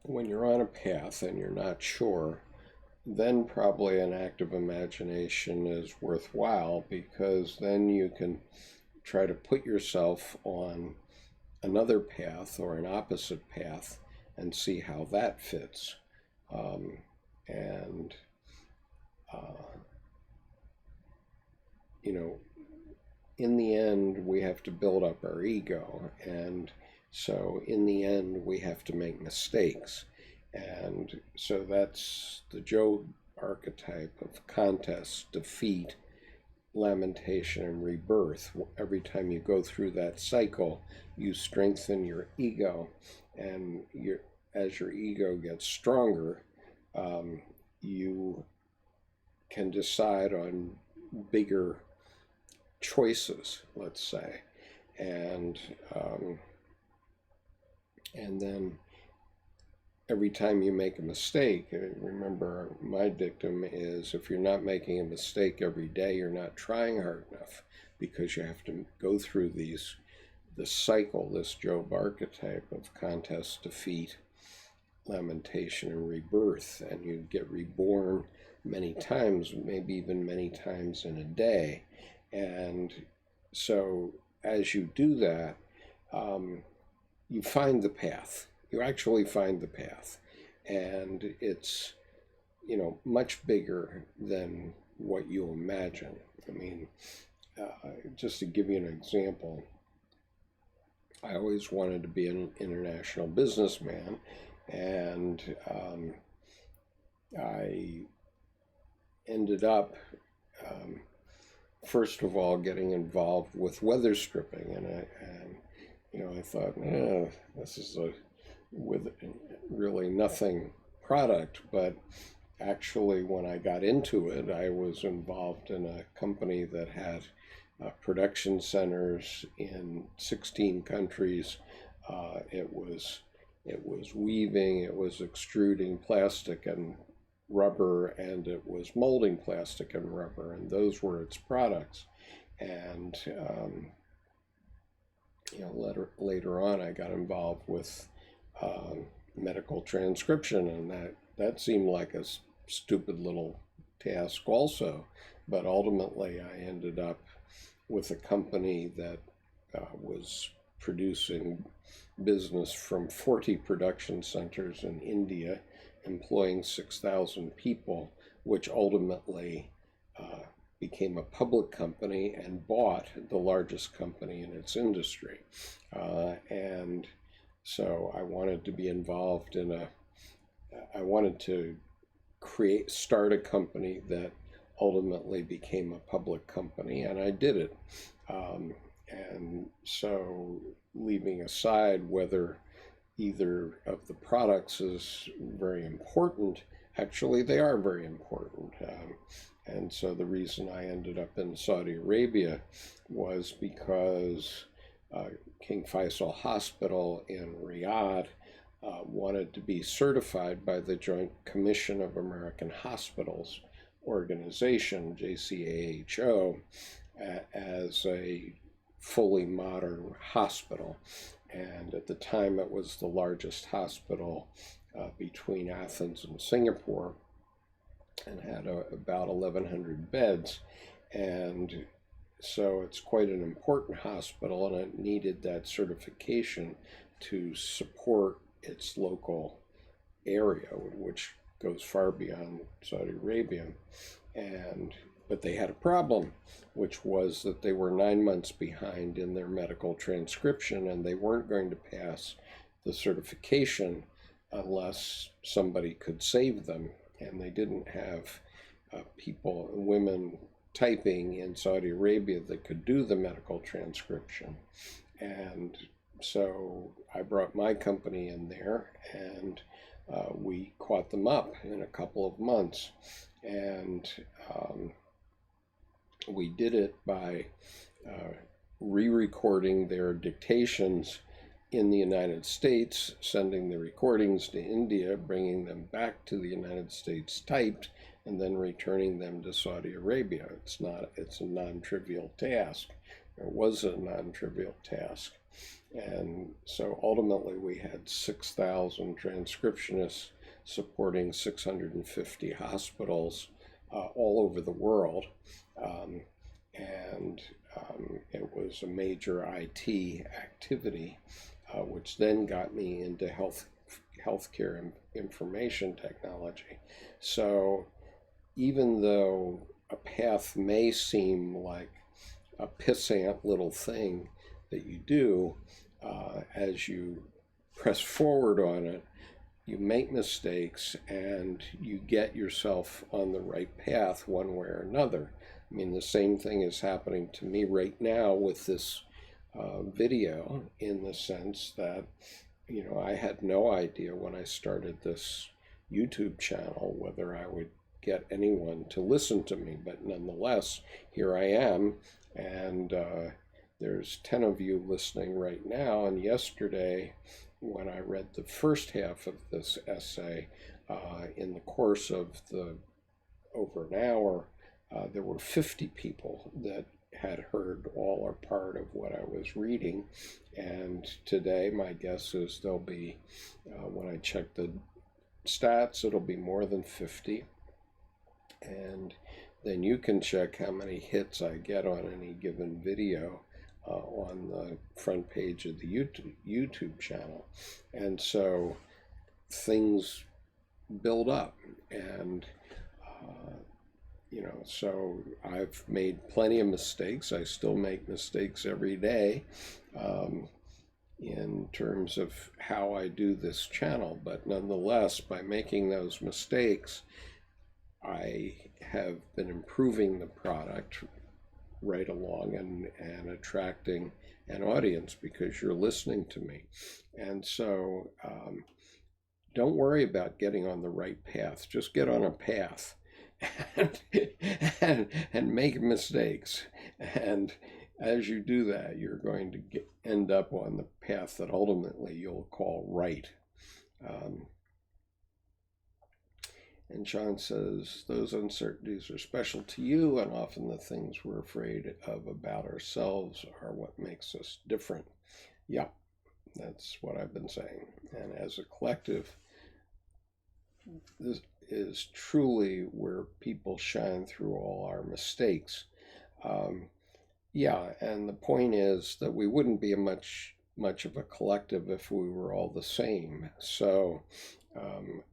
you're on a path and you're not sure, then probably an active imagination is worthwhile, because then you can try to put yourself on another path or an opposite path and see how that fits. In the end, we have to build up our ego, and so in the end, we have to make mistakes. And so that's the Job archetype of contest, defeat, lamentation, and rebirth. Every time you go through that cycle, you strengthen your ego, and as your ego gets stronger, you can decide on bigger choices, let's say, and then every time you make a mistake, remember, my dictum is, if you're not making a mistake every day, you're not trying hard enough, because you have to go through these the cycle, this Job archetype of contest, defeat, lamentation, and rebirth, and you get reborn many times, maybe even many times in a day. And so as you do that, you find the path. You actually find the path. And it's, much bigger than what you imagine. I mean, just to give you an example, I always wanted to be an international businessman, and I ended up, first of all, getting involved with weather stripping, and I thought, this is with really nothing product, but actually when I got into it, I was involved in a company that had production centers in 16 countries. It was weaving, it was extruding plastic and rubber, and it was molding plastic and rubber, and those were its products. And later on, I got involved with medical transcription, and that seemed like a stupid little task also. But ultimately, I ended up with a company that was producing business from 40 production centers in India, employing 6,000 people, which ultimately became a public company and bought the largest company in its industry. And so I wanted to be involved I wanted to start a company that ultimately became a public company, and I did it. And so, leaving aside whether either of the products is very important, actually they are very important. And so the reason I ended up in Saudi Arabia was because King Faisal Hospital in Riyadh wanted to be certified by the Joint Commission of American Hospitals organization, JCAHO, as a fully modern hospital. And at the time, it was the largest hospital between Athens and Singapore, and had about 1,100 beds. And so it's quite an important hospital, and it needed that certification to support its local area, which goes far beyond Saudi Arabia. But they had a problem, which was that they were 9 months behind in their medical transcription, and they weren't going to pass the certification unless somebody could save them. And they didn't have women typing in Saudi Arabia that could do the medical transcription. And so I brought my company in there, and we caught them up in a couple of months. And we did it by re-recording their dictations in the United States, sending the recordings to India, bringing them back to the United States typed, and then returning them to Saudi Arabia. It's a non-trivial task. It was a non-trivial task. And so ultimately we had 6,000 transcriptionists supporting 650 hospitals all over the world. It was a major IT activity, which then got me into healthcare and information technology. So even though a path may seem like a pissant little thing that you do, as you press forward on it, you make mistakes and you get yourself on the right path one way or another. I mean, the same thing is happening to me right now with this video, in the sense that, I had no idea when I started this YouTube channel whether I would get anyone to listen to me, but nonetheless, here I am, and there's 10 of you listening right now. And yesterday, when I read the first half of this essay, in the course of over an hour, there were 50 people that had heard all or part of what I was reading. And today, my guess is there'll be, when I check the stats, it'll be more than 50. And then you can check how many hits I get on any given video on the front page of the YouTube channel. And so things build up. And so I've made plenty of mistakes. I still make mistakes every day in terms of how I do this channel. But nonetheless, by making those mistakes, I have been improving the product right along and attracting an audience because you're listening to me. And so don't worry about getting on the right path. Just get on a path and make mistakes. And as you do that, you're going to end up on the path that ultimately you'll call right. And John says, those uncertainties are special to you, and often the things we're afraid of about ourselves are what makes us different. Yeah, that's what I've been saying. And as a collective, this is truly where people shine through all our mistakes. Yeah, and the point is that we wouldn't be much of a collective if we were all the same. So,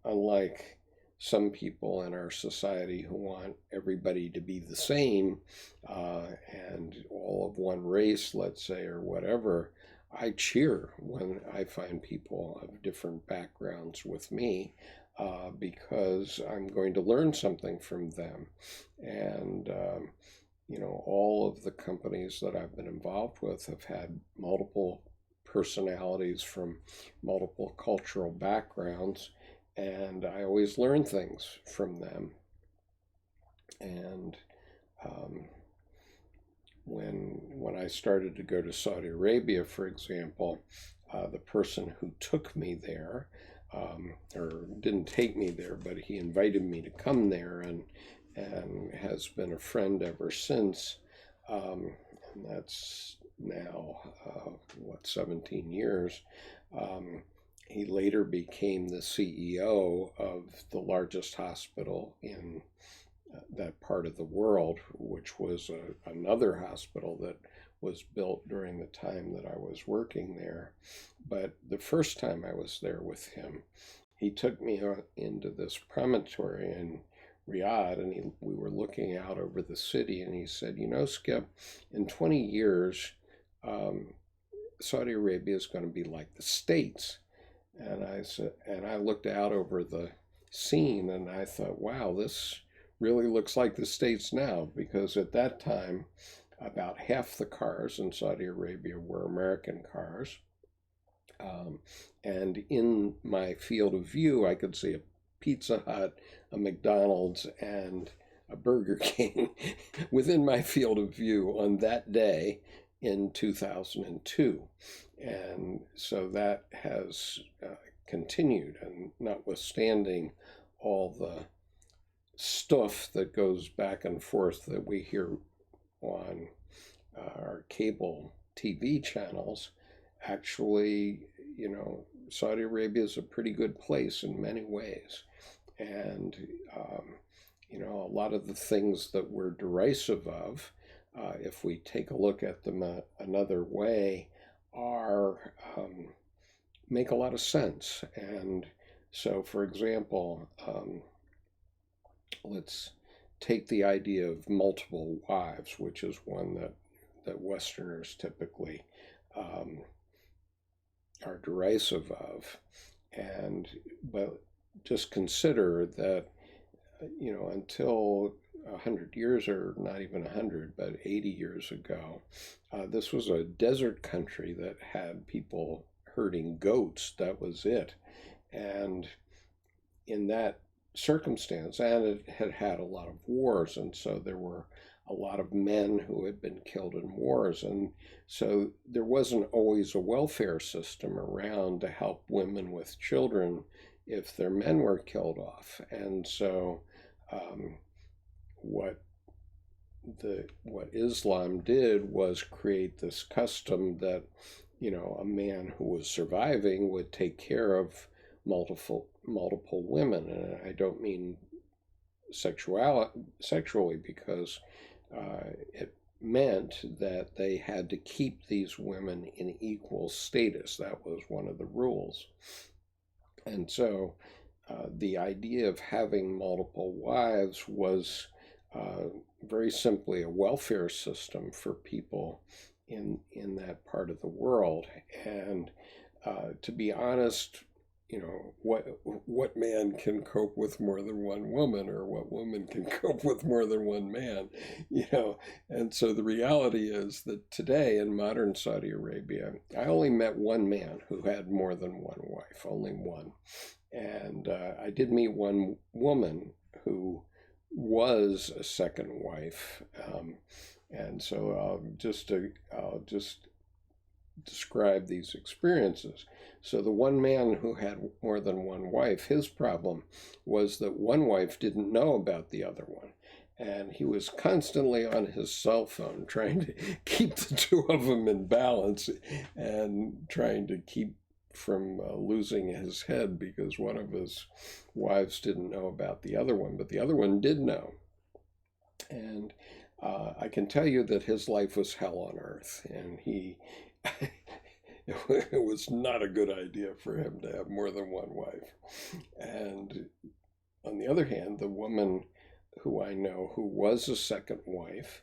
unlike some people in our society who want everybody to be the same and all of one race, let's say, or whatever, I cheer when I find people of different backgrounds with me because I'm going to learn something from them. And, all of the companies that I've been involved with have had multiple personalities from multiple cultural backgrounds, and I always learn things from them. And when I started to go to Saudi Arabia, for example, the person who took me there, or didn't take me there, but he invited me to come there and has been a friend ever since. And that's now, 17 years. He later became the CEO of the largest hospital in that part of the world, which was another hospital that was built during the time that I was working there. But the first time I was there with him, he took me into this promontory in Riyadh, and we were looking out over the city, and he said, Skip, in 20 years, Saudi Arabia is going to be like the States. And I said, and I looked out over the scene, and I thought, wow, this really looks like the States now, because at that time, about half the cars in Saudi Arabia were American cars. And in my field of view, I could see a Pizza Hut, a McDonald's, and a Burger King within my field of view on that day in 2002. And so that has continued, and notwithstanding all the stuff that goes back and forth that we hear on our cable TV channels, actually, Saudi Arabia is a pretty good place in many ways. And, a lot of the things that we're derisive of, if we take a look at them another way, are make a lot of sense. And so, for example, let's take the idea of multiple wives, which is one that Westerners typically are derisive of. But just consider that, until 100 years, or not even 100, but 80 years ago, this was a desert country that had people herding goats. That was it. And in that circumstance, and it had had a lot of wars, and so there were a lot of men who had been killed in wars, and so there wasn't always a welfare system around to help women with children if their men were killed off. And so what what Islam did was create this custom that, a man who was surviving would take care of multiple women, and I don't mean sexually, because it meant that they had to keep these women in equal status. That was one of the rules. And so the idea of having multiple wives was very simply a welfare system for people in that part of the world. And to be honest, what man can cope with more than one woman, or what woman can cope with more than one man, And so the reality is that today in modern Saudi Arabia, I only met one man who had more than one wife, only one. And I did meet one woman who was a second wife. And so I'll just describe these experiences. So the one man who had more than one wife, his problem was that one wife didn't know about the other one. And he was constantly on his cell phone trying to keep the two of them in balance, and trying to keep from losing his head because one of his wives didn't know about the other one, but the other one did know. And I can tell you that his life was hell on earth, and it was not a good idea for him to have more than one wife. And on the other hand, the woman who I know who was a second wife,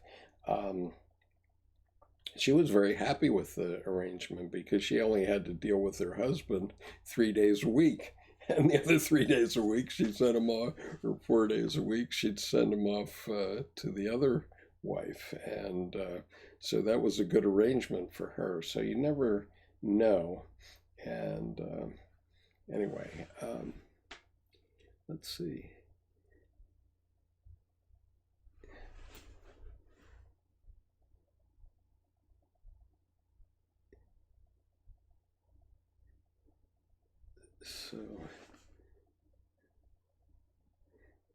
she was very happy with the arrangement because she only had to deal with her husband 3 days a week. And the other 3 days a week, she'd send him off, or 4 days a week, she'd send him off to the other wife. And so that was a good arrangement for her. So you never know. And anyway, let's see. So,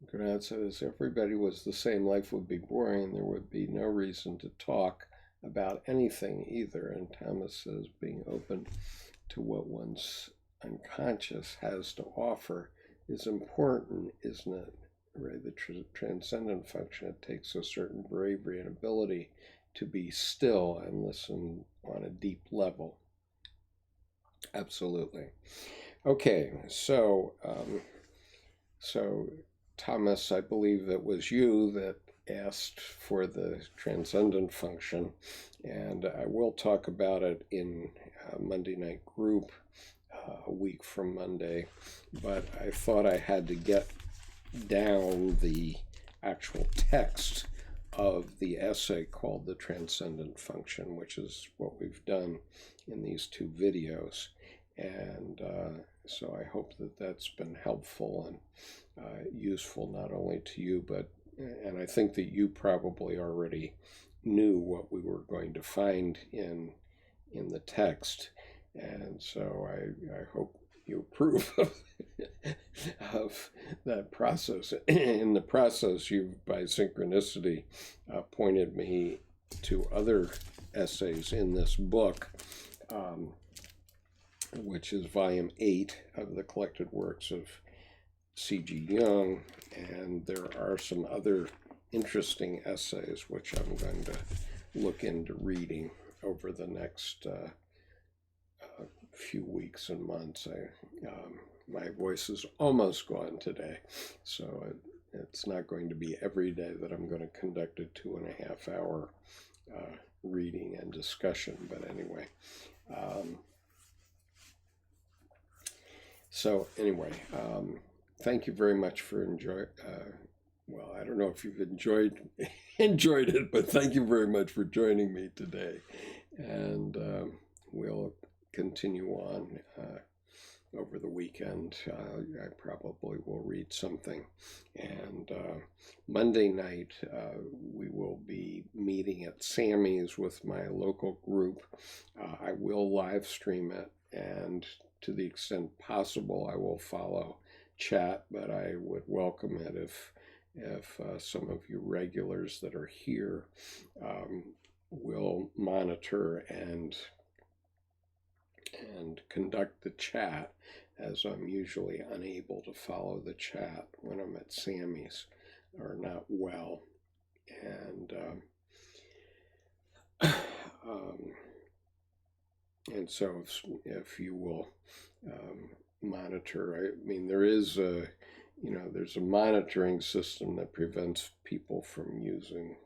Granat says, if everybody was the same, life would be boring. There would be no reason to talk about anything either. And Thomas says, being open to what one's unconscious has to offer is important, isn't it? Right? The transcendent function, it takes a certain bravery and ability to be still and listen on a deep level. Absolutely. Okay, so Thomas, I believe it was you that asked for the transcendent function, and I will talk about it in Monday Night Group a week from Monday, but I thought I had to get down the actual text of the essay called The Transcendent Function, which is what we've done in these two videos. And so I hope that that's been helpful and useful not only to you, but, and I think that you probably already knew what we were going to find in the text. And so I hope you approve of that process. In the process, you, by synchronicity, pointed me to other essays in this book, which is volume 8 of the collected works of C.G. Jung, and there are some other interesting essays which I'm going to look into reading over the next few weeks and months. My voice is almost gone today, so it's not going to be every day that I'm going to conduct a 2.5 hour reading and discussion, but anyway. So anyway, thank you very much for well, I don't know if you've enjoyed it, but thank you very much for joining me today. And we'll continue on over the weekend. I probably will read something. And Monday night, we will be meeting at Sammy's with my local group. I will live stream it, and to the extent possible, I will follow chat, but I would welcome it if some of you regulars that are here will monitor and conduct the chat, as I'm usually unable to follow the chat when I'm at Sammy's or not well. And so if you will monitor, I mean, there's a monitoring system that prevents people from using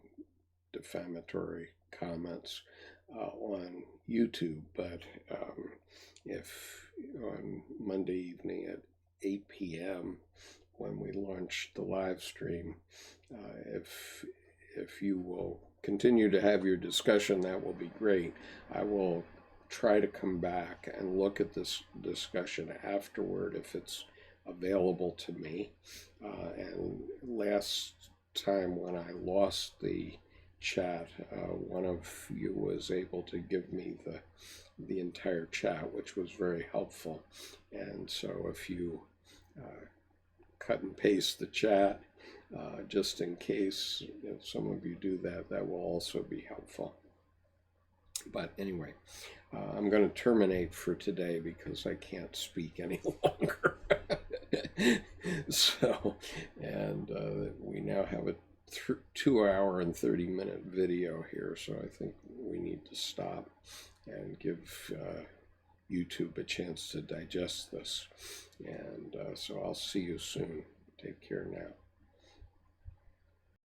defamatory comments on YouTube, but if on Monday evening at 8 p.m. when we launch the live stream, if you will continue to have your discussion, that will be great. I will try to come back and look at this discussion afterward if it's available to me. And last time when I lost the chat, one of you was able to give me the entire chat, which was very helpful. And so if you cut and paste the chat, just in case some of you do that, that will also be helpful. But anyway, I'm going to terminate for today because I can't speak any longer. So, and we now have a 2 hour and 30-minute video here, so I think we need to stop and give YouTube a chance to digest this. And so I'll see you soon. Take care now.